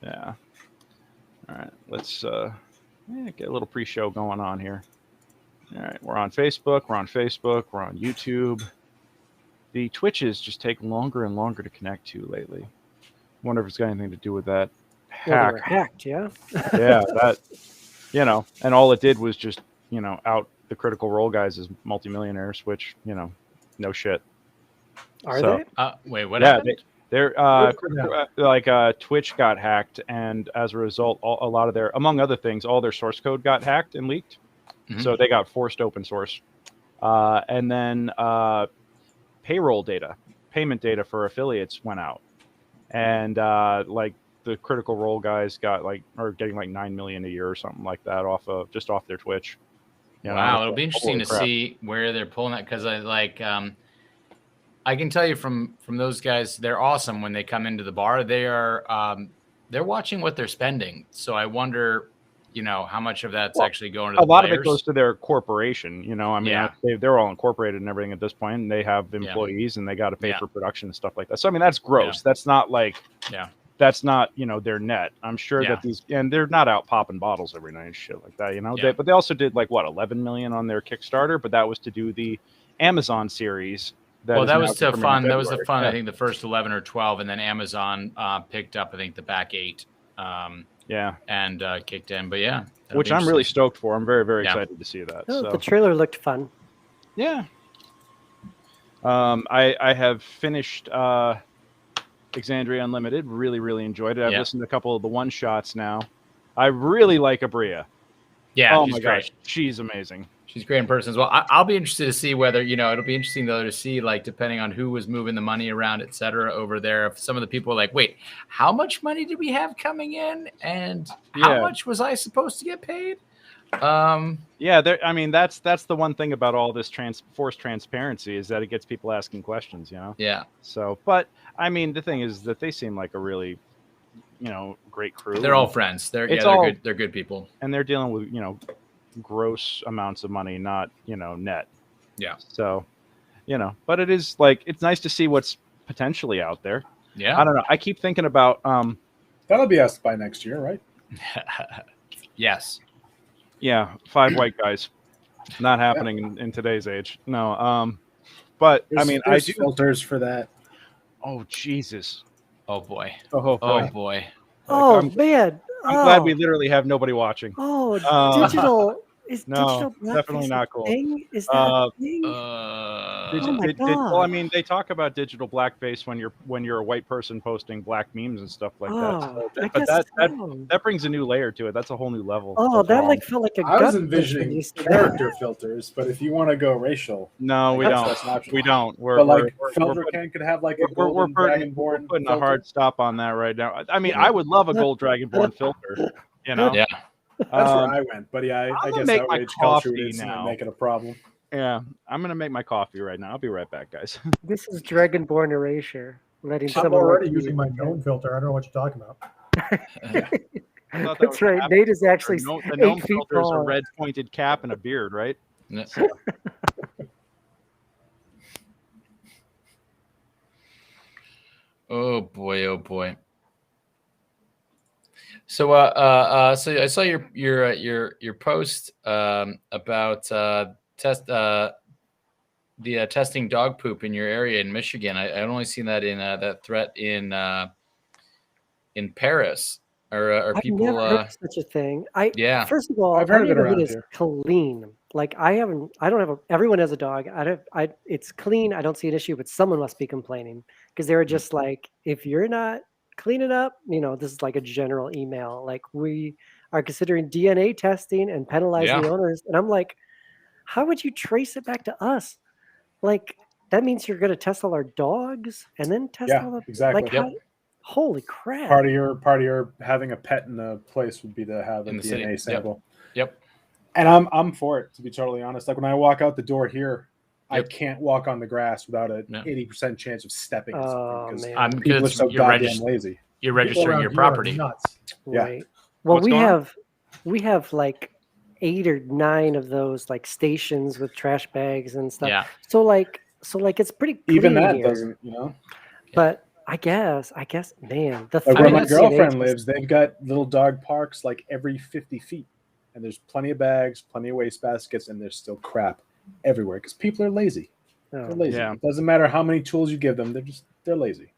Yeah. All right. Let's get a little pre-show going on here. All right. We're on Facebook. We're on YouTube. The Twitches just take longer and longer to connect to lately. I wonder if it's got anything to do with that hack. Well, they were hacked, yeah. Yeah, that, and all it did was just, out the Critical Role guys as multimillionaires, which, no shit. Are they? Wait, what happened? They're Twitch got hacked, and as a result, a lot of their, among other things, all their source code got hacked and leaked. Mm-hmm. So they got forced open source. And then payroll data, payment data for affiliates went out. And the Critical Role guys are getting like $9 million a year or something like that off their Twitch. Wow, it'll be interesting to see where they're pulling that, because I can tell you from those guys, they're awesome when they come into the bar. They're watching what they're spending. So I wonder, how much of that's actually going to the lot players. of it goes to their corporation. They're all incorporated and everything at this point, and they have employees and they got to pay for production and stuff like that. So that's gross. Yeah. That's not that's not their net. I'm sure that and they're not out popping bottles every night and shit like that. But they also did 11 million on their Kickstarter, but that was to do the Amazon series. That was to fund. That was the fund. I think the first 11 or 12, and then Amazon picked up, I think, the back 8. And kicked in. But which I'm really stoked for. I'm very, very excited to see that. Oh, the trailer looked fun. Yeah. I have finished Exandria Unlimited. Really, really enjoyed it. I've listened to a couple of the one shots now. I really like Abria. Yeah. Oh my gosh, she's amazing. She's great in person as well. I'll be interested to see whether, it'll be interesting though to see, depending on who was moving the money around, et cetera, over there. If some of the people are like, wait, how much money did we have coming in? And how much was I supposed to get paid? That's the one thing about all this forced transparency is that it gets people asking questions, Yeah. So, but the thing is that they seem like a really, great crew. They're all friends. They're good. They're good people. And they're dealing with, gross amounts of money, not net. Yeah. So, but it is it's nice to see what's potentially out there. Yeah. I don't know. I keep thinking about that'll be us by next year, right? Yes. Yeah, 5 white guys. Not happening in today's age. No. But there's filters for that. Oh Jesus. Oh boy. Oh boy. Oh man. I'm glad we literally have nobody watching. Oh, digital. Digital definitely not cool. Is that a thing? Well, they talk about digital blackface when you're a white person posting black memes and stuff like that. That brings a new layer to it. That's a whole new level. Oh, that felt like a. I was envisioning character filters, but if you want to go racial, no, we don't. We don't. Feldruucan could have a golden Dragonborn. We're putting a hard stop on that right now. I would love a gold Dragonborn filter. Yeah. That's where I went, but I guess outrage culture is make it a problem. Yeah, I'm gonna make my coffee right now. I'll be right back, guys. This is Dragonborn erasure. I'm already using my gnome filter. I don't know what you're talking about. That's right. Nate is actually the gnome filter is a red pointed cap and a beard, right? Yeah. Oh boy. So, so I saw your post about testing dog poop in your area in Michigan. I'd only seen that in that threat in Paris. Are people? I've never heard such a thing. First of all, I've heard of it around here. Clean. Everyone has a dog. It's clean. I don't see an issue, but someone must be complaining because they were just like, if you're not clean it up. This is like a general email. Like, we are considering DNA testing and penalizing the owners. And I'm like, how would you trace it back to us? Like, that means you're going to test all our dogs and then test all the exactly. Holy crap! Part of your having a pet in a place would be to have a DNA sample. Yep. And I'm for it, to be totally honest. Like when I walk out the door here, I can't walk on the grass without an 80% chance of stepping on something because people are so goddamn lazy. You're registering your property. Nuts. Right. Well, we have like 8 or 9 of those like stations with trash bags and stuff. Yeah. So like it's pretty clean even that here. doesn't, But I guess, man. Where my girlfriend lives, they've got little dog parks like every 50 feet. And there's plenty of bags, plenty of waste baskets, and there's still crap everywhere because people are lazy. They're lazy. Yeah. It doesn't matter how many tools you give them, they're lazy.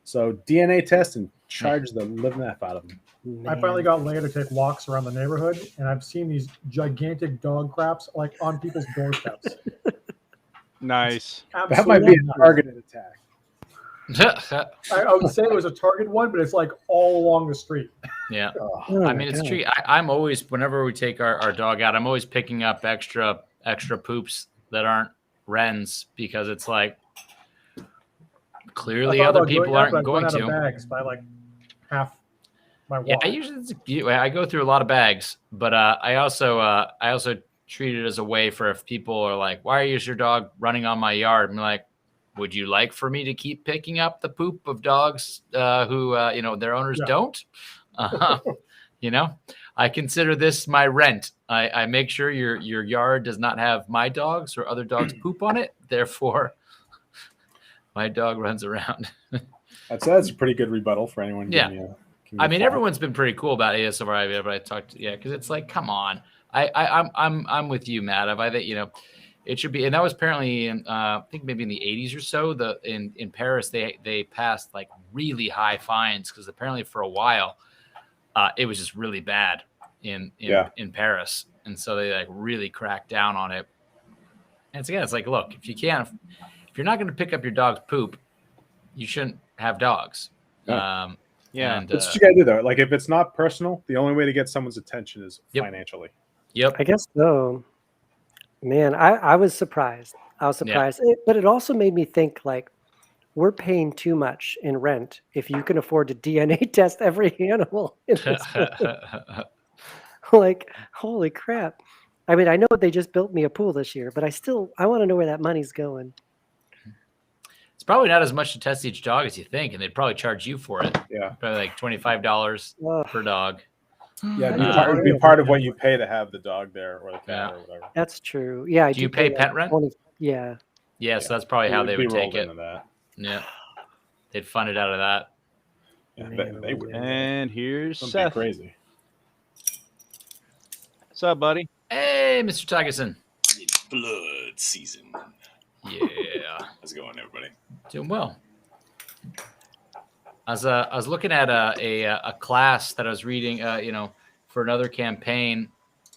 So DNA test and charge the living F out of them. Man. I finally got Leira to take walks around the neighborhood, and I've seen these gigantic dog craps like on people's doorsteps. Nice. That might be a targeted attack. I would say it was a target one, but it's like all along the street. Yeah. I mean, it's true. I'm always, whenever we take our dog out, I'm always picking up extra poops that aren't wrens because it's like clearly other people aren't going to. Bags by like half my walk. Yeah, I go through a lot of bags, but I also treat it as a way for if people are like, "Why is your dog running on my yard?" I'm like, would you like for me to keep picking up the poop of dogs who their owners don't? I consider this my rent. I make sure your yard does not have my dogs or other dogs poop on it. Therefore, my dog runs around. That's a pretty good rebuttal for anyone. Yeah. I mean, everyone's been pretty cool about it so far. I talked, because it's like, come on. I'm with you, Matt. I think it should be, and that was apparently in I think maybe in the 80s or so. In Paris they passed like really high fines because apparently for a while it was just really bad in Paris, and so they like really cracked down on it. And it's like, look, if you're not going to pick up your dog's poop, you shouldn't have dogs. Yeah. And, that's what you gotta do though. Like if it's not personal, the only way to get someone's attention is financially. Yep. I guess so. Man, I was surprised. But it also made me think like we're paying too much in rent if you can afford to DNA test every animal in this like, holy crap. I mean, I know they just built me a pool this year, but I want to know where that money's going. It's probably not as much to test each dog as you think, and they'd probably charge you for it. Yeah. Probably like $25 per dog. Yeah, it would be part of what you pay to have the dog there or the cat or whatever. That's true. Yeah. Do you pay pet rent? Yeah. Yeah, so that's probably how they would take it. That. Yeah. They'd fund it out of that. Yeah, they would. And here's Seth. Crazy. What's up, buddy? Hey, Mr. Tigerson. It's blood season. Yeah. How's it going, everybody? Doing well. I was looking at a class that I was reading, for another campaign,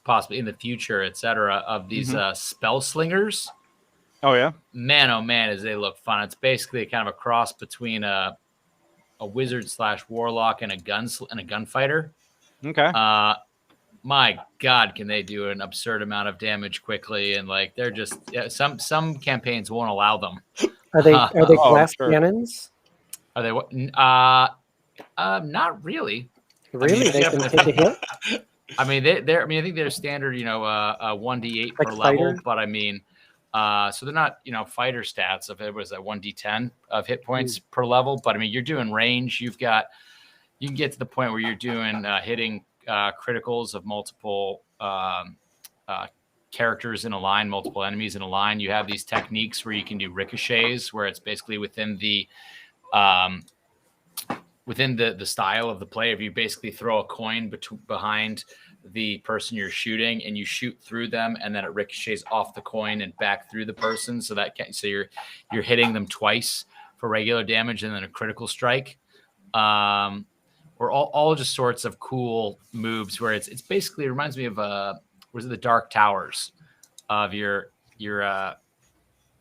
possibly in the future, etc., of these spell slingers. Oh yeah, man, oh man, as they look fun. It's basically kind of a cross between a wizard / warlock and a gunfighter. Okay. My God, can they do an absurd amount of damage quickly? And like they're just some campaigns won't allow them. Are they glass cannons? Are they what? Not really. Really, they can take a hit. I mean, they're. I mean, I think they're standard. 1d8 per level. But I mean, so they're not. Fighter stats. If it was a 1d10 of hit points per level. But I mean, you're doing range. You can get to the point where you're doing hitting criticals of multiple characters in a line, multiple enemies in a line. You have these techniques where you can do ricochets, where it's basically within the style of the play. If you basically throw a coin behind the person you're shooting and you shoot through them, and then it ricochets off the coin and back through the person, so you're hitting them twice for regular damage and then a critical strike. Or all just sorts of cool moves where it's basically, it reminds me of the Dark Towers of your a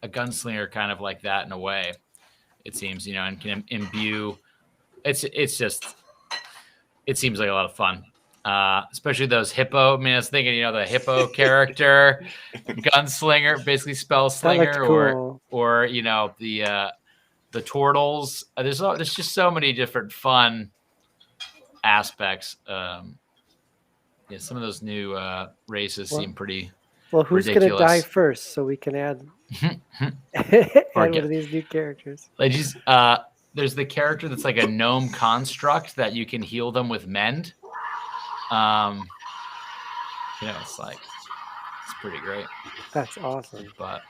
gunslinger, kind of like that in a way. It seems, and can imbue. It seems like a lot of fun, especially those hippo. I mean, I was thinking, the hippo character, gunslinger, basically spell slinger, cool. or the turtles. There's just so many different fun aspects. Some of those new races seem pretty. Well, who's going to die first so we can add one of these new characters? There's the character that's like a gnome construct that you can heal them with mend. It's pretty great. That's awesome. But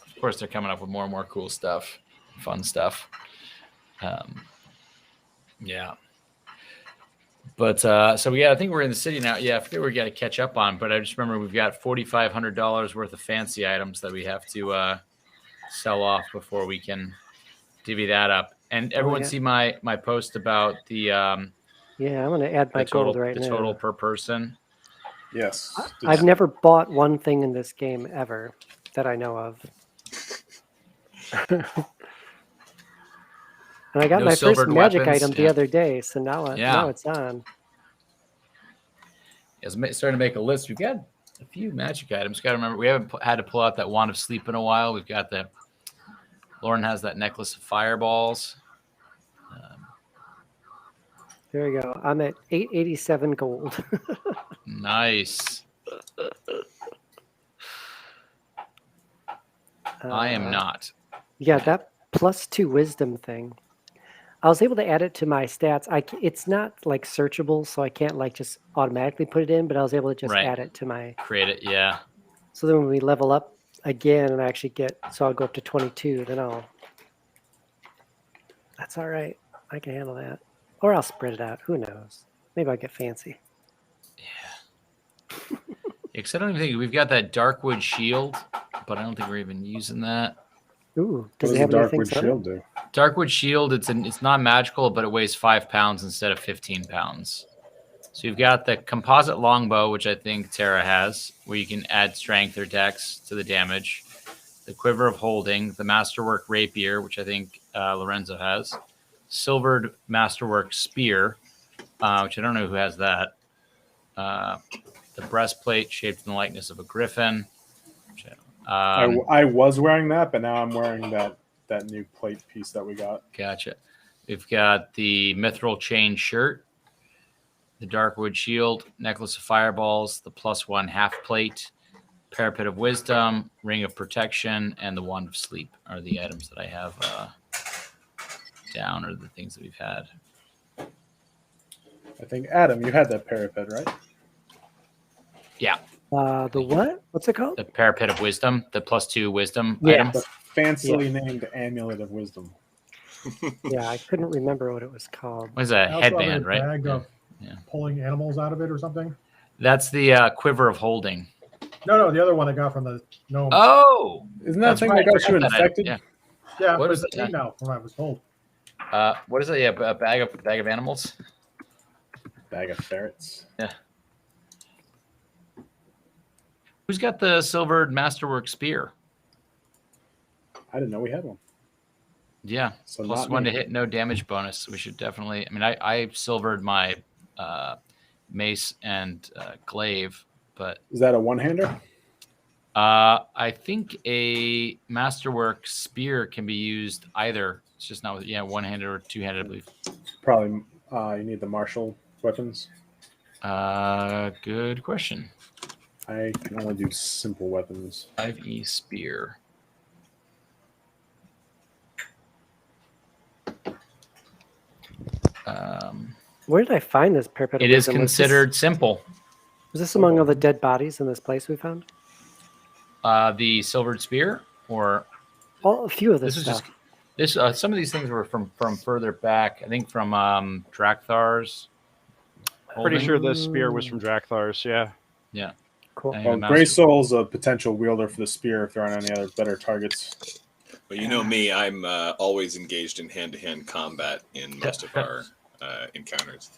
of course, they're coming up with more and more cool stuff, fun stuff. Yeah. But so yeah, I think we're in the city now. Yeah, I forget we got to catch up on, but I just remember we've got $4,500 worth of fancy items that we have to sell off before we can divvy that up. And everyone see my post about the yeah, I'm gonna add my gold right now. The total per person. Yes. I've never bought one thing in this game ever that I know of. And I got my first magic item the other day, so now it's on. It's starting to make a list. We've got a few magic items. Got to remember, we haven't had to pull out that Wand of Sleep in a while. We've got the Lauren has that necklace of fireballs. There we go. I'm at 887 gold. Nice. I am not. Yeah, that +2 wisdom thing. I was able to add it to my stats. It's not like searchable, so I can't like just automatically put it in, but I was able to just add it to my... Create it, yeah. So then when we level up again and I actually so I'll go up to 22, then that's all right. I can handle that. Or I'll spread it out. Who knows? Maybe I'll get fancy. Yeah. Because I don't even think we've got that Darkwood shield, but I don't think we're even using that. Ooh, does it have Darkwood shield do? Darkwood shield, it's not magical, but it weighs 5 pounds instead of 15 pounds. So you've got the composite longbow, which I think Tara has, where you can add strength or dex to the damage. The quiver of holding, the masterwork rapier, which I think Lorenzo has. Silvered masterwork spear, which I don't know who has that. The breastplate shaped in the likeness of a griffin. I was wearing that, but now I'm wearing that new plate piece that we got. Gotcha. We've got the mithril chain shirt, the Darkwood shield, necklace of fireballs, the +1 half plate, parapet of wisdom, ring of protection, and the wand of sleep are the items that I have down, or the things that we've had. I think, Adam, you had that parapet, right? Yeah. The what? What's it called? The parapet of wisdom, the +2 wisdom item. The fancily named amulet of wisdom. Yeah, I couldn't remember what it was called. What is that? Headband, right? Bag of pulling animals out of it or something. That's the quiver of holding. No, the other one I got from the gnome. Oh, isn't that thing that got you infected? Yeah, what but is it's clean now, from what I was told. What is it? Yeah, a bag of animals. Bag of ferrets. Yeah. Who's got the silvered masterwork spear? I didn't know we had one. Yeah, so +1 to hit, no damage bonus. We should definitely. I mean, I silvered my mace and glaive, but is that a one-hander? I think a masterwork spear can be used either. It's just not one-handed or two-handed, I believe. Probably you need the martial weapons. Good question. I can only do simple weapons. 5e spear. Where did I find this parapet? It is considered simple. Was this among all the dead bodies in this place we found? The silvered spear, or a few of this stuff. Some of these things were from further back. I think from Drakthar's. Pretty sure this spear was from Drakthar's. Yeah. Yeah. Cool. Well, Greysoul's a potential wielder for the spear if there aren't any other better targets. But you know me, I'm always engaged in hand-to-hand combat in most of our encounters.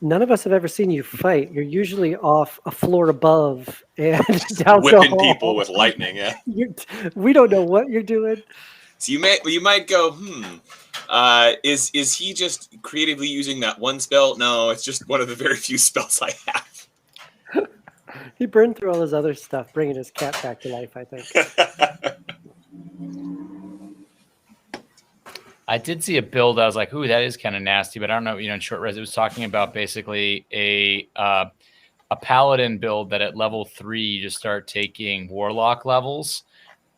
None of us have ever seen you fight. You're usually off a floor above and down whipping people with lightning. Yeah. We don't know what you're doing. So you might go, is he just creatively using that one spell? No, it's just one of the very few spells I have. He burned through all his other stuff, bringing his cat back to life, I think. I did see a build. I was like, ooh, that is kind of nasty, but I don't know. In short res, it was talking about basically a paladin build that at level 3, you just start taking warlock levels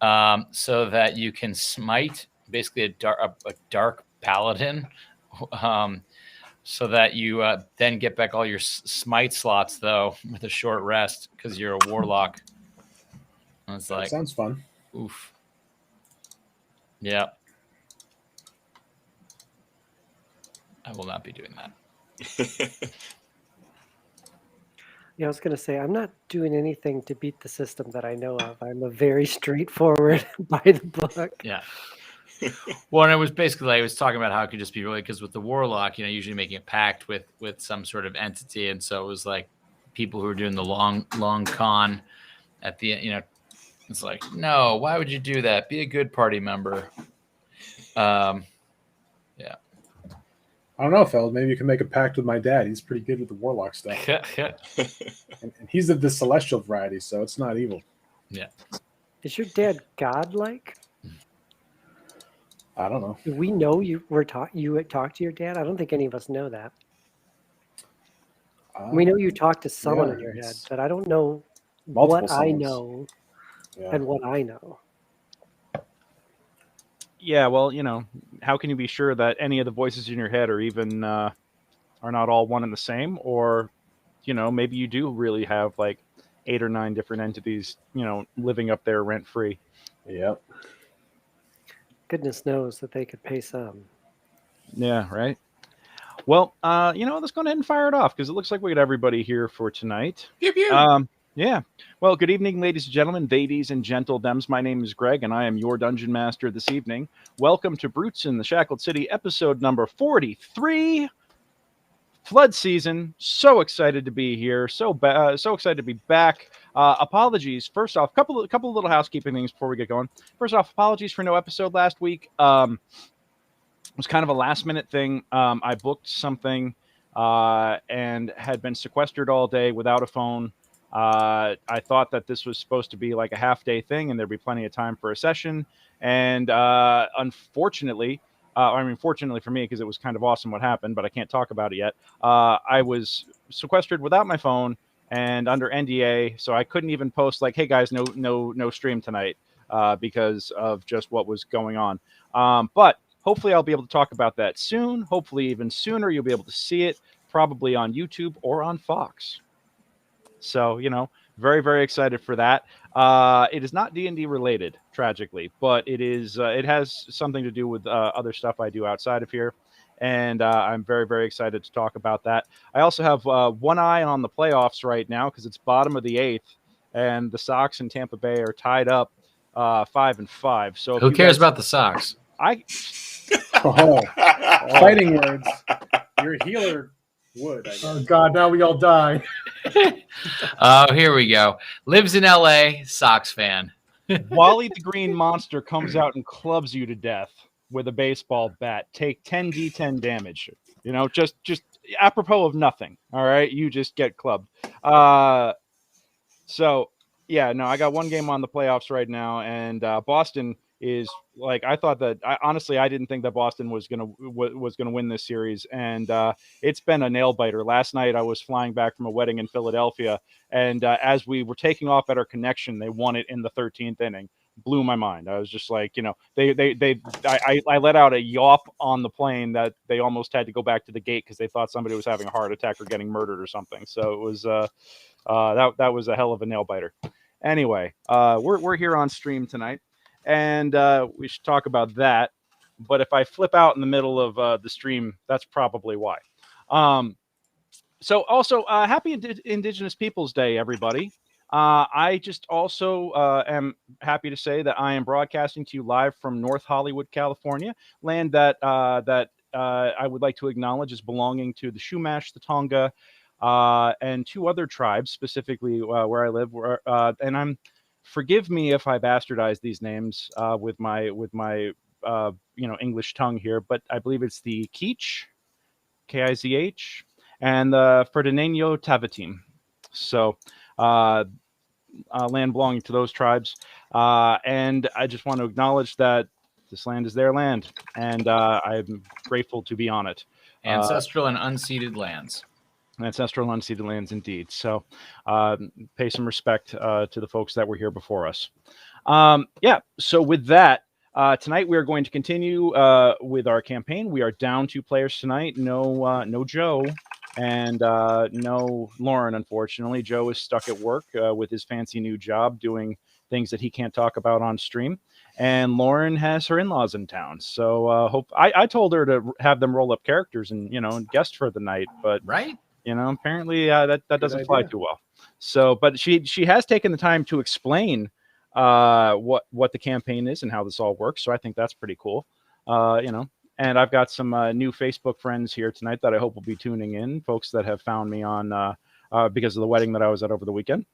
so that you can smite basically a dark paladin so that you then get back all your smite slots, though, with a short rest because you're a warlock. And it's like, that sounds fun. Oof. Yeah. I will not be doing that. Yeah, I was going to say, I'm not doing anything to beat the system that I know of. I'm a very straightforward, by the book. Yeah. Well, and it was basically, I was talking about how it could just be really, because with the Warlock, usually making a pact with some sort of entity. And so it was like people who were doing the long con at the end, it's like, no, why would you do that? Be a good party member. Yeah. I don't know, fellas. Maybe you can make a pact with my dad. He's pretty good with the Warlock stuff. and he's of the Celestial variety, so it's not evil. Yeah. Is your dad godlike? I don't know. Do we know you talked to your dad? I don't think any of us know that. We know you talked to someone in your head, but I don't know what I know and what I know. Yeah, well, how can you be sure that any of the voices in your head are even are not all one and the same? Or, maybe you do really have like 8 or 9 different entities, living up there rent free. Yep. Goodness knows that they could pay some. Yeah, right. Well, let's go ahead and fire it off because it looks like we got everybody here for tonight. Pew, pew. Yeah. Well, good evening, ladies and gentlemen, ladies and gentledems. My name is Greg, and I am your Dungeon Master this evening. Welcome to Brutes in the Shackled City, episode number 43, Flood Season. So excited to be here. So excited to be back. Apologies. First off, couple of little housekeeping things before we get going. First off, apologies for no episode last week. It was kind of a last-minute thing. I booked something and had been sequestered all day without a phone. I thought that this was supposed to be like a half-day thing and there'd be plenty of time for a session. And unfortunately, fortunately for me, because it was kind of awesome what happened, but I can't talk about it yet. I was sequestered without my phone and under NDA, so I couldn't even post like, "Hey guys, no stream tonight," because of just what was going on. But hopefully, I'll be able to talk about that soon. Hopefully, even sooner, you'll be able to see it, probably on YouTube or on Fox. So, very, very excited for that. It is not D&D related, tragically, but it is. It has something to do with other stuff I do outside of here, and I'm very, very excited to talk about that. I also have one eye on the playoffs right now because it's bottom of the 8th, and the Sox in Tampa Bay are tied up 5-5. So, who cares about the Sox? Fighting words. Your healer would. I guess. Oh God! Now we all die. Oh, here we go. Lives in LA, Sox fan. Wally the Green Monster comes out and clubs you to death with a baseball bat. Take 10d10 damage. Just apropos of nothing. All right, you just get clubbed. So yeah, no, I got one game on the playoffs right now, and Boston is like, I thought that honestly I didn't think that Boston was gonna win this series, and it's been a nail biter. Last night I was flying back from a wedding in Philadelphia, and as we were taking off at our connection, they won it in the 13th inning. Blew my mind. I was just like, I let out a yawp on the plane that they almost had to go back to the gate because they thought somebody was having a heart attack or getting murdered or something. So it was that was a hell of a nail biter. Anyway, we're here on stream tonight. And we should talk about that. But if I flip out in the middle of the stream, that's probably why. So also, happy Indigenous Peoples Day, everybody. I just also am happy to say that I am broadcasting to you live from North Hollywood, California, land that I would like to acknowledge as belonging to the Chumash, the Tonga, and 2 other tribes, specifically where I live. And forgive me if I bastardize these names with my English tongue here, but I believe it's the Kizh, Kizh, and the Ferdinando Tavatim. So land belonging to those tribes. And I just want to acknowledge that this land is their land, and I'm grateful to be on it. Ancestral and unceded lands. Ancestral and unceded lands, indeed. So pay some respect to the folks that were here before us. So with that, tonight we are going to continue with our campaign. We are down 2 players tonight. No Joe and no Lauren, unfortunately. Joe is stuck at work with his fancy new job doing things that he can't talk about on stream. and Lauren has her in-laws in town. So I told her to have them roll up characters and and guest for the night, but right. Apparently that doesn't fly too well. So, but she has taken the time to explain what the campaign is and how this all works. So I think that's pretty cool. And I've got some new Facebook friends here tonight that I hope will be tuning in. Folks that have found me on because of the wedding that I was at over the weekend.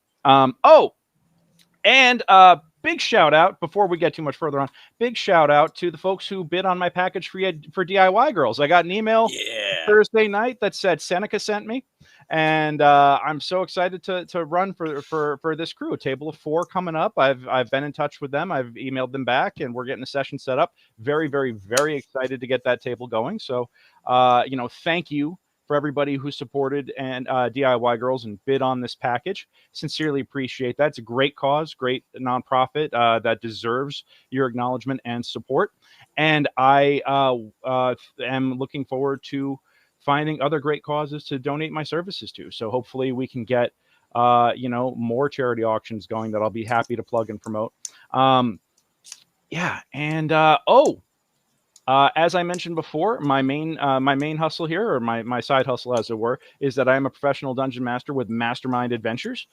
Big shout out before we get too much further on. Big shout out to the folks who bid on my package for DIY Girls. I got an email Thursday night that said Seneca sent me, and I'm so excited to run for this crew. A table of 4 coming up. I've been in touch with them. I've emailed them back, and we're getting a session set up. Very, very, very excited to get that table going. So, thank you for everybody who supported and DIY Girls and bid on this package. Sincerely appreciate that. It's a great cause, great nonprofit that deserves your acknowledgement and support. And I am looking forward to finding other great causes to donate my services to. So hopefully we can get more charity auctions going that I'll be happy to plug and promote. As I mentioned before, my main hustle here, or my side hustle, as it were, is that I am a professional dungeon master with Mastermind Adventures.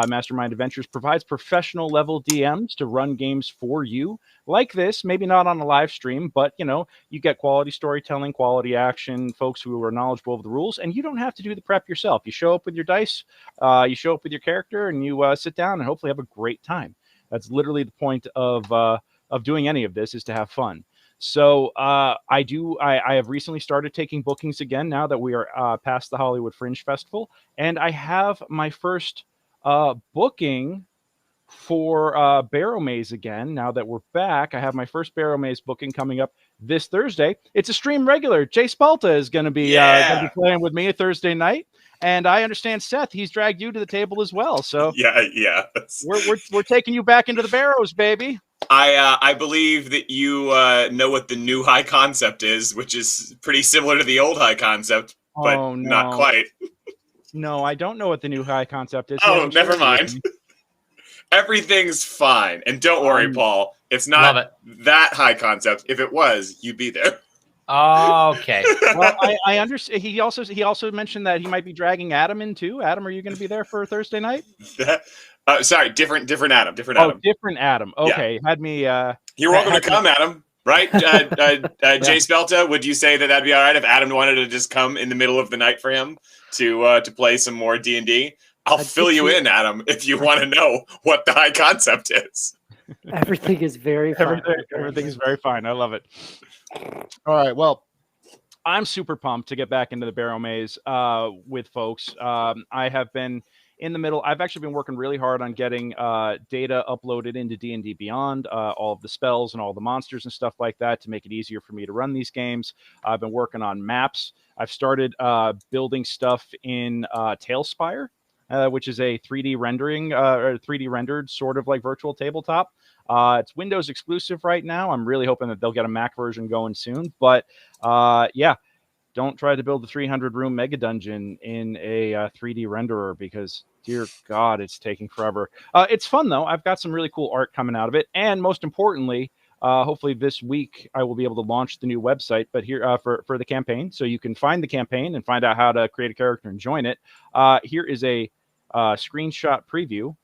Mastermind Adventures provides professional level DMs to run games for you, like this. Maybe not on a live stream, but you get quality storytelling, quality action, folks who are knowledgeable of the rules, and you don't have to do the prep yourself. You show up with your dice, you show up with your character, and you sit down and hopefully have a great time. That's literally the point of doing any of this, is to have fun. So I have recently started taking bookings again now that we are past the Hollywood Fringe Festival, and I have my first booking for Barrow Maze again. Now that we're back, I have my first Barrow Maze booking coming up this Thursday. It's a stream regular. Jay Spalta is going to be playing with me a Thursday night. And I understand, Seth, he's dragged you to the table as well. So yeah, we're taking you back into the Barrows, baby. I believe that you know what the new high concept is, which is pretty similar to the old high concept, but not quite. No, I don't know what the new high concept is. Oh, never mind. Everything's fine. And don't worry, Paul. It's not that high concept. If it was, you'd be there. Okay. Well, I understand. He also mentioned that he might be dragging Adam in too. Adam, are you going to be there for Thursday night? Sorry, different Adam. Different Adam. Okay, yeah. Had me. You're welcome to come, Adam. Right, Jay Spelta? Would you say that'd be all right if Adam wanted to just come in the middle of the night for him to play some more D&D? I'll fill you in, Adam, if you want to know what the high concept is. Everything is very fine. Everything is very fine. I love it. All right. Well, I'm super pumped to get back into the Barrow Maze with folks. I have been in the middle. I've actually been working really hard on getting data uploaded into D&D Beyond, all of the spells and all the monsters and stuff like that to make it easier for me to run these games. I've been working on maps. I've started building stuff in Tailspire, which is a 3D rendering or 3D rendered sort of like virtual tabletop. It's Windows exclusive right now. I'm really hoping that they'll get a Mac version going soon. But don't try to build a 300-room mega dungeon in a 3D renderer because, dear God, it's taking forever. It's fun, though. I've got some really cool art coming out of it. And most importantly, hopefully this week I will be able to launch the new website, but here for the campaign. So you can find the campaign and find out how to create a character and join it. Here is a screenshot preview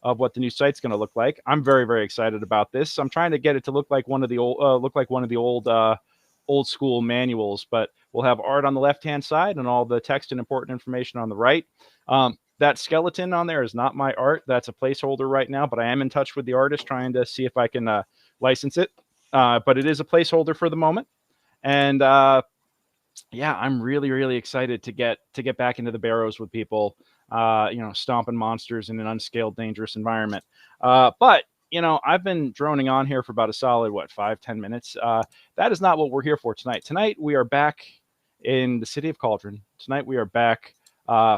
of what the new site's going to look like. I'm very, very excited about this. I'm trying to get it to look like one of the old school manuals, but we'll have art on the left-hand side and all the text and important information on the right. That skeleton on there is not my art. That's a placeholder right now, but I am in touch with the artist trying to see if I can license it. But it is a placeholder for the moment. And I'm really, really excited to get back into the Barrows with people, stomping monsters in an unscaled, dangerous environment. But I've been droning on here for about a solid, 5-10 minutes. That is not what we're here for tonight. Tonight, we are back in the city of Cauldron. Tonight, we are back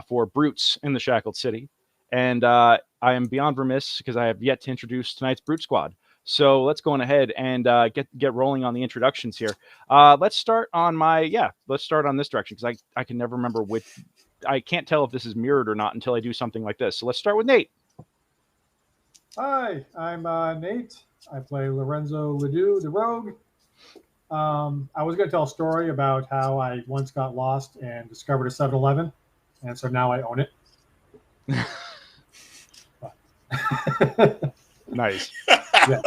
for Brutes in the Shackled City. And I am beyond remiss because I have yet to introduce tonight's Brute Squad. So let's go on ahead and get rolling on the introductions here. Let's start on this direction because I can never remember I can't tell if this is mirrored or not until I do something like this. So let's start with Nate. Hi, I'm Nate. I play Lorenzo Ledoux, the rogue. I was going to tell a story about how I once got lost and discovered a 7-Eleven, and so now I own it. Nice. Yeah.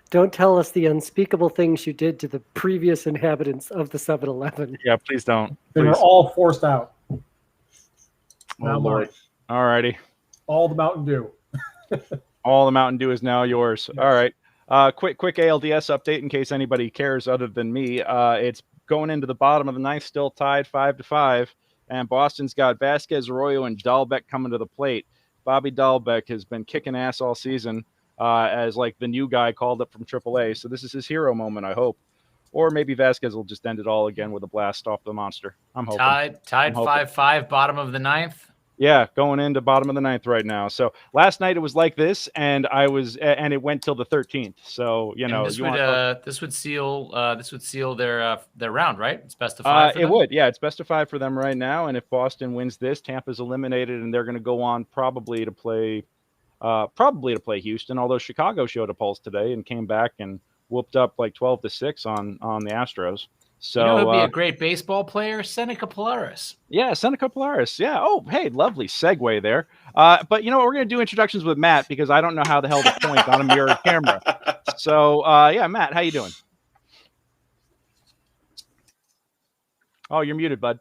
Don't tell us the unspeakable things you did to the previous inhabitants of the 7-Eleven. Yeah, please don't. They were Please. all forced out. Oh, Now Lord. mine. Alrighty. All the Mountain Dew. All the Mountain Dew is now yours. Yes. All right. Quick ALDS update in case anybody cares other than me. It's going into the bottom of the ninth, still tied 5-5. And Boston's got Vasquez, Arroyo, and Dahlbeck coming to the plate. Bobby Dahlbeck has been kicking ass all season as like the new guy called up from AAA. So this is his hero moment, I hope. Or maybe Vasquez will just end it all again with a blast off the monster. I'm hoping. Tied 5-5, bottom of the ninth. Yeah, going into bottom of the ninth right now. So last night it was like this, and it went till the 13th. So This would seal their round, right? It's best of 5. It would, yeah. It's best of 5 for them right now, and if Boston wins this, Tampa's eliminated, and they're going to go on probably to play Houston. Although Chicago showed a pulse today and came back and whooped up like 12-6 on the Astros. So who'd be a great baseball player? Seneca Polaris. Yeah, Seneca Polaris. Yeah. Oh, hey, lovely segue there. But you know what? We're going to do introductions with Matt because I don't know how the hell to point on a mirrored camera. So, yeah, Matt, how you doing? Oh, you're muted, bud.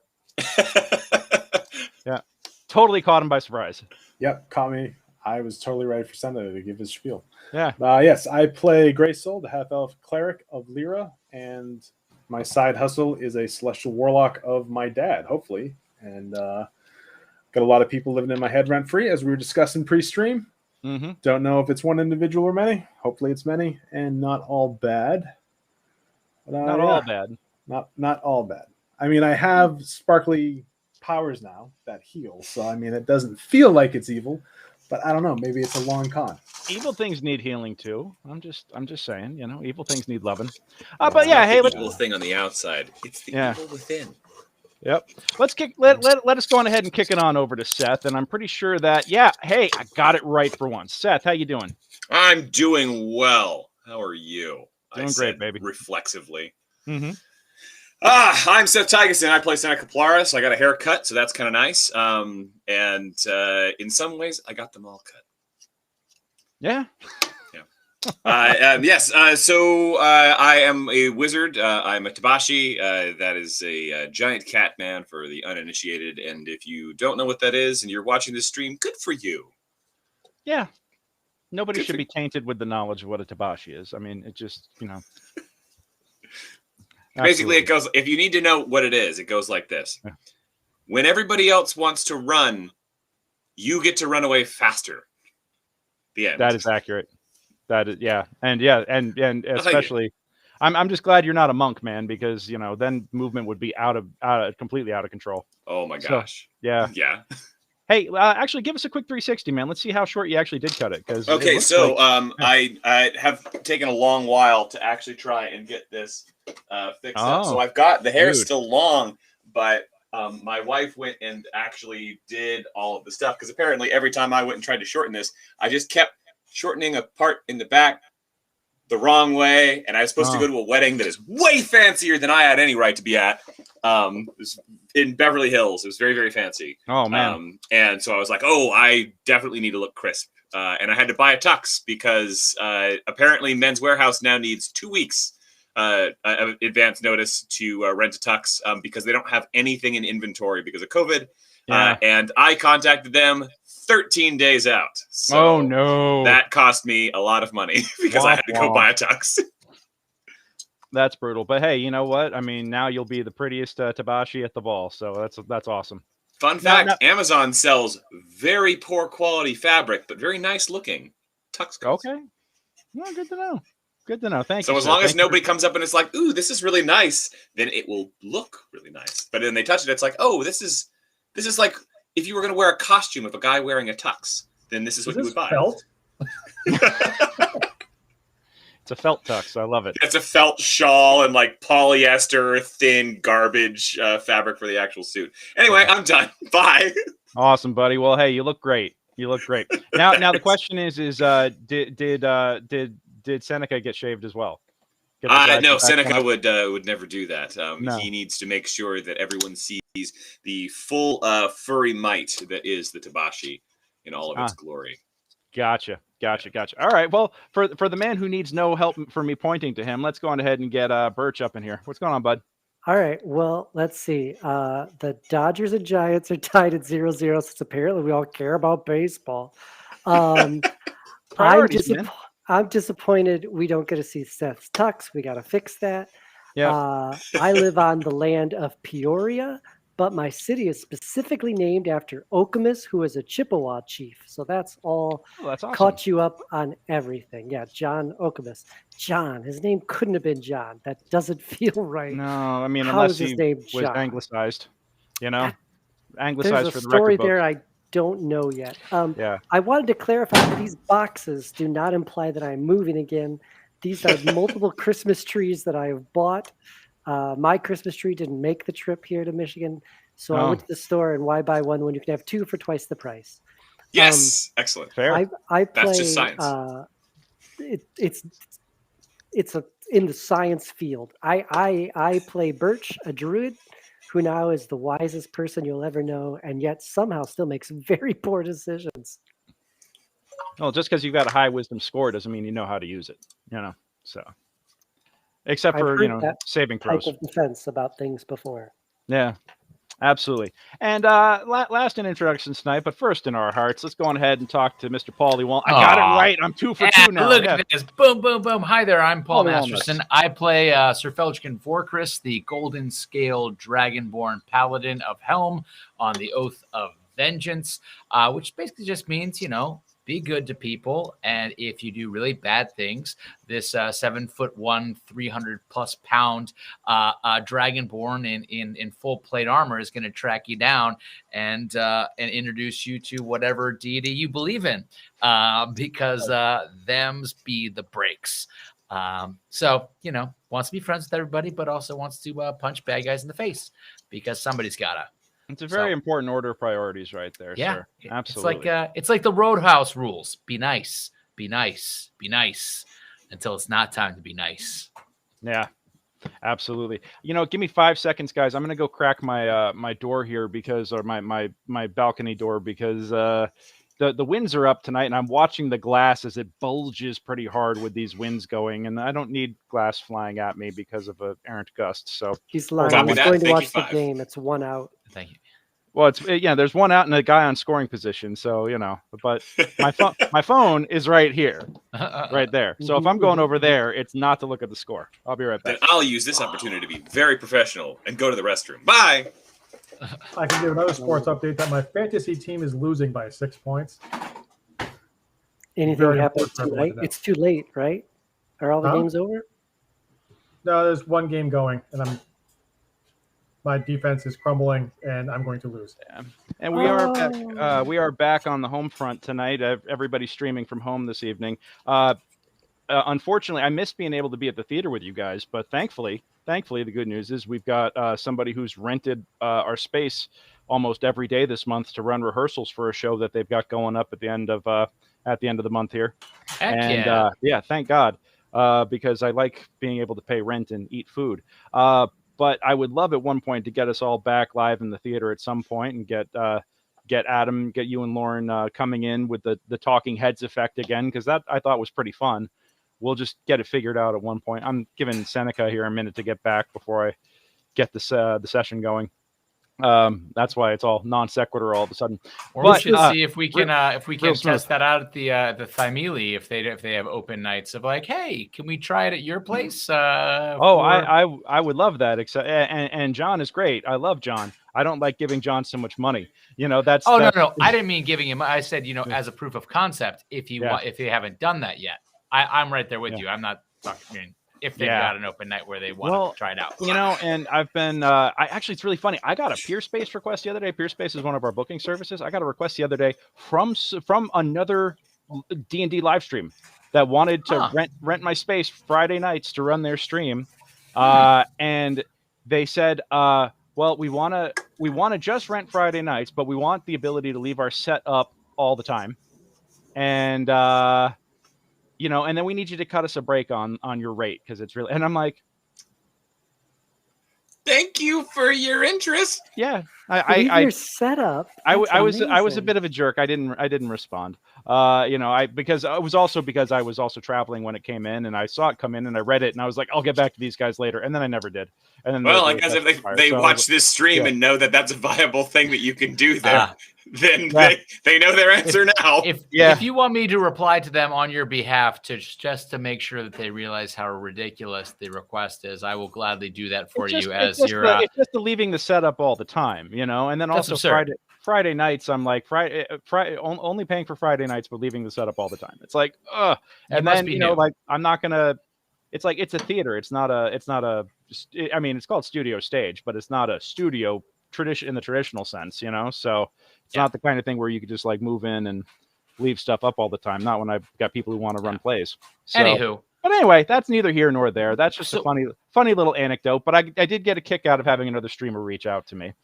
Yeah. Totally caught him by surprise. Yep, caught me. I was totally ready for Senator to give his spiel. Yeah. Yes, I play Greysoul, the half-elf cleric of Leira, and my side hustle is a celestial warlock of my dad, hopefully. And got a lot of people living in my head rent-free, as we were discussing pre-stream. Mm-hmm. Don't know if it's one individual or many. Hopefully it's many, and not all bad. But, Not all bad. Not all bad. I mean, I have sparkly powers now that heal, so I mean, it doesn't feel like it's evil, but I don't know. Maybe it's a long con. Evil things need healing too. I'm just saying, evil things need loving. But yeah, hey, the evil thing on the outside. It's the evil within. Yep. Let's let us go on ahead and kick it on over to Seth, and I'm pretty sure that hey, I got it right for once. Seth, how you doing? I'm doing well. How are you? Doing great, baby. Reflexively. Mm-hmm. I'm Seth Tygerson. I play Seneca Polaris. I got a haircut, so that's kind of nice. And in some ways, I got them all cut. Yeah. Yes. So I am a wizard. I'm a Tabashi. That is a giant cat man for the uninitiated. And if you don't know what that is and you're watching this stream, good for you. Yeah. Nobody should be tainted with the knowledge of what a Tabashi is. I mean, it just, Basically, it goes, if you need to know what it is, it goes like this. Yeah. When everybody else wants to run, you get to run away faster. The end. That is accurate. That is, yeah. And especially, I'm just glad you're not a monk, man, because, then movement would be completely out of control. Oh my gosh. So, yeah. Yeah. Hey, actually, give us a quick 360, man. Let's see how short you actually did cut it. Okay, so I have taken a long while to actually try and get this fixed up. So I've got the hair still long, but my wife went and actually did all of the stuff because apparently every time I went and tried to shorten this, I just kept shortening a part in the back the wrong way, and I was supposed to go to a wedding that is way fancier than I had any right to be at. It was in Beverly Hills. It was very, very fancy. Oh man! And so I was like, I definitely need to look crisp. And I had to buy a tux because apparently Men's Warehouse now needs 2 weeks advance notice to rent a tux because they don't have anything in inventory because of COVID. Yeah. And I contacted them 13 days out. So no. That cost me a lot of money because I had to go buy a tux. That's brutal. But hey, you know what? I mean, now you'll be the prettiest Tabashi at the ball. So that's awesome. Fun fact, Amazon sells very poor quality fabric, but very nice looking tux coats. Okay. Well, good to know. Good to know. Thank you. So as long as nobody comes up and it's like, ooh, this is really nice, then it will look really nice. But then they touch it, it's like, oh, this is like if you were going to wear a costume of a guy wearing a tux, then this is what you would buy. Felt? It's a felt tux. I love it. It's a felt shawl and like polyester, thin garbage fabric for the actual suit. Anyway, I'm done. Bye. Awesome, buddy. Well, hey, you look great. You look great. Now the question is did Seneca get shaved as well? No, Seneca would never do that. No. He needs to make sure that everyone sees the full furry might that is the Tabashi in all of its glory. Gotcha. All right. Well, for the man who needs no help for me pointing to him, let's go on ahead and get Birch up in here. What's going on, bud? All right. Well, let's see. The Dodgers and Giants are tied at 0-0, since apparently we all care about baseball. I'm disappointed we don't get to see Seth's tux. We got to fix that. Yeah. I live on the land of Peoria, but my city is specifically named after Okamus, who is a Chippewa chief. So that's all. Oh, that's awesome. Caught you up on everything. Yeah, John Okamus. John. His name couldn't have been John. That doesn't feel right. No, I mean, How unless is his he name was John? anglicized, anglicized There's for a the story record there books. I don't know yet. Yeah. I wanted to clarify that these boxes do not imply that I'm moving again. These are multiple Christmas trees that I have bought. My Christmas tree didn't make the trip here to Michigan, so I went to the store, and why buy one when you can have two for twice the price? Yes, excellent. Fair. I play. That's just science. It's in the science field. I play Birch, a druid, who now is the wisest person you'll ever know, and yet somehow still makes very poor decisions. Well, just because you've got a high wisdom score doesn't mean you know how to use it, So, except for saving throws. Type of defense about things before. Yeah, absolutely. And last in introductions tonight, but first in our hearts, let's go on ahead and talk to Mr. Paul Lee. I got it right. I'm 2 for 2 now. Look at this. Boom, boom, boom. Hi there. I'm Paul Masterson. Walnuts. I play Sir Feldruucan Vorkrist, the golden scale Dragonborn Paladin of Helm on the Oath of Vengeance, which basically just means, be good to people. And if you do really bad things, this 7'1", 300+ pound Dragonborn in full plate armor is going to track you down and introduce you to whatever deity you believe in, because them's be the breaks. So, wants to be friends with everybody, but also wants to punch bad guys in the face because somebody's gotta. It's a very important order of priorities right there, sir. Absolutely. It's like the Roadhouse rules. Be nice, be nice, be nice until it's not time to be nice. Yeah, absolutely. Give me 5 seconds, guys. I'm going to go crack my my door here or my balcony door because the winds are up tonight, and I'm watching the glass as it bulges pretty hard with these winds going, and I don't need glass flying at me because of an errant gust. So he's lying. He's going to watch the game. It's 1 out. Thank you. Well, there's 1 out and a guy on scoring position, so but my phone is right here, right there. So if I'm going over there, it's not to look at the score. I'll be right back. Then I'll use this opportunity to be very professional and go to the restroom. Bye. I can give another sports update that my fantasy team is losing by 6 points. Anything happens tonight? It's too late, right? Are all the games over? No, there's one game going, and my defense is crumbling, and I'm going to lose. Yeah. And we are back. We are back on the home front tonight. Everybody's streaming from home this evening. Unfortunately, I missed being able to be at the theater with you guys, but thankfully, the good news is we've got somebody who's rented our space almost every day this month to run rehearsals for a show that they've got going up at the end of the month here. Heck yeah, thank God, because I like being able to pay rent and eat food. But I would love at one point to get us all back live in the theater at some point and get Adam, get you and Lauren coming in with the talking heads effect again, because that I thought was pretty fun. We'll just get it figured out at one point. I'm giving Seneca here a minute to get back before I get the session going. That's why it's all non sequitur all of a sudden. Or we should see if we can test that out at the Thymele if they have open nights of like, hey, can we try it at your place? I would love that. Except and John is great. I love John. I don't like giving John so much money. That's no. I didn't mean giving him. I said as a proof of concept. If you if they haven't done that yet, I'm right there with you. I'm not talking. If they've got an open night where they want to try it out. And I've been, it's really funny. I got a Peerspace request the other day. Peerspace is one of our booking services. I got a request the other day from another D&D live stream that wanted to rent my space Friday nights to run their stream. And they said, well, we want to just rent Friday nights, but we want the ability to leave our set up all the time, and you know, and then we need you to cut us a break on your rate because it's really. And I'm like, thank you for your interest. Yeah, your setup. I was a bit of a jerk. I didn't respond. You know, because I was also traveling when it came in, and I saw it come in, and I read it, and I was like, I'll get back to these guys later, and then I never did. And then I guess if they watch this stream and know that that's a viable thing that you can do there, then they know their answer now. If you want me to reply to them on your behalf just to make sure that they realize how ridiculous the request is, I will gladly do that for you. It's just leaving the setup all the time, you know, and then also Friday nights. I'm like Friday only paying for Friday nights, but leaving the setup all the time. It's like, and then you know, like I'm not gonna. It's like it's a theater. It's not a. I mean, it's called studio stage, but it's not a studio tradition in the traditional sense, you know. So it's not the kind of thing where you could just like move in and leave stuff up all the time. Not when I've got people who want to run plays. So, anywho. But anyway, that's neither here nor there. That's just a funny little anecdote. But I did get a kick out of having another streamer reach out to me.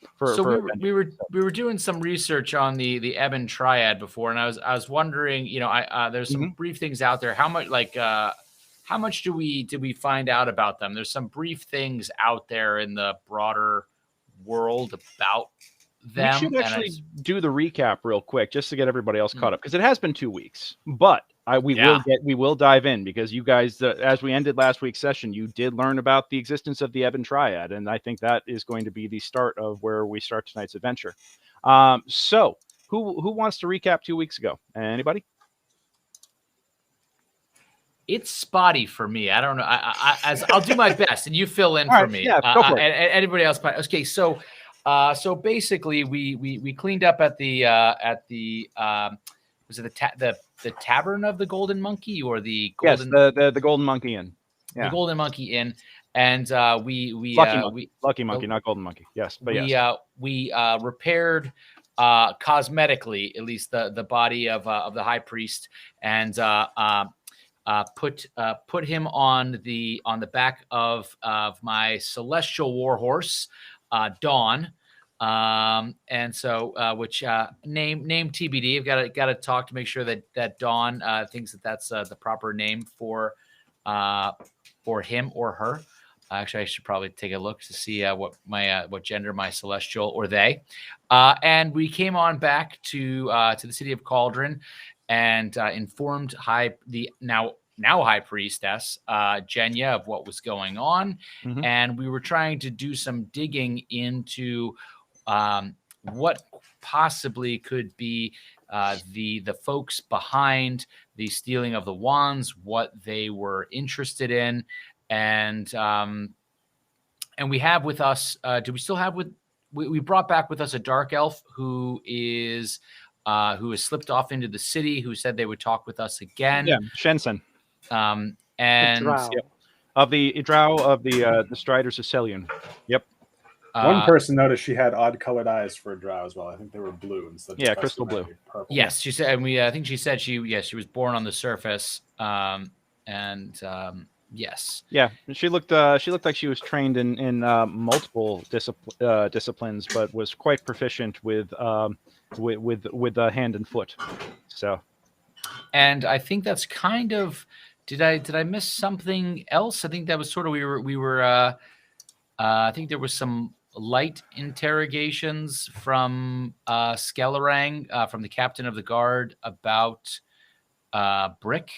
We were doing some research on the Ebon Triad before, and I was wondering, you know, there's some brief things out there. How much did we find out about them? There's some brief things out there in the broader world about them. We should actually do the recap real quick just to get everybody else caught up, because it has been 2 weeks. But we will dive in, because you guys, as we ended last week's session, you did learn about the existence of the Ebon Triad, and I think that is going to be the start of where we start tonight's adventure. So who wants to recap 2 weeks ago? Anybody? It's spotty for me. I don't know. I'll do my best, and you fill in for me. Yeah, go for it. And anybody else? Okay, so basically, we cleaned up at the was it the Tavern of the Golden Monkey, or the Golden? Yes, the Golden Monkey Inn. Yeah. The Golden Monkey Inn, and Lucky Monkey, not Golden Monkey. Yes, but we repaired cosmetically, at least the body of the High Priest, and put him on the back of my celestial warhorse, Dawn, and so which name TBD. I've got to talk to make sure that Dawn thinks that's the proper name for him or her. Actually, I should probably take a look to see what gender my celestial or they. And we came on back to the city of Cauldron, and informed the now High Priestess Jenya of what was going on, and we were trying to do some digging into what possibly could be the folks behind the stealing of the wands, what they were interested in, and we have with us. Do we still have we brought back with us a dark elf who has slipped off into the city, who said they would talk with us again. Yeah, Shensen. And of the Drow of the Striders of Selion. Yep. One person noticed she had odd colored eyes for a Drow as well. I think they were blue instead of crystal blue. Purple. Yes, she said, and I think she said she was born on the surface. Yes. Yeah, she looked like she was trained in multiple disciplines, but was quite proficient with hand and foot. So. And I think that's kind of. Did I miss something else? I think that was sort of we were. I think there was some light interrogations from Skellerang, from the captain of the guard, about Brick.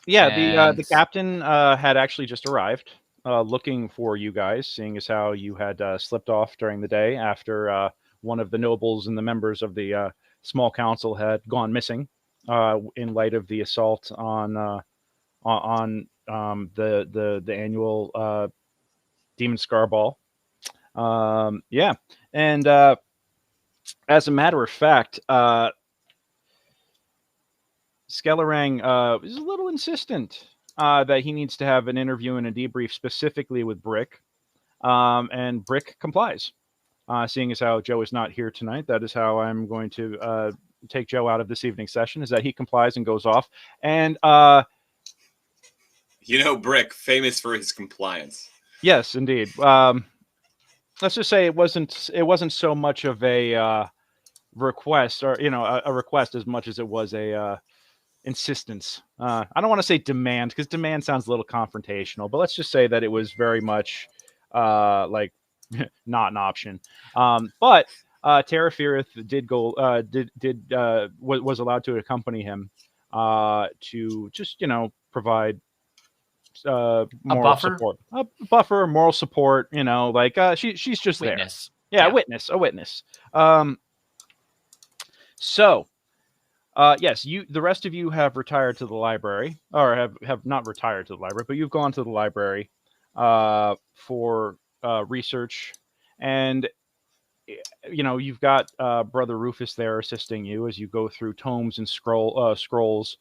Yeah, the captain had actually just arrived, looking for you guys, seeing as how you had slipped off during the day after one of the nobles and the members of the small council had gone missing, in light of the assault on the annual Demon Scar Ball. And as a matter of fact, Skellerang is a little insistent that he needs to have an interview and a debrief specifically with Brick, and Brick complies. Seeing as how Joe is not here tonight, that is how I'm going to take Joe out of this evening's session, is that he complies and goes off. And Brick, famous for his compliance. Yes, indeed. Let's just say it wasn't so much of a request, or a request as much as it was a insistence. I don't want to say demand, because demand sounds a little confrontational, but let's just say that it was very much like not an option. But Tarafirith did go was allowed to accompany him to just provide moral support, a buffer, moral support. She's just witness. There. Yeah, a witness. So, yes, the rest of you have retired to the library, or have not retired to the library, but you've gone to the library for research, and you've got Brother Rufus there assisting you as you go through tomes and scrolls.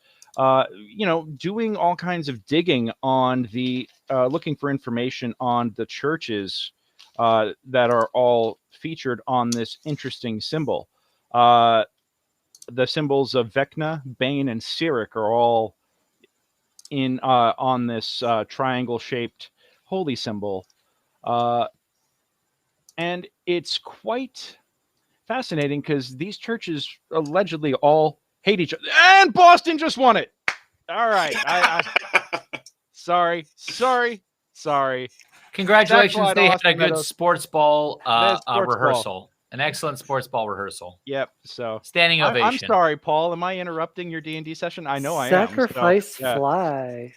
Doing all kinds of digging on the looking for information on the churches that are all featured on this interesting symbol. The symbols of Vecna, Bane, and Cyric are all in on this triangle-shaped holy symbol, and it's quite fascinating because these churches allegedly all hate each other. And Boston just won it. All right, sorry. Congratulations! They had a good Meadows. Sports ball rehearsal. Ball. An excellent sports ball rehearsal. Yep. So standing ovation. I'm sorry, Paul. Am I interrupting your D&D session? I know I am. Sacrifice Fly.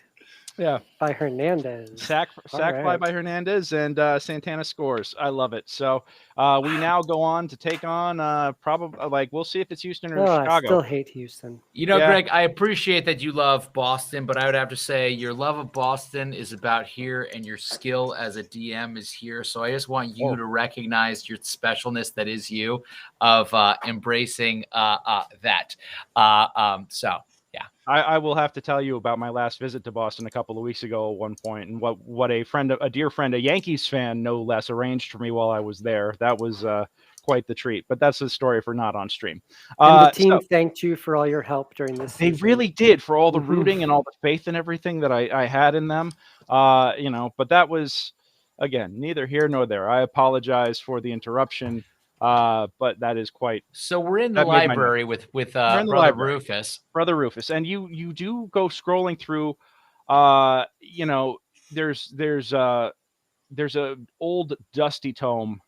Yeah. By Hernandez. Sack Fly by Hernandez and Santana scores. I love it. So we now go on to take on probably we'll see if it's Houston or Chicago. I still hate Houston. Greg, I appreciate that you love Boston, but I would have to say your love of Boston is about here, and your skill as a DM is here. So I just want you to recognize your specialness that is you, of embracing that. So. Yeah, I will have to tell you about my last visit to Boston a couple of weeks ago at one point, and what a dear friend, a Yankees fan no less, arranged for me while I was there. That was quite the treat. But that's a story for not on stream. And the team thanked you for all your help during this season. They really did, for all the rooting and all the faith and everything that I had in them. But that was, again, neither here nor there. I apologize for the interruption. But that is quite. So we're in the library with Brother Rufus. Brother Rufus, and you do go scrolling through. There's a old dusty tome.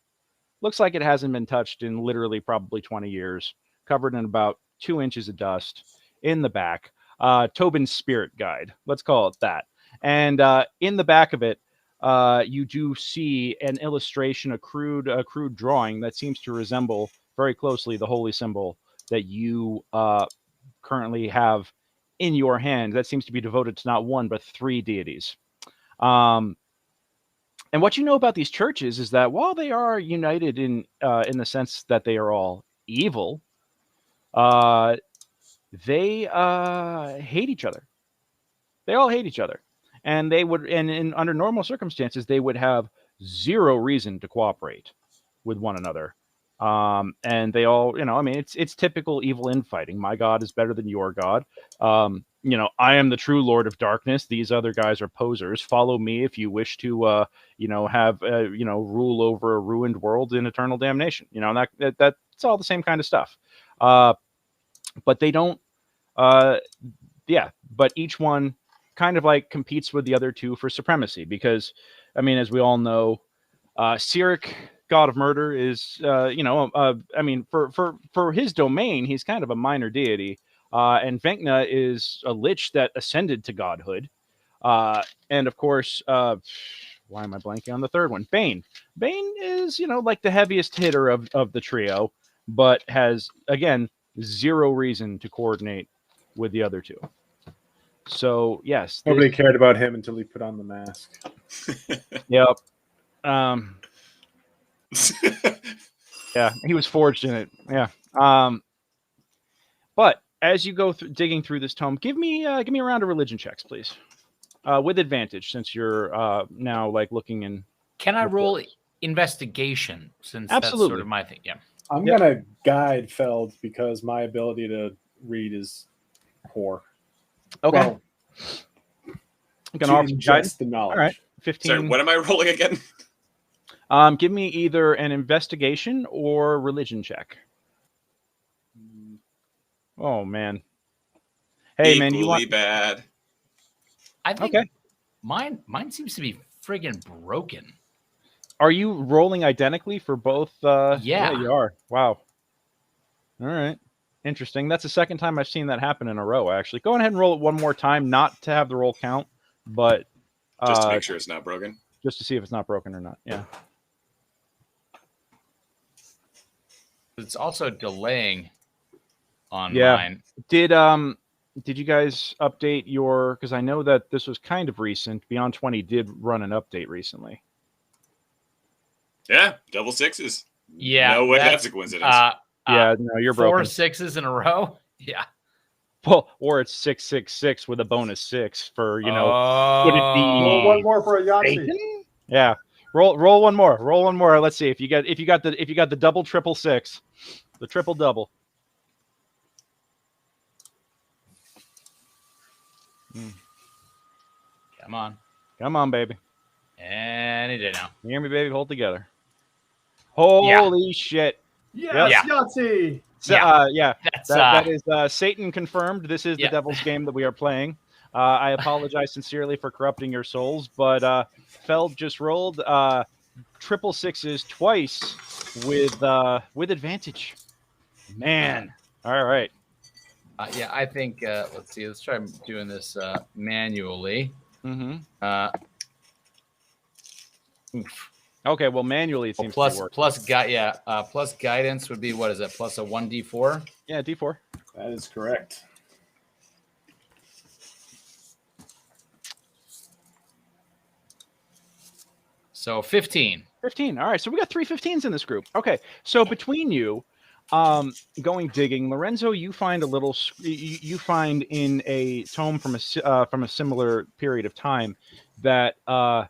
Looks like it hasn't been touched in literally probably 20 years. Covered in about 2 inches of dust in the back. Tobin's Spirit Guide. Let's call it that. And in the back of it, you do see an illustration, a crude drawing that seems to resemble very closely the holy symbol that you currently have in your hand. That seems to be devoted to not one but 3 deities. And what you know about these churches is that while they are united in the sense that they are all evil, they hate each other. They all hate each other. And they would, under normal circumstances, they would have zero reason to cooperate with one another. And they all, it's typical evil infighting. My God is better than your God. I am the true Lord of Darkness. These other guys are posers. Follow me if you wish to, have, rule over a ruined world in eternal damnation. That's all the same kind of stuff. But they don't, but each one kind of competes with the other two for supremacy, because as we all know, Cyric, god of murder, is for his domain he's kind of a minor deity, and Vecna is a lich that ascended to godhood, and of course why am I blanking on the third one? Bane is the heaviest hitter of the trio, but has again zero reason to coordinate with the other two. So yes, nobody cared about him until he put on the mask. Yep. Yeah, he was forged in it. Yeah. But as you go digging through this tome, give me a round of religion checks, please, with advantage, since you're now looking in. Can I roll investigation? Since absolutely, that's sort of my thing. Yeah. I'm gonna guide Feld because my ability to read is poor. Okay. Well, you can offer guidance. The knowledge. All right. 15. Sorry, what am I rolling again? Give me either an investigation or religion check. Oh man. Hey man, you want bad? I think okay. Mine seems to be friggin' broken. Are you rolling identically for both? Yeah, you are. Wow. All right. Interesting. That's the second time I've seen that happen in a row, actually. Go ahead and roll it one more time, not to have the roll count, but just to make sure it's not broken. Just to see if it's not broken or not. Yeah. it's also delaying on mine. Did you guys update your? Because I know that this was kind of recent. Beyond 20 did run an update recently. Yeah, double sixes. Yeah, no way that's a coincidence. Yeah, no, you're 4 broken. 6s in a row. Yeah. Well, or it's 666 with a bonus 6 for Oh. Would it be Roll one more for a Yahtzee. Satan? Yeah. Roll one more. Roll one more. Let's see if you got the double triple 6, the triple double. Come on, baby. And he did now. You hear me, baby? Hold together. Holy shit. Yes, Yeah. Yahtzee. So, That's that is Satan confirmed. This is the devil's game that we are playing. I apologize sincerely for corrupting your souls, but Feld just rolled triple 6s twice with advantage. Man. All right. I think let's see. Let's try doing this manually. Mm-hmm. Okay, well, manually it seems to work. Plus guidance would be, what is it? Plus a 1d4? Yeah, D4. That is correct. So 15. 15. All right, so we got 3 15s in this group. Okay, so between you, going digging, Lorenzo, you find you find in a tome from a similar period of time that the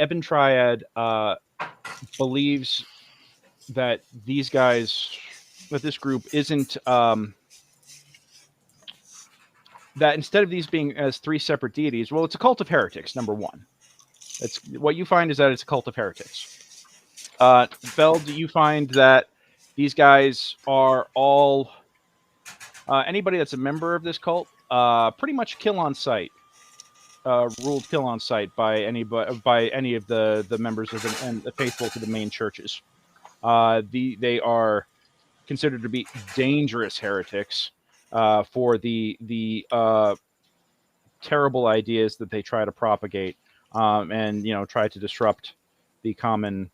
Ebon Triad believes that this group isn't that instead of these being as 3 separate deities, well, it's a cult of heretics. Number one, it's what you find is that it's a cult of heretics. Feld, you find that these guys are all anybody that's a member of this cult, pretty much kill on sight. Ruled kill on sight by any of the members of and the faithful to the main churches. They are considered to be dangerous heretics for the terrible ideas that they try to propagate and try to disrupt the common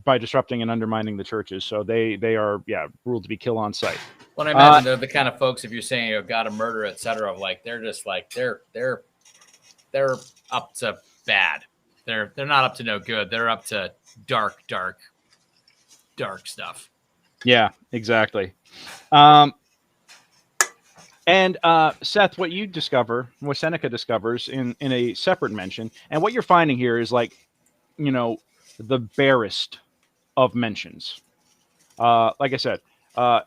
by disrupting and undermining the churches. So they are ruled to be kill on sight. Well, I imagine they're the kind of folks, if you're saying got to murder, etc. Like they're just like they're up to bad. They're not up to no good. They're up to dark stuff. Yeah, exactly. And Seth, what you discover, what Seneca discovers in a separate mention, and what you're finding here is like, the barest of mentions. Like I said, the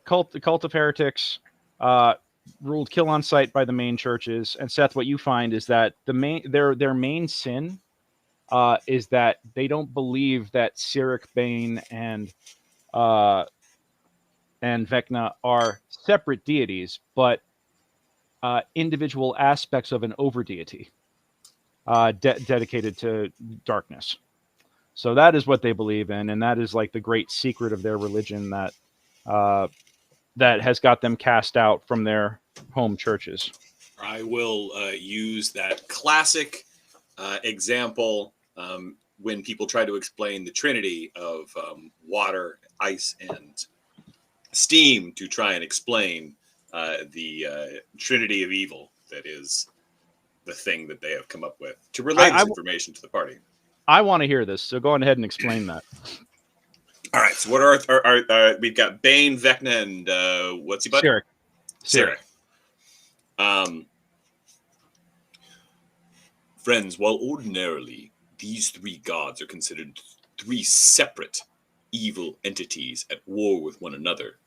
cult of heretics, ruled kill on sight by the main churches. And Seth, what you find is that their main sin is that they don't believe that Cyric, Bane, and Vecna are separate deities, but individual aspects of an overdeity dedicated to darkness. So that is what they believe in, and that is like the great secret of their religion that has got them cast out from their home churches. I will use that classic example when people try to explain the trinity of water, ice, and steam to try and explain the trinity of evil that is the thing that they have come up with to relay this information to the party. I want to hear this, so go ahead and explain that. All right, so what are we've got Bane, Vecna, and what's he buddy? Cyric. Friends, while ordinarily these 3 gods are considered 3 separate evil entities at war with one another,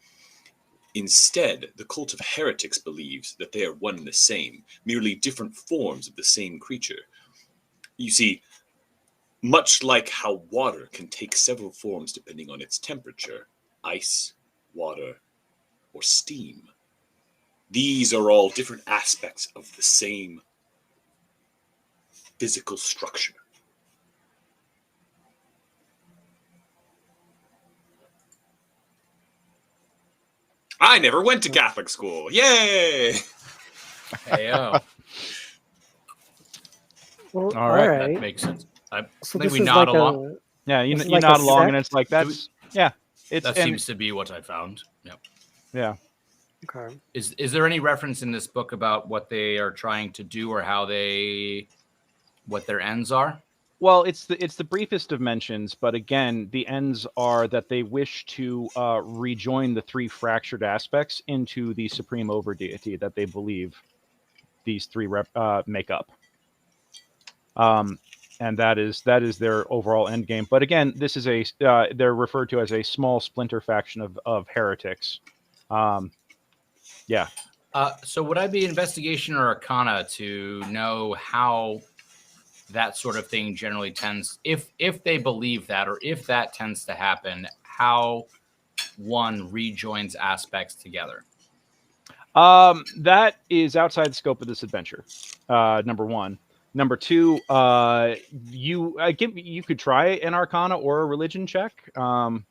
instead, the cult of heretics believes that they are one and the same, merely different forms of the same creature. You see, much like how water can take several forms depending on its temperature, ice water, or steam. These are all different aspects of the same physical structure. I never went to Catholic school. Yay! Heyo. Well, All right. right. That makes sense. I So think this we is nod like along. Yeah, you This is you like a nod along, and sect? it's like that's yeah. It's That and, seems to be what I found. Yep. yeah. Okay. Is there any reference in this book about what they are trying to do or what their ends are? Well, it's the briefest of mentions, but again, the ends are that they wish to rejoin the three fractured aspects into the supreme overdeity that they believe these three make up. And that is their overall end game. But again, this is they're referred to as a small splinter faction of heretics. Yeah. So would I be investigation or arcana to know how that sort of thing generally tends, if they believe that, or if that tends to happen, how one rejoins aspects together? That is outside the scope of this adventure. Number one. Number two, you could try an arcana or a religion check to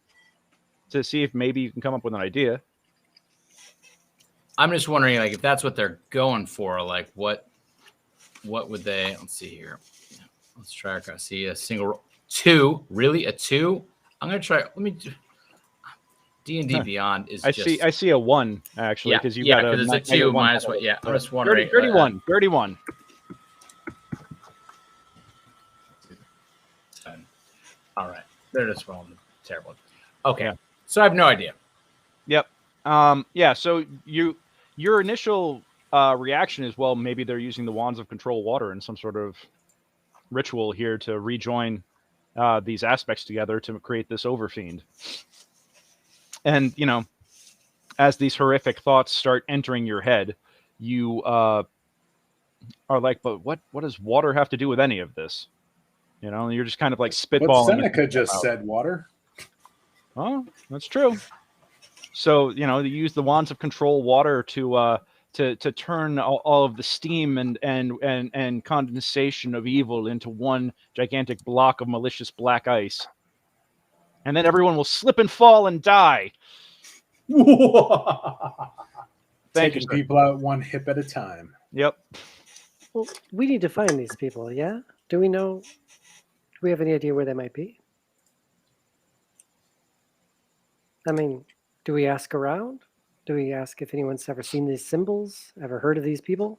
see if maybe you can come up with an idea. I'm just wondering, like, if that's what they're going for, like, what would they? Let's see here. Let's try. I see a single 2. Really, a 2? I'm gonna try. Let me do. D&D Beyond is. I see a 1 actually because got a because it's a 2 minus what? Yeah, I'm just wondering. 31. 31. All right, they're just rolling terrible. Okay, Yeah. So I have no idea. Yep. Yeah. So your initial reaction is, well, maybe they're using the wands of control water in some sort of ritual here to rejoin these aspects together to create this overfiend. And as these horrific thoughts start entering your head, you are like, but what does water have to do with any of this? You're just kind of like spitballing. What Seneca just said, water. Oh, that's true. So they use the wands of control water to turn all of the steam and condensation of evil into one gigantic block of malicious black ice, and then everyone will slip and fall and die. Taking people out one hip at a time. Yep. Well, we need to find these people. Yeah. Do we know? Do we have any idea where they might be? I mean, do we ask around? Do we ask if anyone's ever seen these symbols? Ever heard of these people?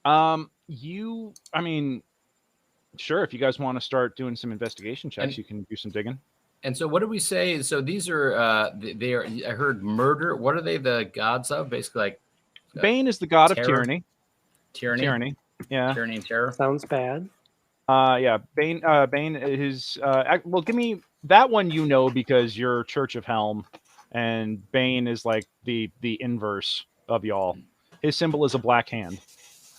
Sure. If you guys want to start doing some investigation checks, you can do some digging. And so, what did we say? So these are they are. I heard murder. What are they the gods of? Basically, like Bane is the god terror? of tyranny. Tyranny. Yeah. Tyranny and terror. Sounds bad. Yeah. Bane is well, give me that one, because you're Church of Helm, and Bane is like the inverse of y'all. His symbol is a black hand.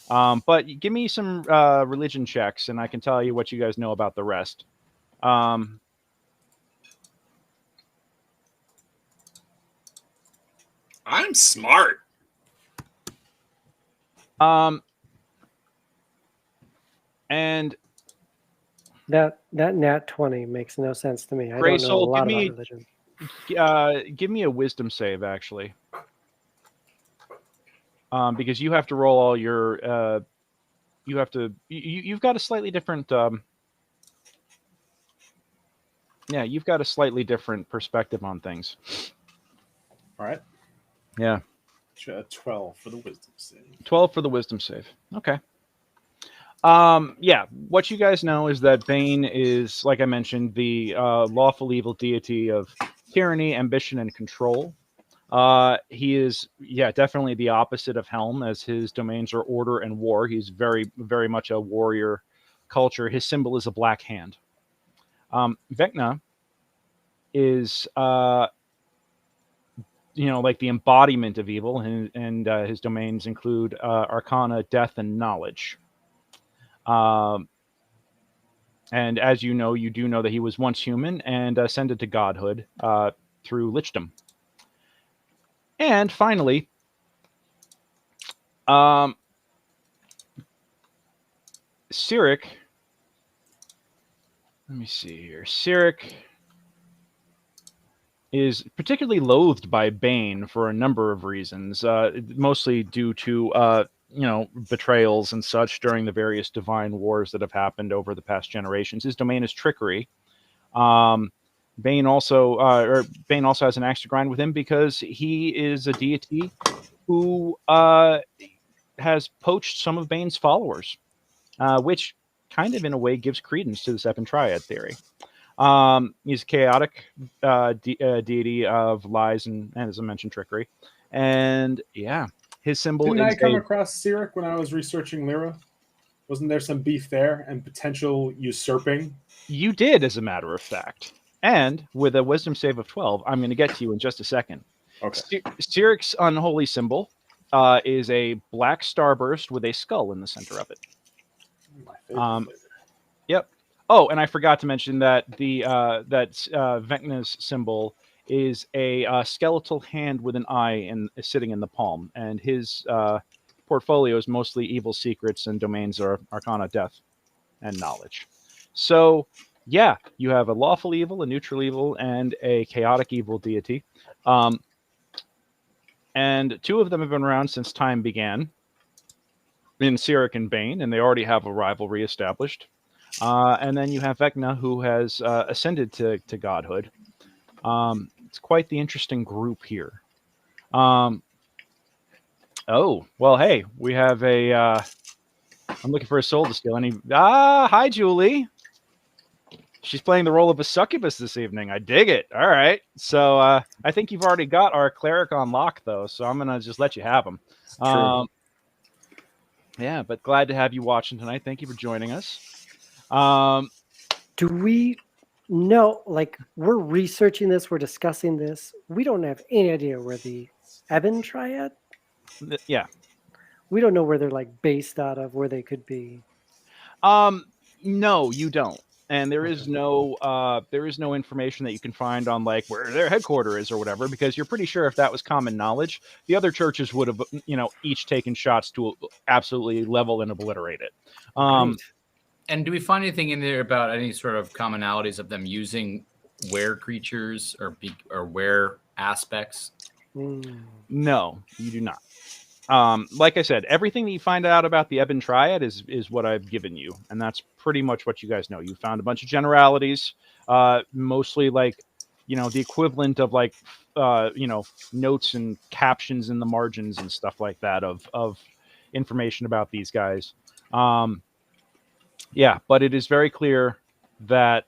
But give me some religion checks, and I can tell you what you guys know about the rest. I'm smart. And that nat 20 makes no sense to me. I Greysoul, don't know a lot about religion. Give me a wisdom save, actually. Because you have to roll all your you've got a slightly different you've got a slightly different perspective on things. All right. Yeah. 12 for the wisdom save. 12 for the wisdom save. Okay. What you guys know is that Bane is, like I mentioned, the lawful evil deity of tyranny, ambition, and control. He is, definitely the opposite of Helm, as his domains are order and war. He's very, very much a warrior culture. His symbol is a black hand. Vecna is, like the embodiment of evil, and his domains include arcana, death, and knowledge. And as you do know that he was once human and ascended to godhood. through lichdom. And finally, Cyric. Let me see here. Cyric is particularly loathed by Bane for a number of reasons, mostly due to betrayals and such during the various divine wars that have happened over the past generations. His domain is trickery. Bane also has an axe to grind with him because he is a deity who has poached some of Bane's followers, which kind of in a way gives credence to the Seven Triad theory. He's a chaotic deity of lies and, as I mentioned, trickery. And yeah, his symbol Didn't is I come across Cyric when I was researching Leira? Wasn't there some beef there and potential usurping? You did, as a matter of fact. And with a wisdom save of 12, I'm going to get to you in just a second. Okay. Cyric's unholy symbol is a black starburst with a skull in the center of it. My favorite flavor. Yep. Oh, and I forgot to mention that Vecna's symbol is a skeletal hand with an eye sitting in the palm, and his portfolio is mostly evil secrets and domains are arcana, death, and knowledge. So, yeah, you have a lawful evil, a neutral evil, and a chaotic evil deity. And two of them have been around since time began, in Cyric and Bane, and they already have a rivalry established. And then you have Vecna, who has ascended to godhood. It's quite the interesting group here. Oh, well, hey, we have a... I'm looking for a soul to steal. Hi, Julie. She's playing the role of a succubus this evening. I dig it. All right. So I think you've already got our cleric on lock, though, so I'm going to just let you have him. Yeah, but glad to have you watching tonight. Thank you for joining us. Do we know, like, we're researching this, we're discussing this. We don't have any idea where the Ebon Triad? Yeah. We don't know where they're, like, based out of, where they could be. No, you don't. And there is no information that you can find on like where their headquarters is or whatever, because you're pretty sure if that was common knowledge, the other churches would have, each taken shots to absolutely level and obliterate it. Right. And do we find anything in there about any sort of commonalities of them using were creatures or were aspects? No, you do not. Like I said, everything that you find out about the Ebon Triad is what I've given you, and that's pretty much what you guys know. You found a bunch of generalities, mostly like, the equivalent of like, notes and captions in the margins and stuff like that of information about these guys. Yeah, but it is very clear that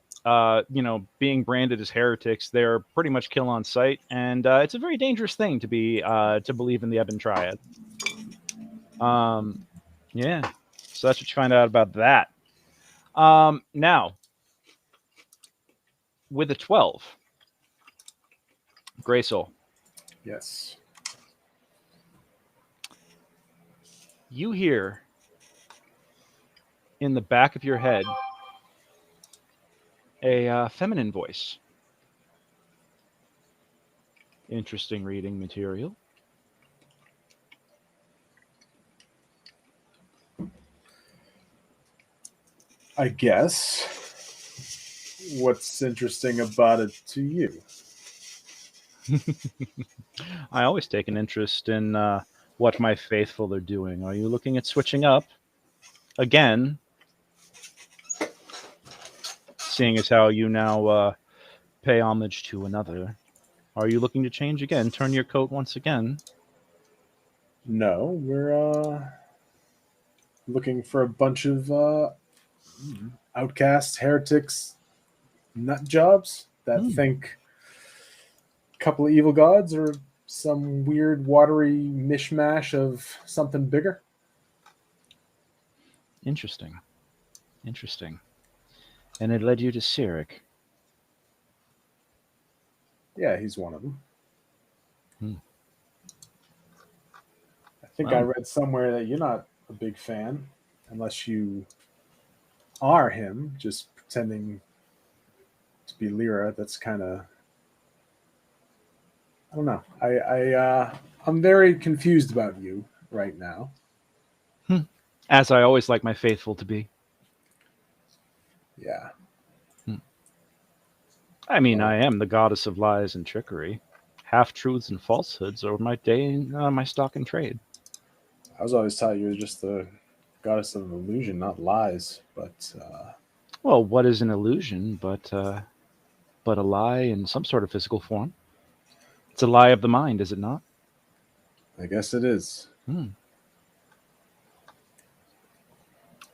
being branded as heretics, they're pretty much kill on sight, and it's a very dangerous thing to believe in the Ebon Triad. Yeah, so that's what you find out about that. Now, with a 12, Greysoul. Yes. You hear in the back of your head a feminine voice. Interesting reading material. I guess. What's interesting about it to you? I always take an interest in what my faithful are doing. Are you looking at switching up again? Seeing as how you now pay homage to another. Are you looking to change again? Turn your coat once again? No, we're looking for a bunch of outcasts, heretics, nut jobs that think a couple of evil gods or some weird watery mishmash of something bigger. Interesting. And it led you to Cyric. Yeah, he's one of them. I think Wow. I read somewhere that you're not a big fan, unless you are him, just pretending to be Leira. That's kind of I don't know. I'm very confused about you right now. As I always like my faithful to be. Yeah. I mean, I am the goddess of lies and trickery. Half-truths and falsehoods are my stock in trade. I was always taught you were just the goddess of illusion, not lies. But well, what is an illusion but a lie in some sort of physical form? It's a lie of the mind, is it not? I guess it is.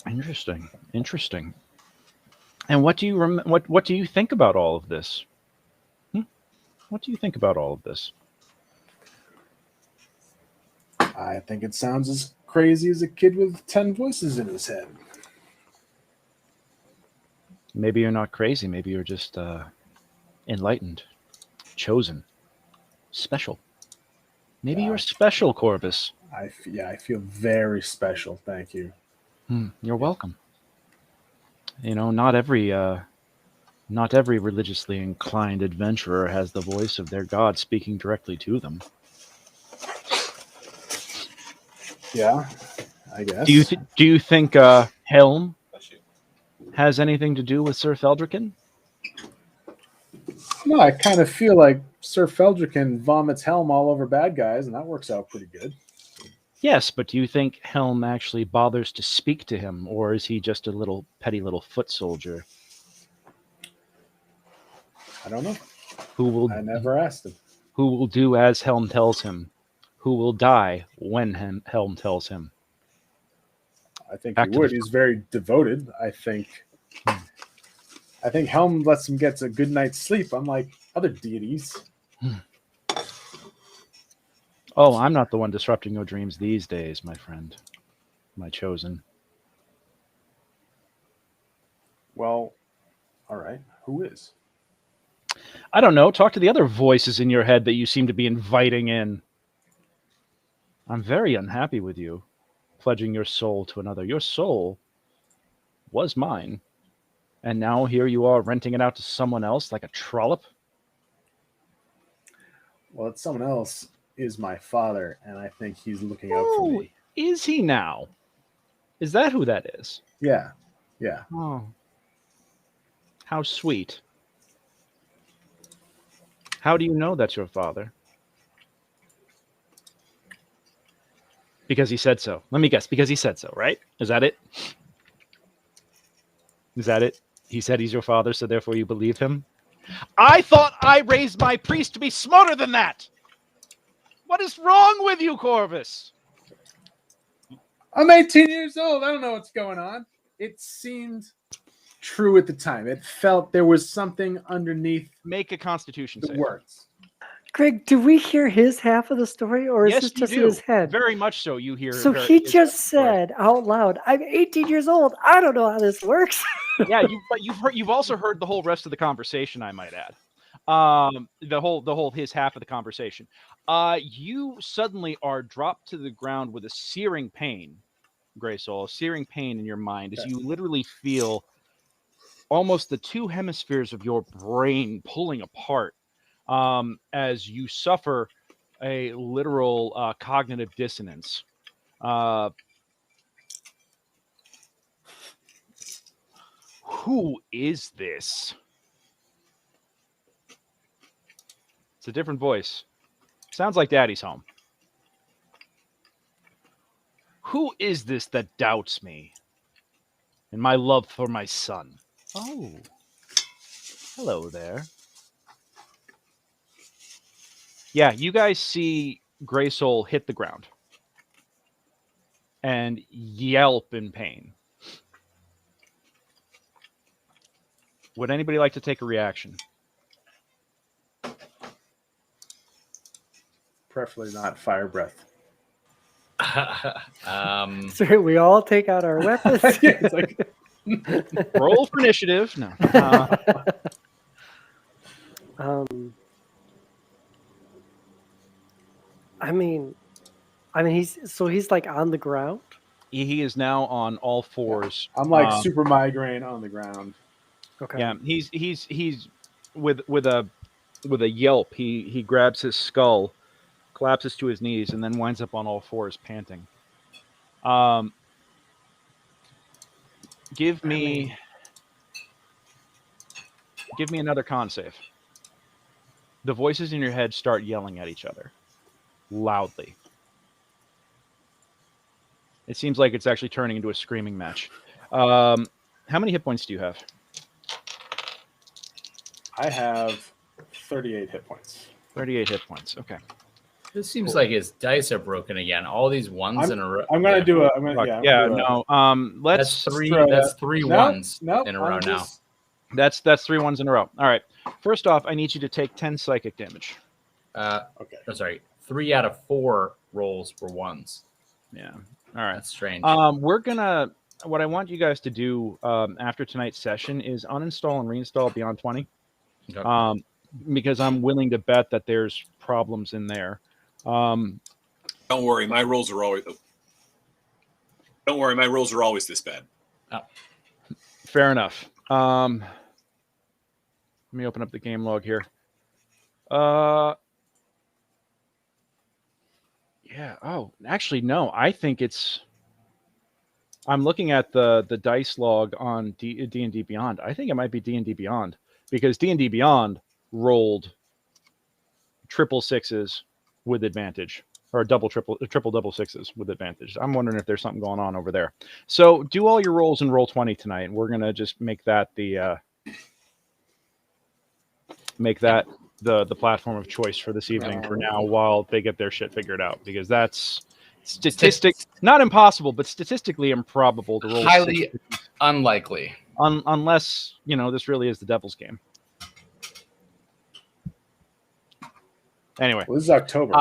Interesting. And what do you what do you think about all of this? What do you think about all of this? I think it sounds as crazy as a kid with 10 voices in his head. Maybe you're not crazy. Maybe you're just enlightened, chosen, special. Maybe you're special, Corvus. I feel very special. Thank you. You're welcome. You know, not every religiously inclined adventurer has the voice of their god speaking directly to them. Yeah, I guess. Do you think Helm has anything to do with Sir Feldruucan? No, I kind of feel like Sir Feldruucan vomits Helm all over bad guys, and that works out pretty good. Yes, but do you think Helm actually bothers to speak to him, or is he just a petty little foot soldier? I don't know. I never asked him. Who will do as Helm tells him? Who will die when Helm tells him? I think he would. He's very devoted. I think Helm lets him get a good night's sleep, unlike other deities. Oh, I'm not the one disrupting your dreams these days, my friend. My chosen. Well, all right. Who is? I don't know. Talk to the other voices in your head that you seem to be inviting in. I'm very unhappy with you, pledging your soul to another. Your soul was mine, and now here you are renting it out to someone else like a trollop? Well, it's someone else is my father, and I think he's looking out for me. Is he now? Is that who that is? Yeah. Oh. How sweet. How do you know that's your father? Because he said so. Let me guess. Because he said so, right? Is that it? Is that it? He said he's your father, so therefore you believe him? I thought I raised my priest to be smarter than that! What is wrong with you, Corvus? I'm 18 years old. I don't know what's going on. It seemed true at the time. It felt there was something underneath. Make a Constitution the save. Words. Greg, do we hear his half of the story, or is yes, this just you do. in his head? Very much so. You hear. So he just said out loud, "I'm 18 years old. I don't know how this works." Yeah, but you've also heard the whole rest of the conversation. I might add, the whole his half of the conversation. You suddenly are dropped to the ground with a searing pain, Greysoul, a searing pain in your mind as you literally feel almost the two hemispheres of your brain pulling apart as you suffer a literal cognitive dissonance. Who is this? It's a different voice. Sounds like Daddy's home. Who is this that doubts me and my love for my son? Oh, hello there. Yeah, you guys see Greysoul hit the ground and yelp in pain. Would anybody like to take a reaction? Preferably not fire breath. So we all take out our weapons. Yeah, it's like... Roll for initiative. No. I mean, he's like on the ground. He is now on all fours. I'm like super migraine on the ground. Okay. Yeah, he's with a with a yelp, he grabs his skull, collapses to his knees, and then winds up on all fours, panting. Give me another con save. The voices in your head start yelling at each other loudly. It seems like it's actually turning into a screaming match. How many hit points do you have? I have 38 hit points. 38 hit points. Okay. This seems like his dice are broken again. All these ones in a row. I'm gonna do a. I'm gonna, yeah. No. Let's. That's three ones in a row now. That's 3 ones in a row. All right. First off, I need you to take 10 psychic damage. Okay. Oh, sorry. 3 out of 4 rolls were ones. Yeah. All right. That's strange. We're gonna. What I want you guys to do after tonight's session is uninstall and reinstall Beyond 20. Okay. Because I'm willing to bet that there's problems in there. Don't worry, my rolls are always. Don't worry, my rolls are always this bad. Oh. Fair enough. Let me open up the game log here. Yeah. Oh, actually, no. I think it's. I'm looking at the dice log on D&D Beyond. I think it might be D&D Beyond because D&D Beyond rolled triple sixes with advantage, or triple double sixes with advantage. I'm wondering if there's something going on over there. So do all your rolls and roll 20 tonight. We're gonna just make that the platform of choice for this evening for now while they get their shit figured out, because that's not impossible, but statistically improbable to roll. Highly unlikely. Unless, this really is the devil's game. Anyway. Well, this is October.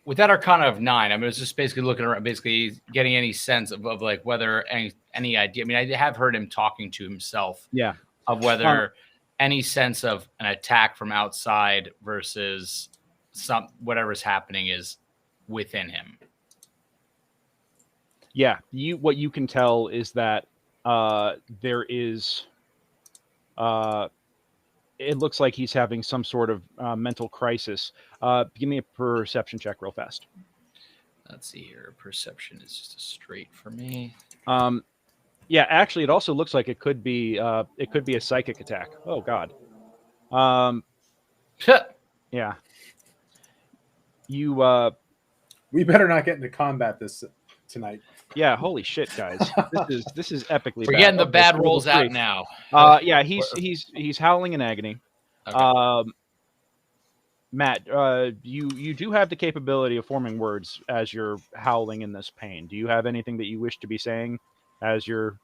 With that Arcana of 9, I was just basically looking around, basically getting any sense of like whether any idea. I mean, I have heard him talking to himself. Yeah. Of whether any sense of an attack from outside versus whatever's happening is within him. Yeah. What you can tell is that there is. It looks like he's having some sort of mental crisis. Give me a perception check real fast. Let's see here. Perception is just a straight for me. Yeah, actually, it also looks like it could be a psychic attack. Oh God. Yeah. You. We better not get into combat this tonight. Yeah, holy shit, guys! This is epically. We're getting the bad rolls out now. Yeah, he's howling in agony. Okay. Matt, you do have the capability of forming words as you're howling in this pain. Do you have anything that you wish to be saying as you're,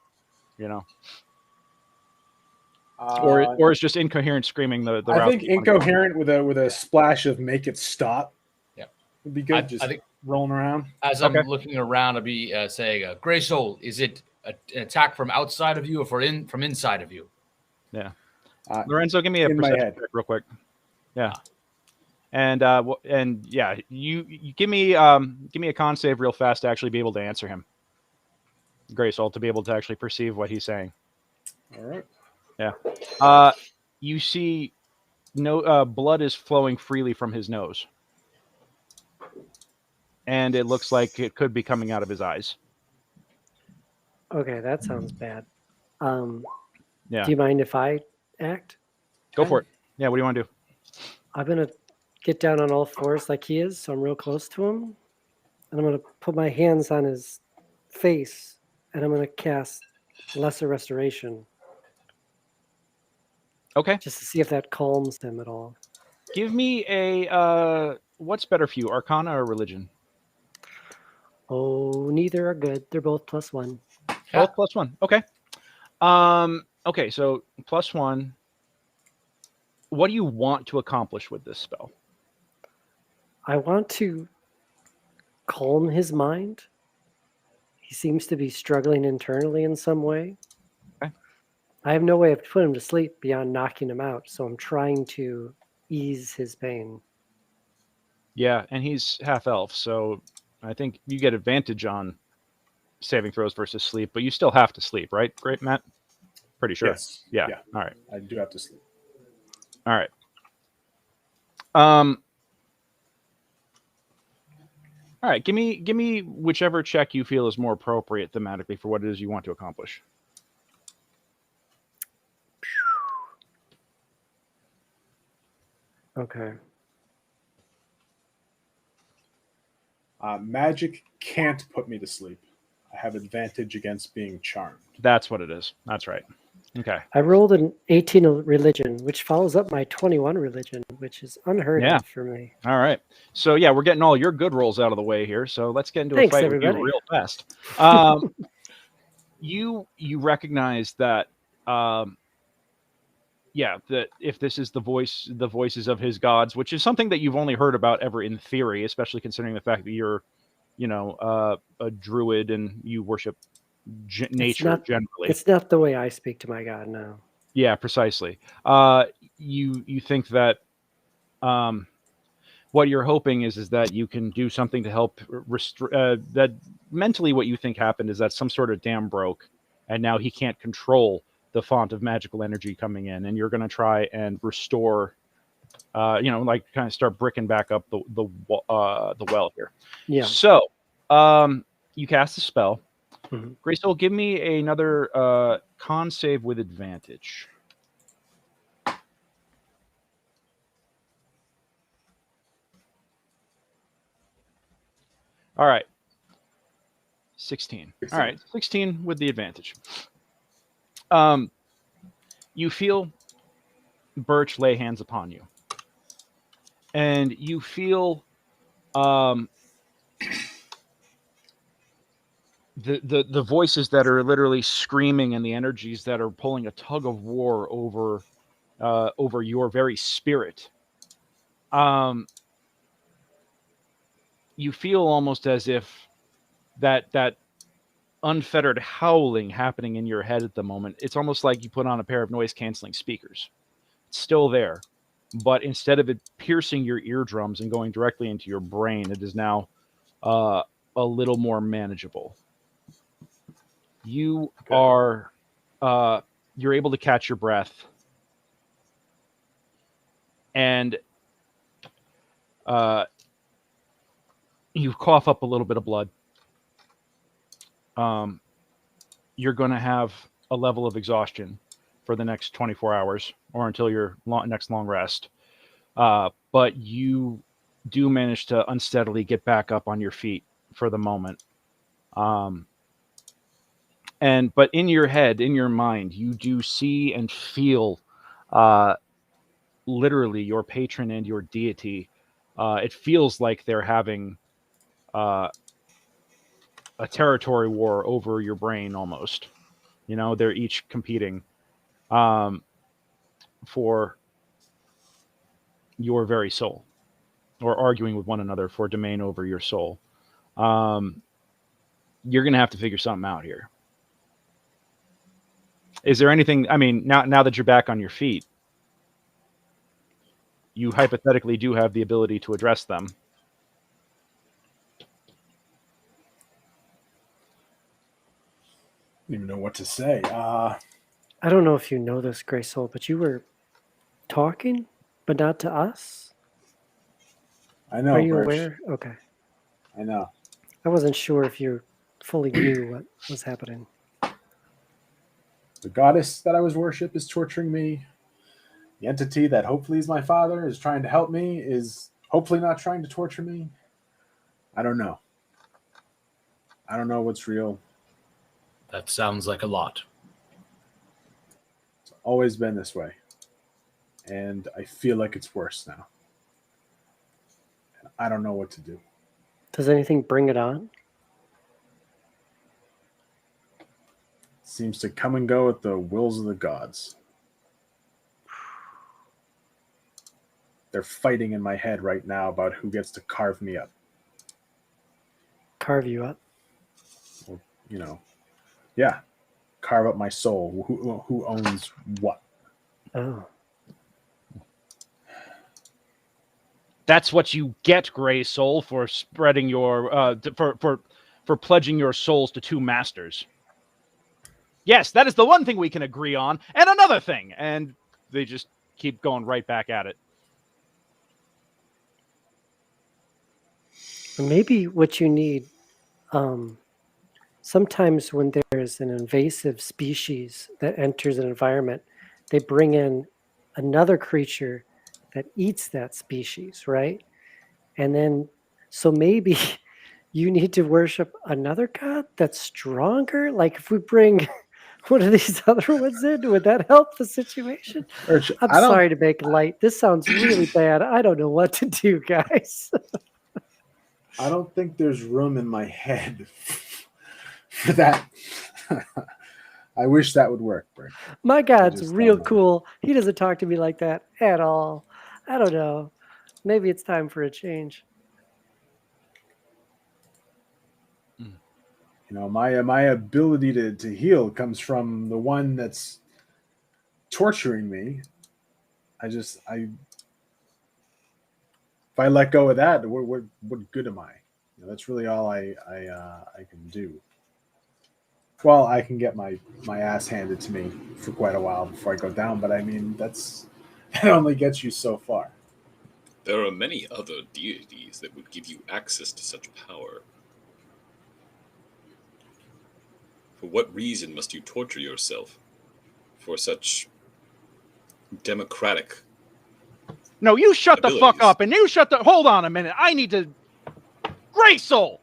or it's just incoherent screaming the I think incoherent with a splash of make it stop. Yeah, would be good. I think rolling around. As I'm looking around, I'll be saying, Greysoul, is it an attack from outside of you or from inside of you? Yeah. Lorenzo, give me a perception check real quick. Yeah. And yeah, you give me a con save real fast to actually be able to answer him. Greysoul, to be able to actually perceive what he's saying. All right. Yeah. You see no blood is flowing freely from his nose. And it looks like it could be coming out of his eyes. Okay, that sounds bad. Yeah. Do you mind if I act? Go for it. Yeah, what do you want to do? I'm going to get down on all fours like he is, so I'm real close to him. And I'm going to put my hands on his face, and I'm going to cast Lesser Restoration. Okay. Just to see if that calms him at all. Give me a... what's better for you, Arcana or Religion? Oh, neither are good. They're both +1. Both +1. Okay. Okay, so +1. What do you want to accomplish with this spell? I want to calm his mind. He seems to be struggling internally in some way. Okay. I have no way of putting him to sleep beyond knocking him out, so I'm trying to ease his pain. Yeah, and he's half elf, so I think you get advantage on saving throws versus sleep, but you still have to sleep, right? Great, Matt? Pretty sure. Yes. Yeah. All right. I do have to sleep. All right. All right. Give me whichever check you feel is more appropriate thematically for what it is you want to accomplish. Okay. Magic can't put me to sleep. I have advantage against being charmed. That's what it is. That's right. Okay. I rolled an 18 religion, which follows up my 21 religion, which is unheard of for me. All right. So yeah, we're getting all your good rolls out of the way here. So let's get into Thanks, a fight everybody. with you real fast. You recognize that that if this is the voices of his gods, which is something that you've only heard about ever in theory, especially considering the fact that you're, a druid and you worship nature generally. It's not the way I speak to my god now. Yeah, precisely. You think that what you're hoping is that you can do something to help that mentally what you think happened is that some sort of dam broke and now he can't control the font of magical energy coming in, and you're going to try and restore, kind of start bricking back up the well here. Yeah. So, you cast a spell. Mm-hmm. Greysoul, give me another con save with advantage. All right. 16. All right, 16 with the advantage. You feel Birch lay hands upon you. And you feel the voices that are literally screaming and the energies that are pulling a tug of war over your very spirit. You feel almost as if that unfettered howling happening in your head at the moment, it's almost like you put on a pair of noise-canceling speakers. It's still there, but instead of it piercing your eardrums and going directly into your brain, it is now a little more manageable. You are you're able to catch your breath, and you cough up a little bit of blood. You're going to have a level of exhaustion for the next 24 hours or until your next long rest. But you do manage to unsteadily get back up on your feet for the moment. But in your head, in your mind, you do see and feel literally your patron and your deity. It feels like they're having a territory war over your brain almost. They're each competing for your very soul, or arguing with one another for domain over your soul. You're going to have to figure something out here. Is there anything, now that you're back on your feet, you hypothetically do have the ability to address them. I don't even know what to say. I don't know if you know this, Greysoul, but you were talking, but not to us. I know. Are you Birch. aware? Okay. I know. I wasn't sure if you fully knew what was happening. The goddess that I was worship is torturing me. The entity that hopefully is my father is trying to help me is hopefully not trying to torture me. I don't know. I don't know what's real. That sounds like a lot. It's always been this way. And I feel like it's worse now. And I don't know what to do. Does anything bring it on? Seems to come and go at the wills of the gods. They're fighting in my head right now about who gets to carve me up. Carve you up? Well, yeah. Carve up my soul. Who owns what? Oh. That's what you get, Greysoul, for spreading your for pledging your souls to two masters. Yes, that is the one thing we can agree on, and another thing. And they just keep going right back at it. Maybe what you need, sometimes when there's an invasive species that enters an environment, they bring in another creature that eats that species, right? And then, so maybe you need to worship another god that's stronger. Like if we bring one of these other ones in, would that help the situation? I'm sorry to make light. This sounds really bad. I don't know what to do, guys. I don't think there's room in my head for that. I wish that would work, Brent. My god's real cool. He doesn't talk to me like that at all. I don't know. Maybe it's time for a change. You know, my ability to heal comes from the one that's torturing me. If I let go of that, what good am I? You know, that's really all I can do. Well, I can get my ass handed to me for quite a while before I go down, but I mean that only gets you so far. There are many other deities that would give you access to such power. For what reason must you torture yourself for such democratic? No, you shut abilities? the fuck up, and you shut the. Hold on a minute. I need to. Greysoul!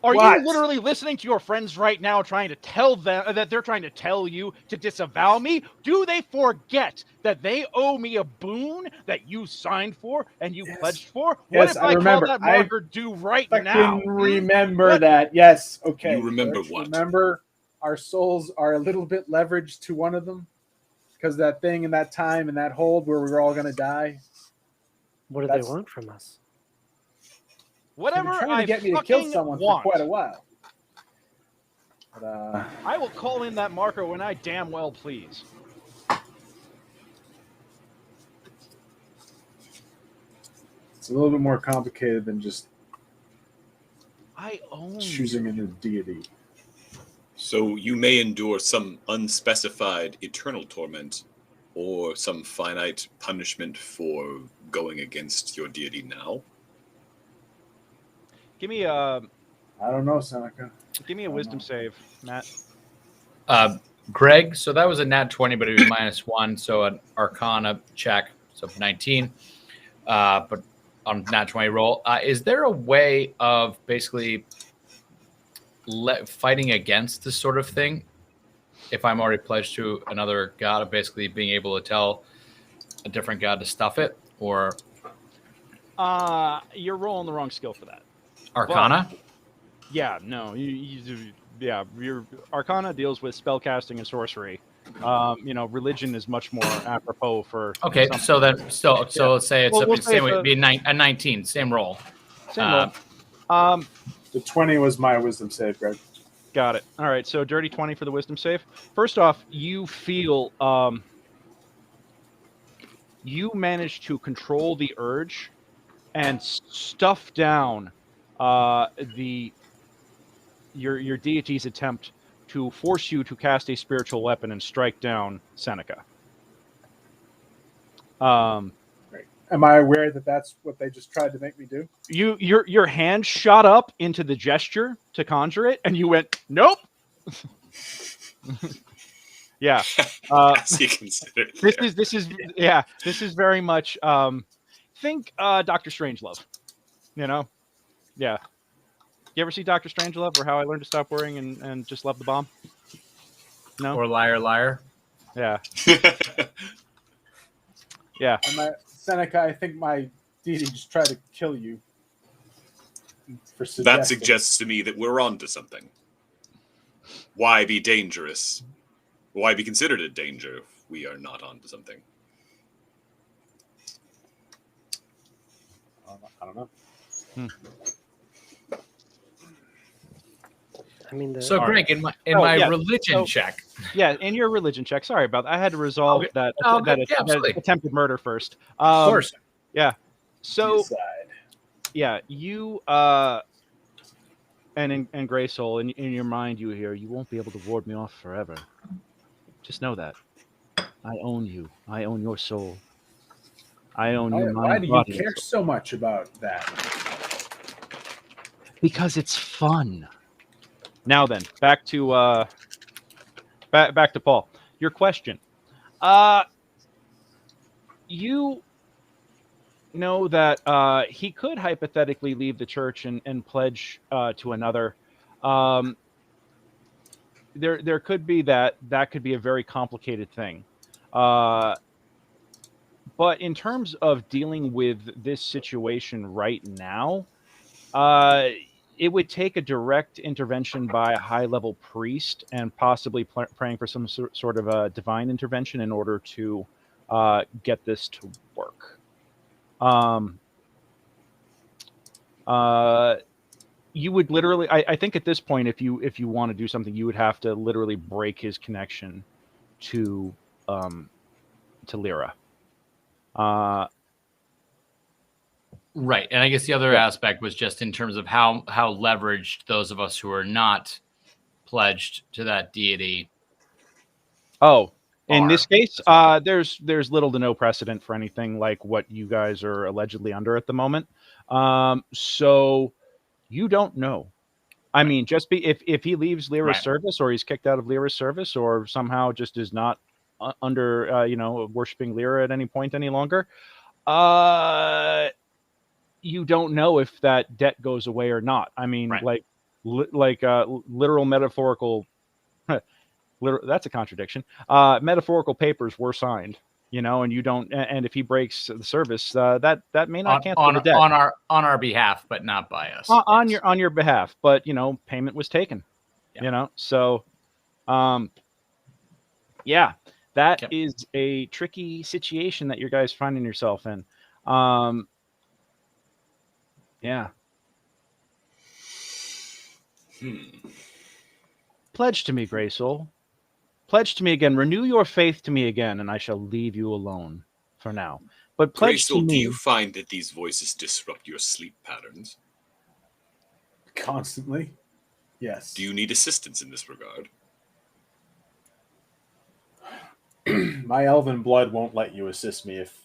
Are you literally listening to your friends right now trying to tell them that they're trying to tell you to disavow me? Do they forget that they owe me a boon that you signed for and you pledged for? Yes, what if I remember. call that marker due right now? Remember that. Yes. Okay. You remember what? Remember our souls are a little bit leveraged to one of them because of that thing in that time and that hold where we were all going to die. What do they want from us? Whatever trying to get me to kill someone for quite a while. But, I will call in that marker when I damn well please. It's a little bit more complicated than just choosing a new deity. So you may endure some unspecified eternal torment or some finite punishment for going against your deity now. Give me a. I don't know, Seneca. Give me a wisdom save, Matt. Greg, so that was a nat 20, but it was -1, so an Arcana check, so 19. But on nat 20 roll, is there a way of basically fighting against this sort of thing? If I'm already pledged to another god, of basically being able to tell a different god to stuff it, or you're rolling the wrong skill for that. Arcana? But, yeah, no, your Arcana deals with spellcasting and sorcery. Religion is much more apropos for. Okay, so let's say it's the same way. It'd be a 19, same roll. Same roll. The 20 was my wisdom save, Greg. Got it. All right, so dirty 20 for the wisdom save. First off, you feel you manage to control the urge and stuff down your deity's attempt to force you to cast a spiritual weapon and strike down Seneca. Right. Am I aware that that's what they just tried to make me do? Your hand shot up into the gesture to conjure it, and you went, nope. Yeah. As you consider this is very much think Dr. Strangelove. You know? Yeah. You ever see Dr. Strangelove or How I Learned to Stop Worrying and Just Love the Bomb? No? Or Liar Liar? Yeah. Yeah. Seneca, I think my deity just tried to kill you. That suggests to me that we're on to something. Why be dangerous? Why be considered a danger if we are not on to something? I don't know. I mean, so Greg, in my religion check. Yeah, in your religion check. Sorry about that. I had to resolve that attempted murder first. Of course. Yeah. So, yeah, you and Greysoul, in your mind, you hear, you won't be able to ward me off forever. Just know that. I own you. I own your soul. I own you. Why do you care so much about that? Because it's fun. Now then, back to back to Paul. Your question. You know that he could hypothetically leave the church and pledge to another. There could be that could be a very complicated thing. But in terms of dealing with this situation right now, it would take a direct intervention by a high-level priest and possibly praying for some sort of a divine intervention in order to get this to work. You would literally, I think at this point, if you want to do something, you would have to literally break his connection to Leira. Right, and I guess the other aspect was just in terms of how leveraged those of us who are not pledged to that deity. Oh, in this case, there's little to no precedent for anything like what you guys are allegedly under at the moment. So you don't know. I mean, just if he leaves Lyra's service, or he's kicked out of Lyra's service, or somehow just is not under worshiping Leira at any point any longer, you don't know if that debt goes away or not. I mean, literal metaphorical. That's a contradiction. Metaphorical papers were signed, and you don't. And if he breaks the service, that may not cancel the debt on our behalf, but not by us. On your behalf, but payment was taken. Yeah. So, yeah, that is a tricky situation that you guys finding yourself in. Yeah. Pledge to me, Greysoul. Pledge to me again. Renew your faith to me again, and I shall leave you alone for now. But pledge Greysoul, to me. do you find that these voices disrupt your sleep patterns? Constantly. Yes. Do you need assistance in this regard? My elven blood won't let you assist me if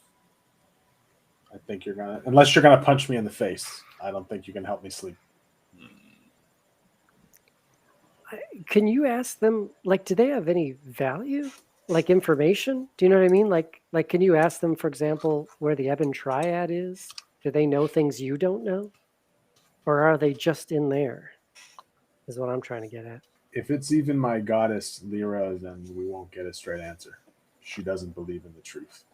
I think you're gonna, unless you're gonna punch me in the face. I don't think you can help me sleep. Can you ask them, like, do they have any value? Like information? Do you know what I mean? Like, can you ask them, for example, where the Ebon Triad is? Do they know things you don't know? Or are they just in there? Is what I'm trying to get at. If it's even my goddess, Leira, then we won't get a straight answer. She doesn't believe in the truth.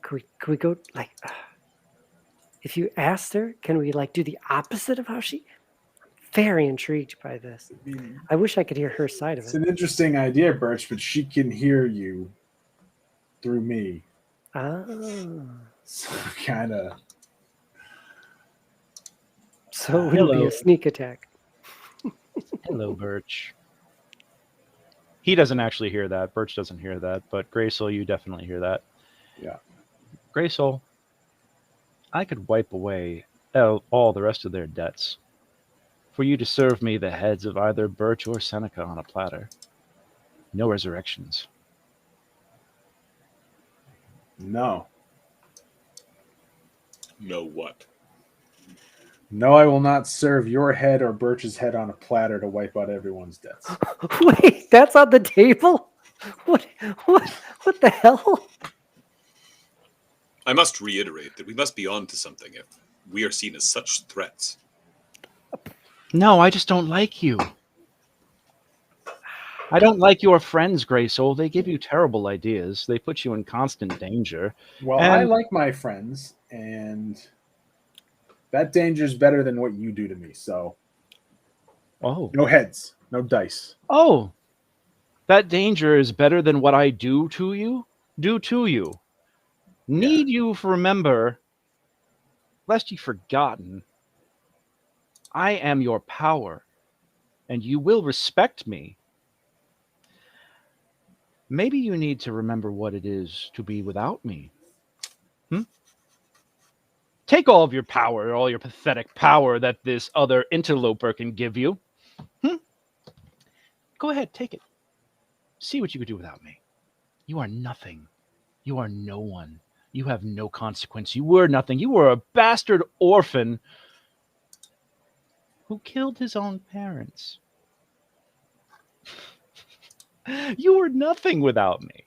Could we go, like, if you asked her, can we, like, do the opposite of how she... I'm very intrigued by this. I wish I could hear her side of it. It's an interesting idea, Birch, but she can hear you through me. Oh. So kind of... So it would be a sneak attack. Hello, Birch. He doesn't actually hear that. Birch doesn't hear that, but Greysoul, you definitely hear that. Yeah. Greysoul, I could wipe away all the rest of their debts for you to serve me the heads of either Birch or Seneca on a platter. No resurrections. No. No what? No, I will not serve your head or Birch's head on a platter to wipe out everyone's debts. Wait, that's on the table? What the hell? I must reiterate that we must be on to something if we are seen as such threats. No, I just don't like you. I don't like your friends, Greysoul. They give you terrible ideas. They put you in constant danger. Well, I like my friends, and that danger is better than what you do to me, so... Oh. No heads, no dice. Oh. That danger is better than what I do to you? Need you remember, lest ye forgotten, I am your power, and you will respect me. Maybe you need to remember what it is to be without me. Take all of your power, all your pathetic power that this other interloper can give you. Go ahead, take it. See what you could do without me. You are nothing. You are no one. You have no consequence. You were nothing. You were a bastard orphan who killed his own parents. You were nothing without me.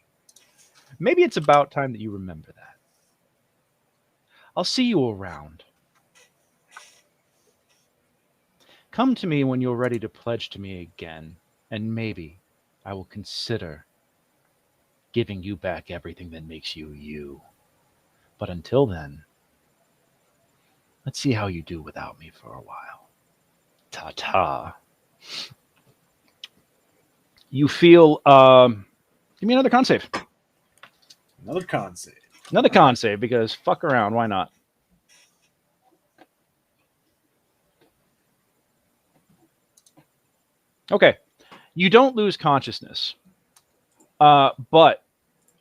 Maybe it's about time that you remember that. I'll see you around. Come to me when you're ready to pledge to me again, and maybe I will consider giving you back everything that makes you you. But until then, let's see how you do without me for a while. Ta-ta. You feel, give me another con save. Another con save. Another con save, because fuck around, why not? Okay. You don't lose consciousness. But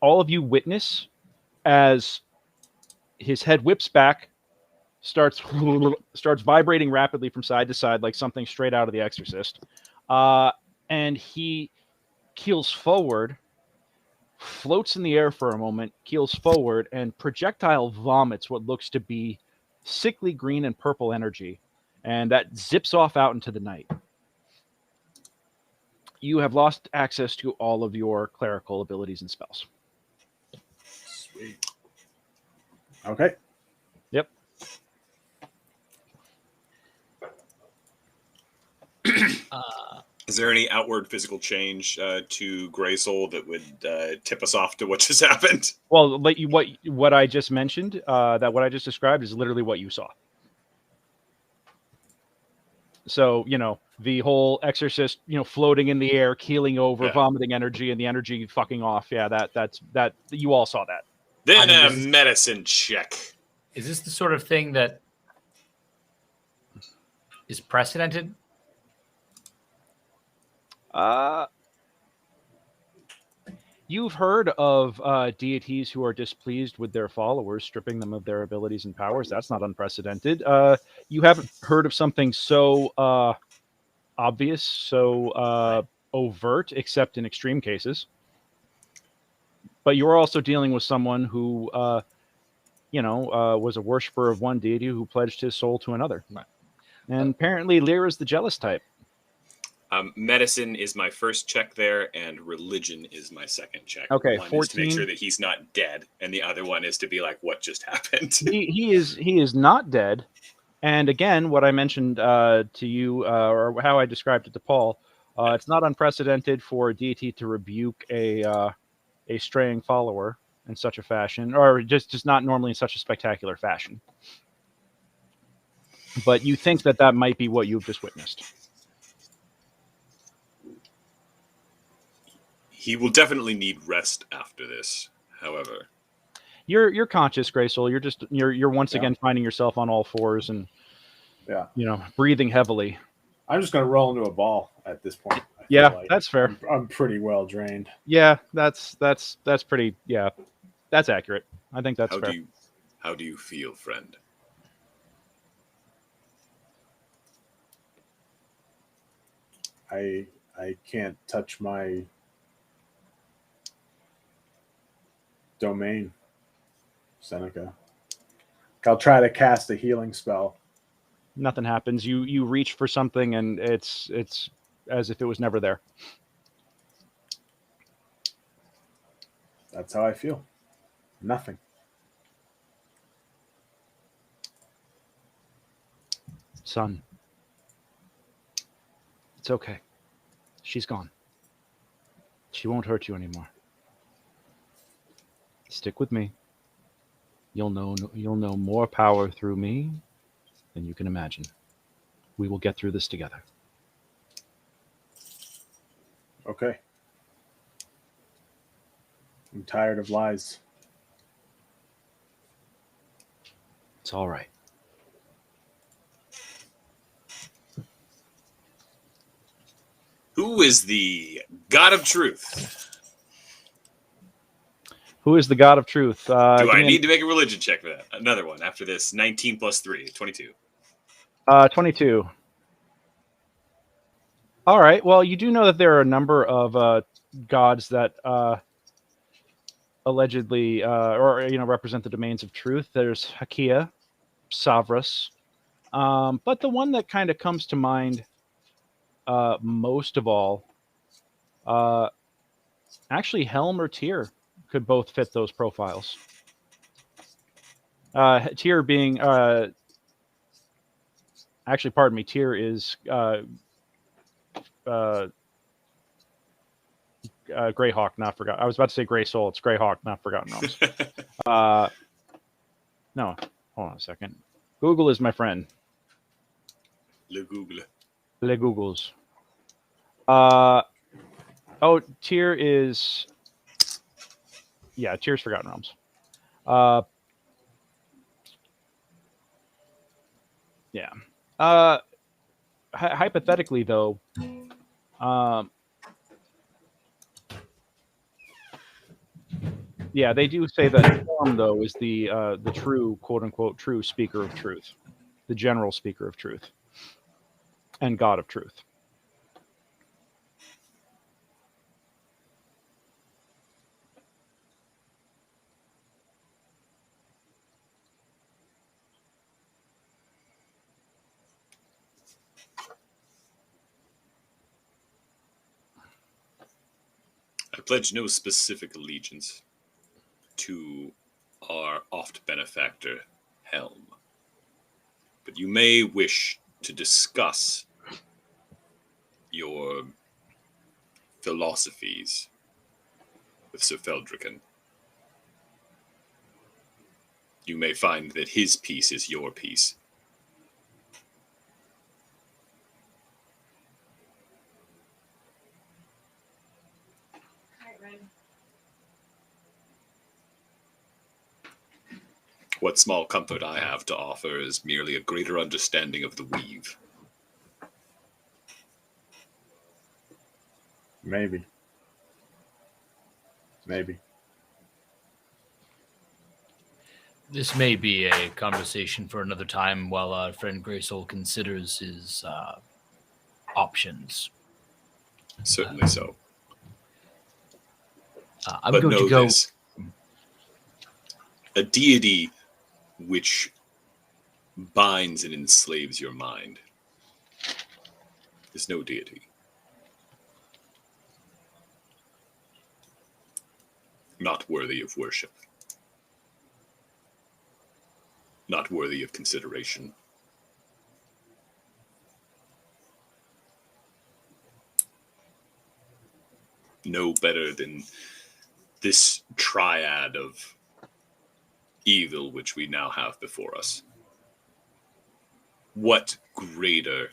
all of you witness as his head whips back, starts vibrating rapidly from side to side like something straight out of The Exorcist. And he keels forward, floats in the air for a moment, keels forward, and projectile vomits what looks to be sickly green and purple energy. And that zips off out into the night. You have lost access to all of your clerical abilities and spells. Sweet. Okay. Yep. Is there any outward physical change to Greysoul that would tip us off to what just happened? Well, what I just mentioned, that what I just described is literally what you saw. So, the whole Exorcist, floating in the air, keeling over, vomiting energy, and the energy fucking off. Yeah, that you all saw that. Then a medicine check. Is this the sort of thing that is precedented? You've heard of deities who are displeased with their followers, stripping them of their abilities and powers. That's not unprecedented. You haven't heard of something so obvious, so overt, except in extreme cases. But you're also dealing with someone who, was a worshiper of one deity who pledged his soul to another. Right. And apparently Leira's the jealous type. Medicine is my first check there, and religion is my second check. Okay, one 14. is to make sure that he's not dead, and the other one is to be like, what just happened? He is not dead. And again, what I mentioned to you, or how I described it to Paul, it's not unprecedented for a deity to rebuke a straying follower in such a fashion, or just not normally in such a spectacular fashion. But you think that might be what you've just witnessed. He will definitely need rest after this, however. You're conscious, Greysoul. You're once again finding yourself on all fours and breathing heavily. I'm just gonna roll into a ball at this point. That's fair. I'm pretty well drained. Yeah, that's pretty. Yeah, that's accurate. I think that's fair. How do you feel, friend? I can't touch my domain, Seneca. I'll try to cast a healing spell. Nothing happens. You reach for something and it's as if it was never there. That's how I feel. Nothing. Son, it's okay. She's gone. She won't hurt you anymore. Stick with me. You'll know more power through me than you can imagine. We will get through this together. Okay. I'm tired of lies. It's all right. Who is the God of Truth? Who is the God of Truth? Do I need to make a religion check for that? Another one after this. 19 plus 3, 22. 22. All right. Well, you do know that there are a number of gods that allegedly or represent the domains of truth. There's Hakia, Savras, but the one that kind of comes to mind most of all, actually Helm or Tyr could both fit those profiles. Tyr being actually, pardon me, Tyr is Greyhawk, not forgotten. I was about to say Greysoul. It's Greyhawk, not Forgotten Realms. No, hold on a second. Google is my friend. Le Google. Le Googles. Tyr is... Yeah, Tyr's Forgotten Realms. Yeah. Hypothetically, though, yeah, they do say that Storm, though, is the true, quote-unquote, true speaker of truth. The general speaker of truth. And God of truth. I pledge no specific allegiance to our oft benefactor, Helm. But you may wish to discuss your philosophies with Sir Feldruucan. You may find that his peace is your peace. What small comfort I have to offer is merely a greater understanding of the weave. Maybe. This may be a conversation for another time while our friend Greysoul considers his options. Certainly so. I'm but going know to go. This. A deity which binds and enslaves your mind is no deity. Not worthy of worship. Not worthy of consideration. No better than this triad of evil which we now have before us. What greater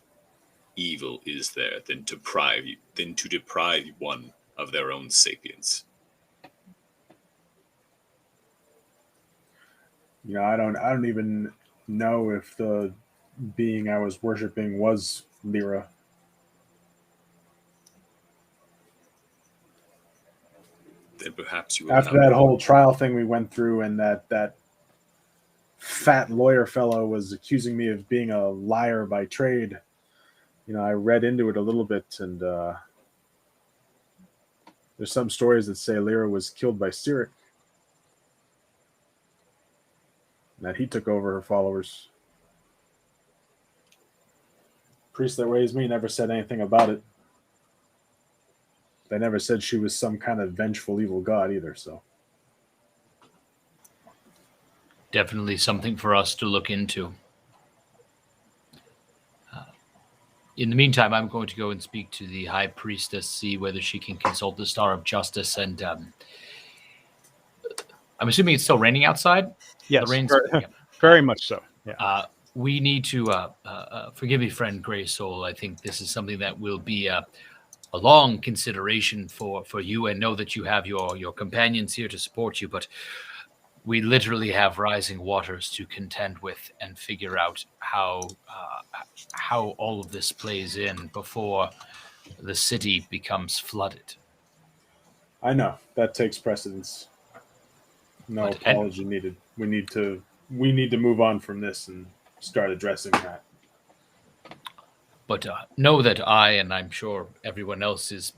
evil is there than to deprive one of their own sapience? I don't even know if the being I was worshiping was Leira. Then perhaps you will after that whole trial thing we went through, and that fat lawyer fellow was accusing me of being a liar by trade. I read into it a little bit, and there's some stories that say Leira was killed by Cyric, and that he took over her followers. Priest that raised me never said anything about it. They never said she was some kind of vengeful evil god either, so. Definitely something for us to look into. In the meantime, I'm going to go and speak to the High Priestess, see whether she can consult the Star of Justice, and I'm assuming it's still raining outside? Yes, the rain's, very much so. Yeah. We need to, forgive me, friend Greysoul, I think this is something that will be a long consideration for you, and know that you have your companions here to support you, but we literally have rising waters to contend with and figure out how all of this plays in before the city becomes flooded. I know that takes precedence. No apology needed. We need to move on from this and start addressing that. But know that I, and I'm sure everyone else, is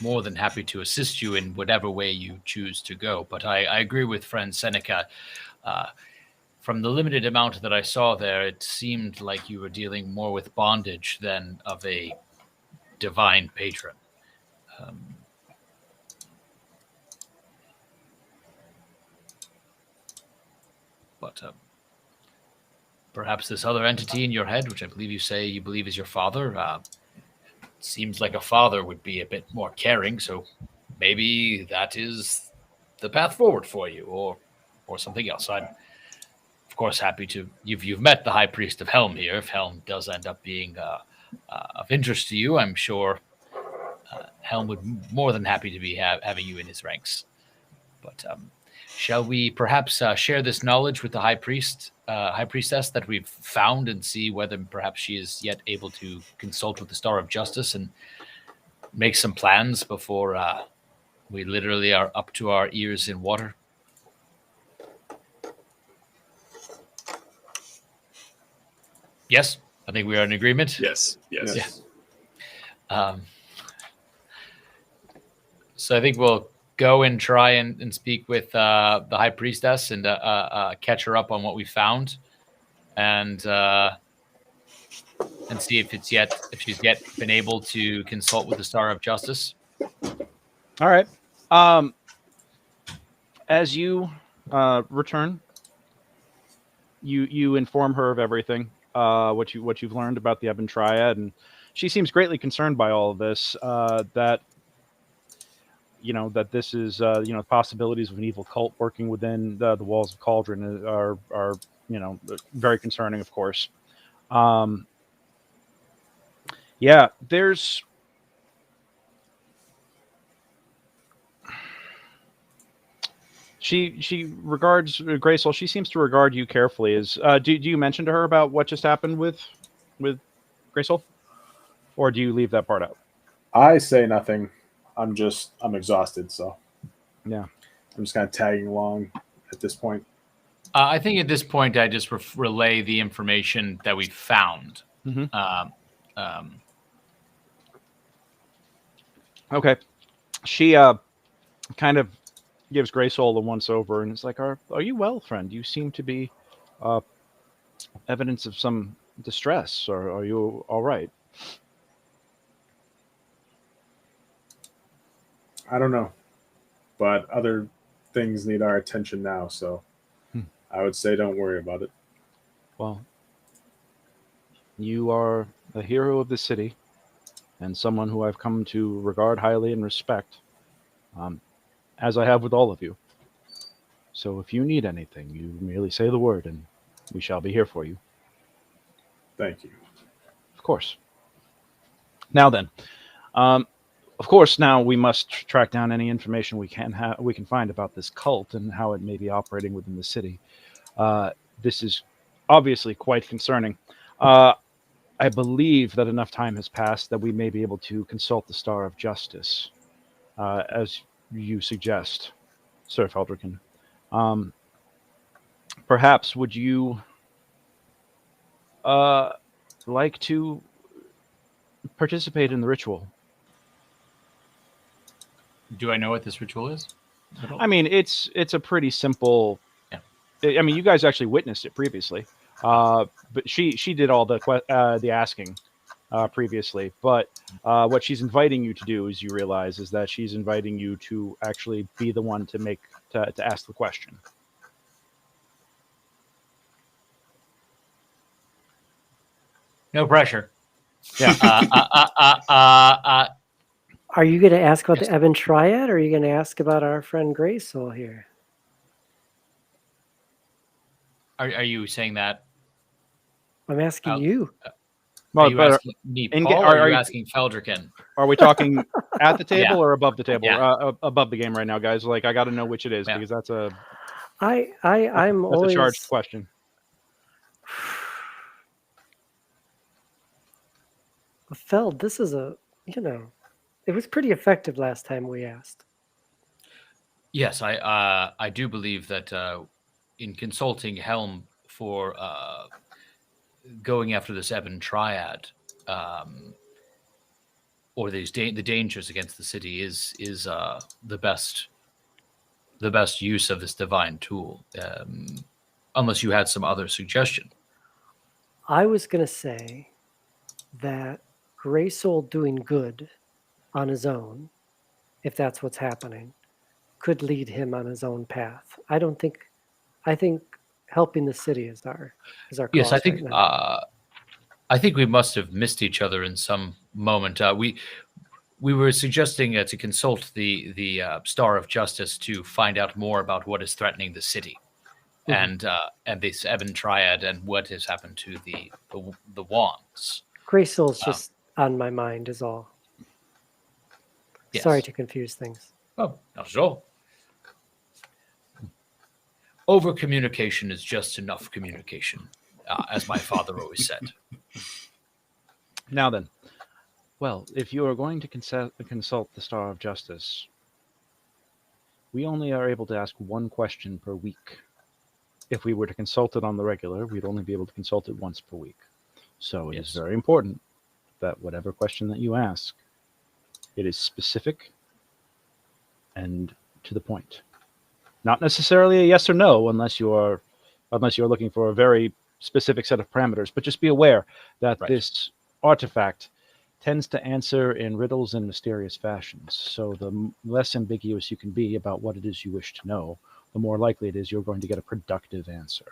more than happy to assist you in whatever way you choose to go. But I agree with friend Seneca. From the limited amount that I saw there, it seemed like you were dealing more with bondage than of a divine patron. But perhaps this other entity in your head, which I believe you believe is your father, seems like a father would be a bit more caring. So maybe that is the path forward for you, or something else. I'm, of course, happy to. You've met the High Priest of Helm here. If Helm does end up being of interest to you, I'm sure Helm would be more than happy to be having you in his ranks. But shall we perhaps share this knowledge with the High Priestess that we've found, and see whether perhaps she is yet able to consult with the Star of Justice and make some plans before we literally are up to our ears in water? Yes, I think we are in agreement. Yes. Yeah. So I think we'll go and try and speak with the High Priestess and catch her up on what we found, and see if she's yet been able to consult with the Star of Justice. All right. As you return, you inform her of everything, what you've learned about the Ebon Triad, and she seems greatly concerned by all of this. That this is possibilities of an evil cult working within the walls of Cauldron are very concerning, of course. Yeah, there's. She regards Greysoul. She seems to regard you carefully. Do you mention to her about what just happened with Greysoul, or do you leave that part out? I say nothing. I'm exhausted, so yeah, I'm just kind of tagging along at this point. I think at this point I just relay the information that we found. Mm-hmm. Okay, she kind of gives Greysoul a once over, and it's like, "Are you well, friend? You seem to be evidence of some distress. Or are you all right?" I don't know, but other things need our attention now, so I would say don't worry about it. Well, you are a hero of the city, and someone who I've come to regard highly and respect, as I have with all of you. So if you need anything, you merely say the word, and we shall be here for you. Thank you. Of course. Now then, of course, now we must track down any information we can find about this cult and how it may be operating within the city. This is obviously quite concerning. I believe that enough time has passed that we may be able to consult the Star of Justice, as you suggest, Sir Feldruucan. Perhaps would you like to participate in the ritual? Do I know what this ritual is? I mean, it's a pretty simple. Yeah. I mean, you guys actually witnessed it previously, but she did all the asking previously. But what she's inviting you to do, as you realize, is that she's inviting you to actually be the one to ask the question. No pressure. Yeah. Are you going to ask about the Ebon Triad, or are you going to ask about our friend Greysoul here? Are you saying that? I'm asking you. Are you asking me, Paul, or are you asking Feldruucan? Are we talking at the table Yeah. or above the table? Yeah. Above the game right now, guys. Like, I got to know which it is, because that's a charged question. Feld, this is it was pretty effective last time we asked. Yes, I do believe that in consulting Helm for going after this Ebon Triad, or the dangers against the city is the best use of this divine tool, unless you had some other suggestion. I was going to say that Greysoul doing good on his own, if that's what's happening, could lead him on his own path. I think helping the city is our yes. cause right now. I think we must have missed each other in some moment. We were suggesting to consult the Star of Justice to find out more about what is threatening the city, and this Ebon Triad and what has happened to the wands. Greysoul's just on my mind is all. Yes. Sorry to confuse things. Oh, not at all. Over communication is just enough communication, as my father always said. Now then, well, if you are going to consult the Star of Justice, we only are able to ask one question per week. If we were to consult it on the regular, we'd only be able to consult it once per week. So it is very important that whatever question that you ask, it is specific and to the point. Not necessarily a yes or no, unless you're looking for a very specific set of parameters. But just be aware that this artifact tends to answer in riddles and mysterious fashions. So the less ambiguous you can be about what it is you wish to know, the more likely it is you're going to get a productive answer.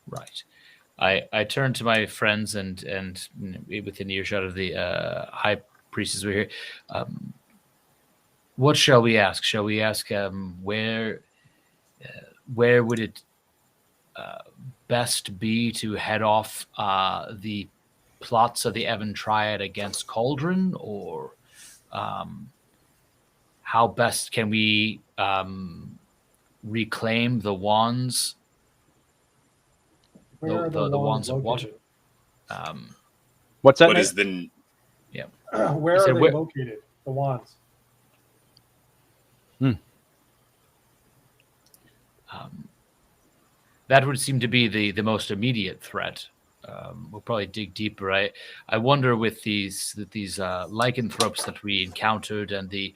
Right. I turn to my friends and within earshot of the high priestess we're here. What shall we ask? Shall we ask where would it best be to head off the plots of the Ebon Triad against Cauldron, or how best can we reclaim the wands? Where are the wands of water. What's that? What is the? Yeah. Where are they located? The wands. That would seem to be the most immediate threat. We'll probably dig deeper. I wonder with these lycanthropes that we encountered and the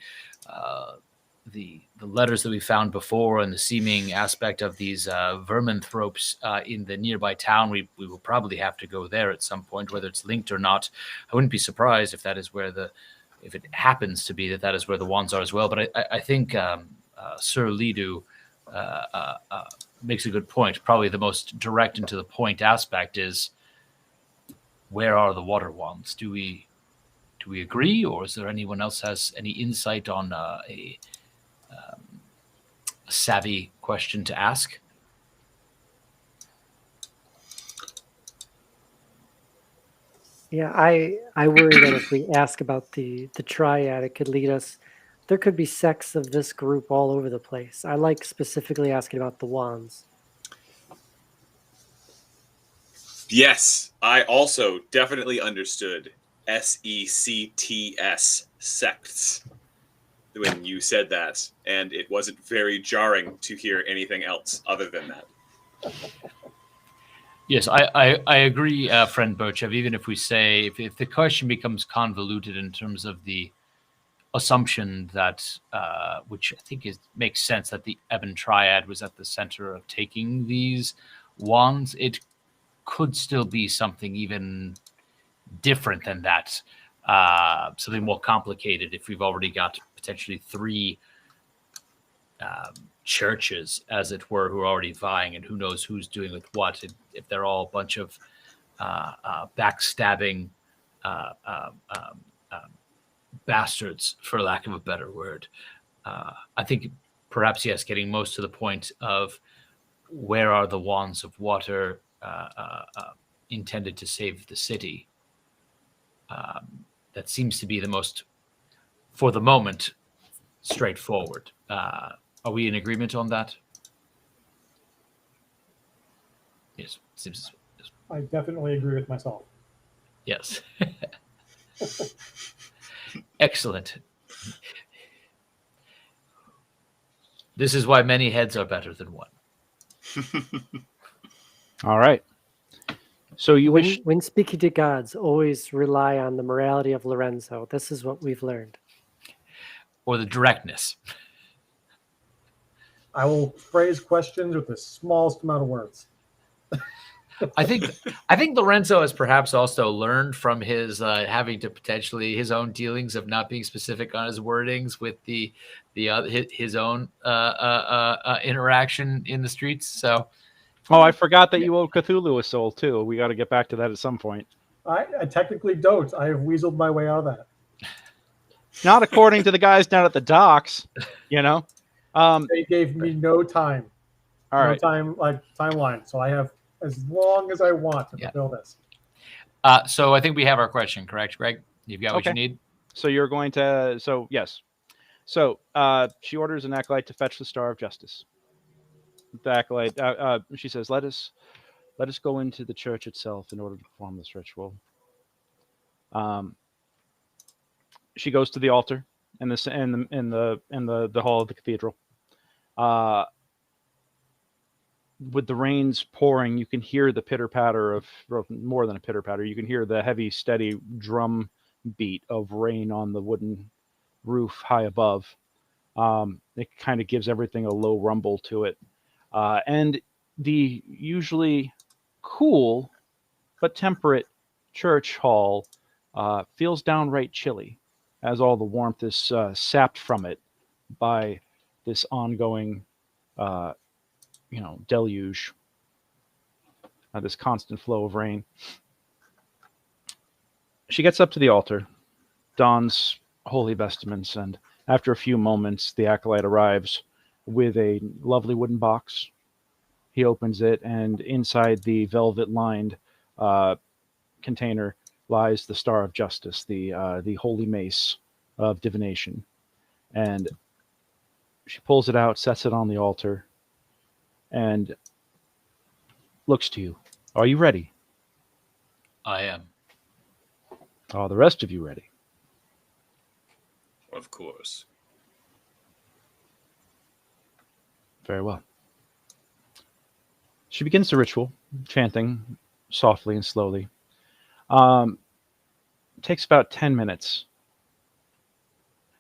letters that we found before and the seeming aspect of these verminthropes in the nearby town, we will probably have to go there at some point, whether it's linked or not. I wouldn't be surprised if that is where if it happens to be that is where the wands are as well. But I think Sir Lidu makes a good point. Probably the most direct and to the point aspect is, where are the water wands? Do we agree, or is there anyone else has any insight on a savvy question to ask? Yeah, I worry that if we ask about the triad, it could lead us. There could be sects of this group all over the place. I like specifically asking about the wands. Yes, I also definitely understood SECTS, sects, when you said that, and it wasn't very jarring to hear anything else other than that. Yes, I agree, friend Birchev. Even if we say, if the question becomes convoluted in terms of the assumption that, which I think makes sense, that the Ebon Triad was at the center of taking these wands, it could still be something even different than that, something more complicated. If we've already got potentially 3 churches, as it were, who are already vying, and who knows who's doing with what, if they're all a bunch of backstabbing bastards, for lack of a better word. I think perhaps, yes, getting most to the point of where are the wands of water intended to save the city. That seems to be the most, for the moment, straightforward. Are we in agreement on that? Yes, seems. Yes. I definitely agree with myself. Yes. Excellent. This is why many heads are better than one. All right. So you wish when speaking to gods, always rely on the morality of Lorenzo. This is what we've learned. Or the directness. I will phrase questions with the smallest amount of words. I think Lorenzo has perhaps also learned from his having to potentially his own dealings of not being specific on his wordings with his own interaction in the streets. So, I forgot that you owe Cthulhu a soul too. We got to get back to that at some point. I technically don't. I have weaseled my way out of that. Not according to the guys down at the docks, you know. They gave me no time. All right. Timeline. So I have as long as I want to fulfill this. So I think we have our question, correct, Greg? You've got what you need? So you're going to... So, yes. So she orders an acolyte to fetch the Star of Justice. The acolyte... she says, let us go into the church itself in order to perform this ritual. She goes to the altar in the hall of the cathedral. With the rains pouring, you can hear the pitter-patter of, more than a pitter-patter, you can hear the heavy, steady drum beat of rain on the wooden roof high above. It kind of gives everything a low rumble to it. And the usually cool but temperate church hall feels downright chilly as all the warmth is sapped from it by this ongoing deluge, this constant flow of rain. She gets up to the altar, dons holy vestments, and after a few moments, the acolyte arrives with a lovely wooden box. He opens it, and inside the velvet-lined container lies the Star of Justice, the holy mace of divination. And she pulls it out, sets it on the altar, and looks to you. Are you ready? I am. Are the rest of you ready? Of course. Very well. She begins the ritual, chanting softly and slowly. It takes about 10 minutes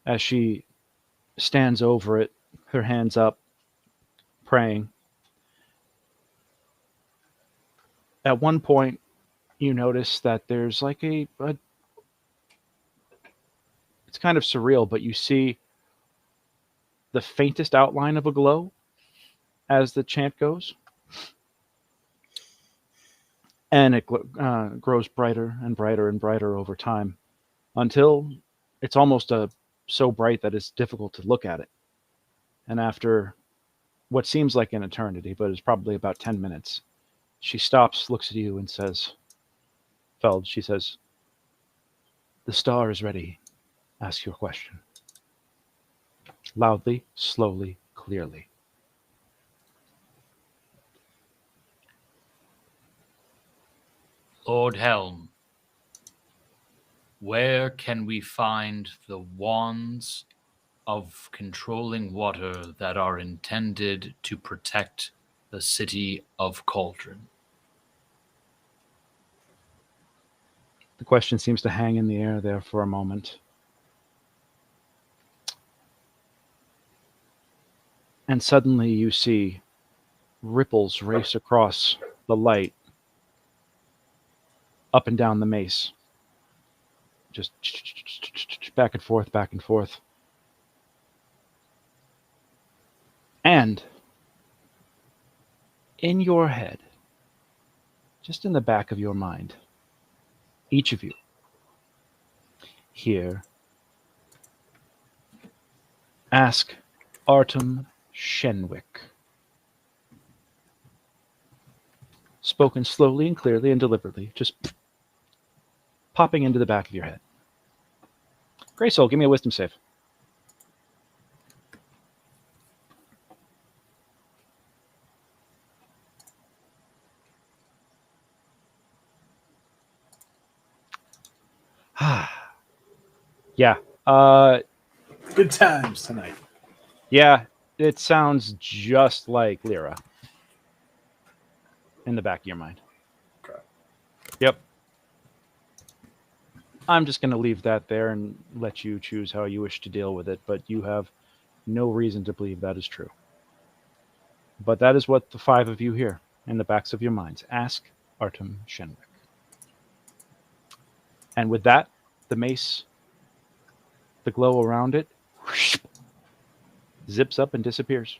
as she stands over it, her hands up, praying. At one point, you notice that there's like it's kind of surreal, but you see the faintest outline of a glow as the chant goes. And it grows brighter and brighter and brighter over time until it's almost so bright that it's difficult to look at it. And after what seems like an eternity, but is probably about 10 minutes, she stops, looks at you, and says, Feld, she says, "The star is ready. Ask your question." Loudly, slowly, clearly. Lord Helm, where can we find the wands of controlling water that are intended to protect the city of Cauldron? The question seems to hang in the air there for a moment. And suddenly you see ripples race across the light up and down the mace. Just back and forth, back and forth. And in your head, just in the back of your mind, each of you here, ask Artem Shenwick. Spoken slowly and clearly and deliberately, just popping into the back of your head. Greysoul, give me a wisdom save. Yeah. Good times tonight. Yeah, it sounds just like Leira in the back of your mind. Okay. Yep. I'm just going to leave that there and let you choose how you wish to deal with it, but you have no reason to believe that is true. But that is what the 5 of you here, in the backs of your minds, ask Artem Shenwick. And with that, the mace, the glow around it, whoosh, zips up and disappears.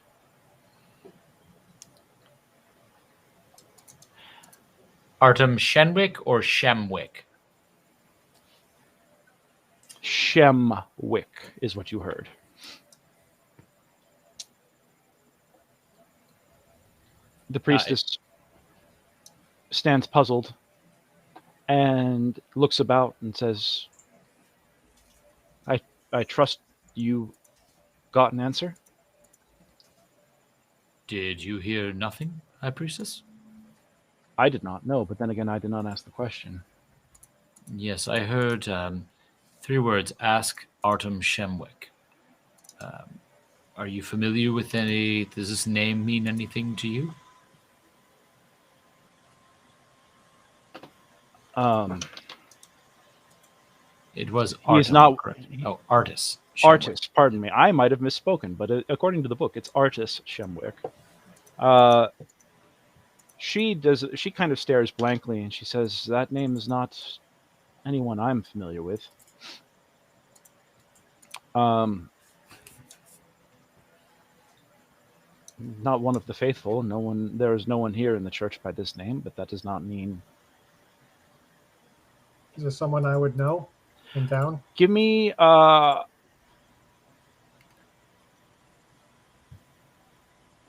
Artem Shenwick or Shemwick? Shemwick is what you heard. The priestess stands puzzled and looks about and says, I trust you got an answer? Did you hear nothing, High Priestess? I did not know, but then again, I did not ask the question. Yes, I heard 3 words, ask Artem Shemwick. Are you familiar with any, does this name mean anything to you? It was Artem, he is not correct? Oh, Artis. Shemwick. Artis, pardon me. I might have misspoken, but according to the book, it's Artis Shemwick. She kind of stares blankly and she says, that name is not anyone I'm familiar with. Not one of the faithful. There is no one here in the church by this name, but that does not mean. Is there someone I would know in town? Give me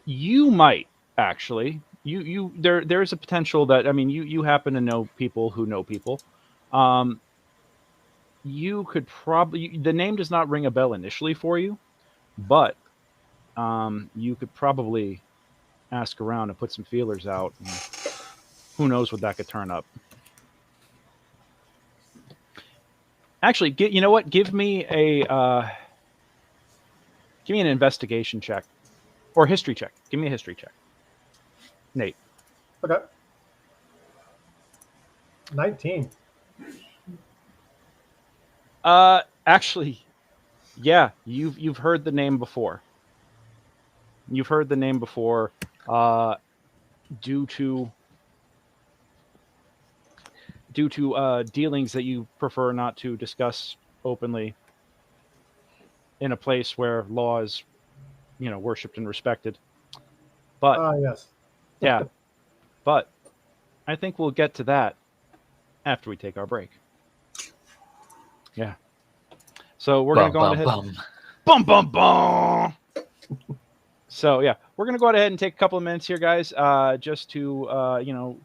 you might actually. There is a potential that, I mean, you happen to know people who know people. You could probably, the name does not ring a bell initially for you, but you could probably ask around and put some feelers out. And who knows what that could turn up. Actually, you know what? Give me an investigation check or history check. Give me a history check, Nate. Okay. 19. Actually, yeah, you've heard the name before. You've heard the name before, due to dealings that you prefer not to discuss openly in a place where law is, worshipped and respected. But Yes. yeah, but I think we'll get to that after we take our break. Yeah. So we're going to go ahead. Bum, bum, bum. So yeah, we're going to go ahead and take a couple of minutes here, guys, just to,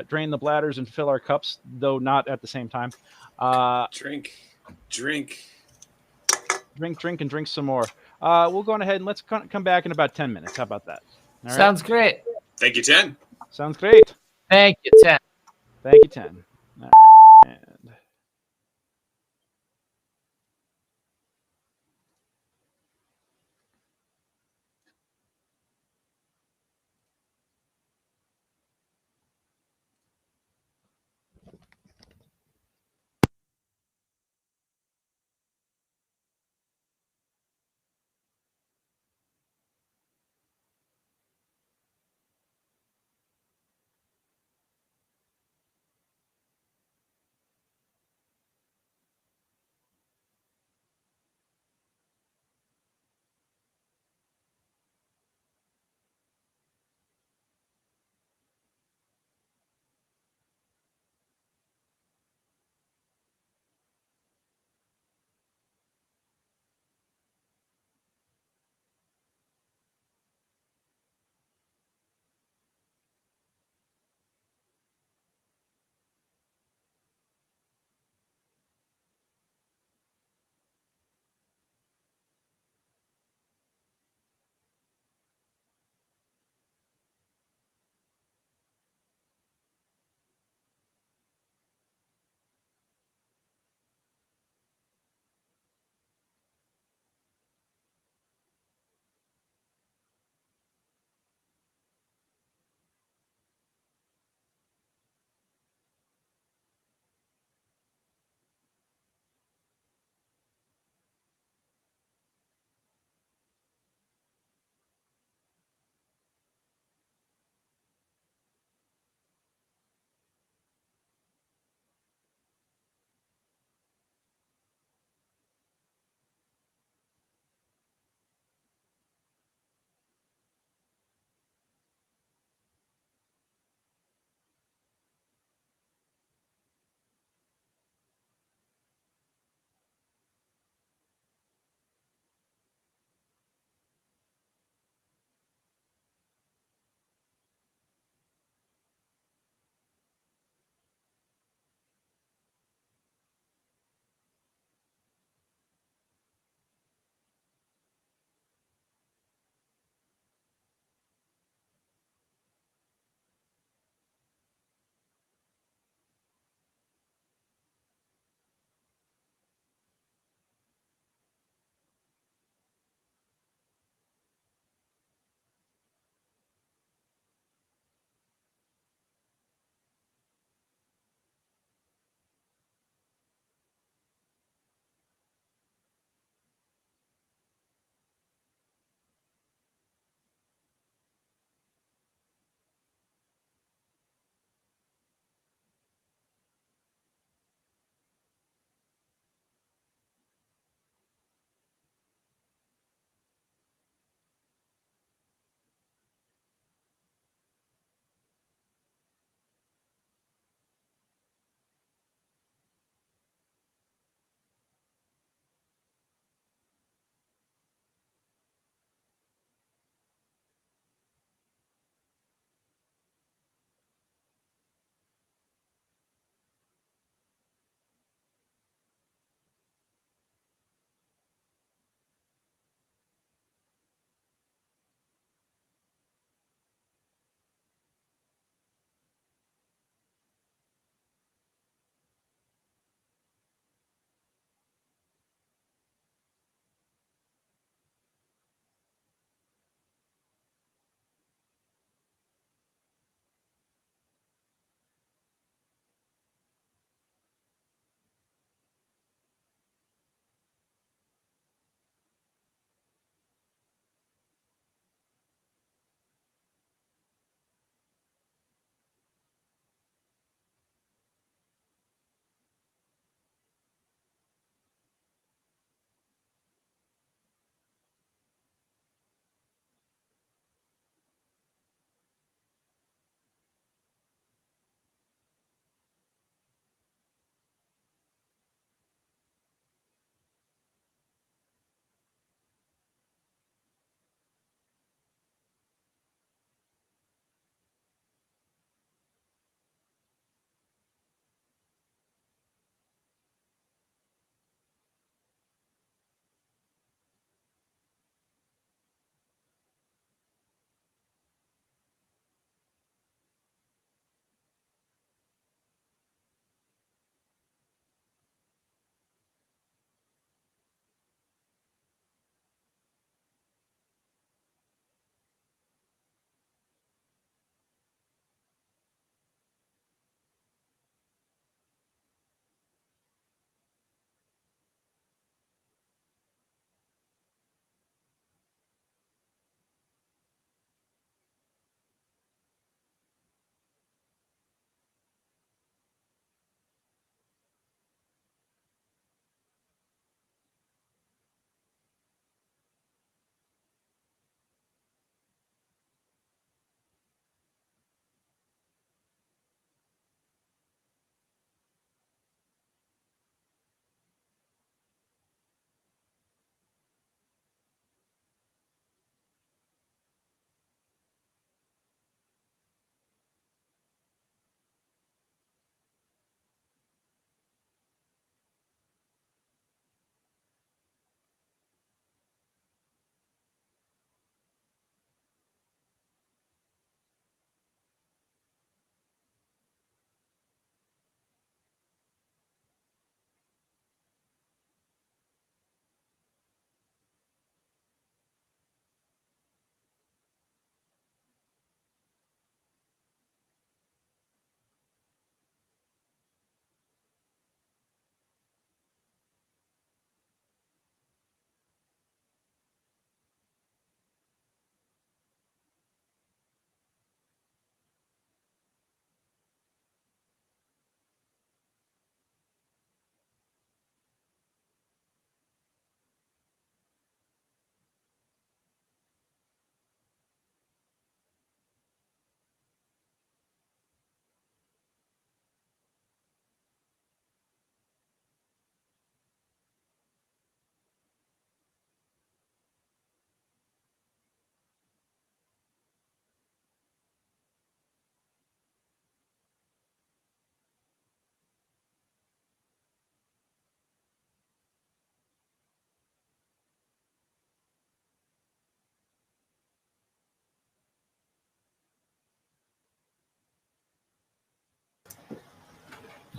drain the bladders and fill our cups, though not at the same time. Drink, and drink some more. We'll go on ahead and let's come back in about 10 minutes. How about that? All Sounds great. Thank you, 10. Sounds great. Thank you, 10. Thank you, 10. All right. And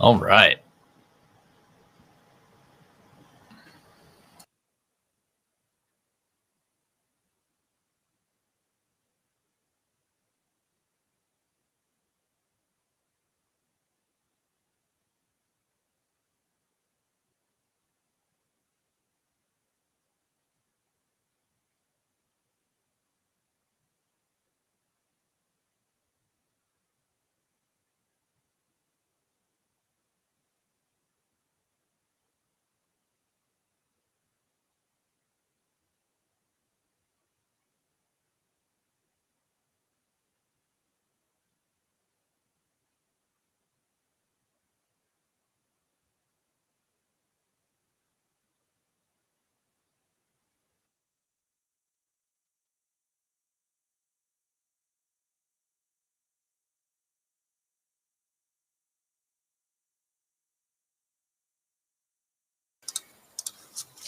All right.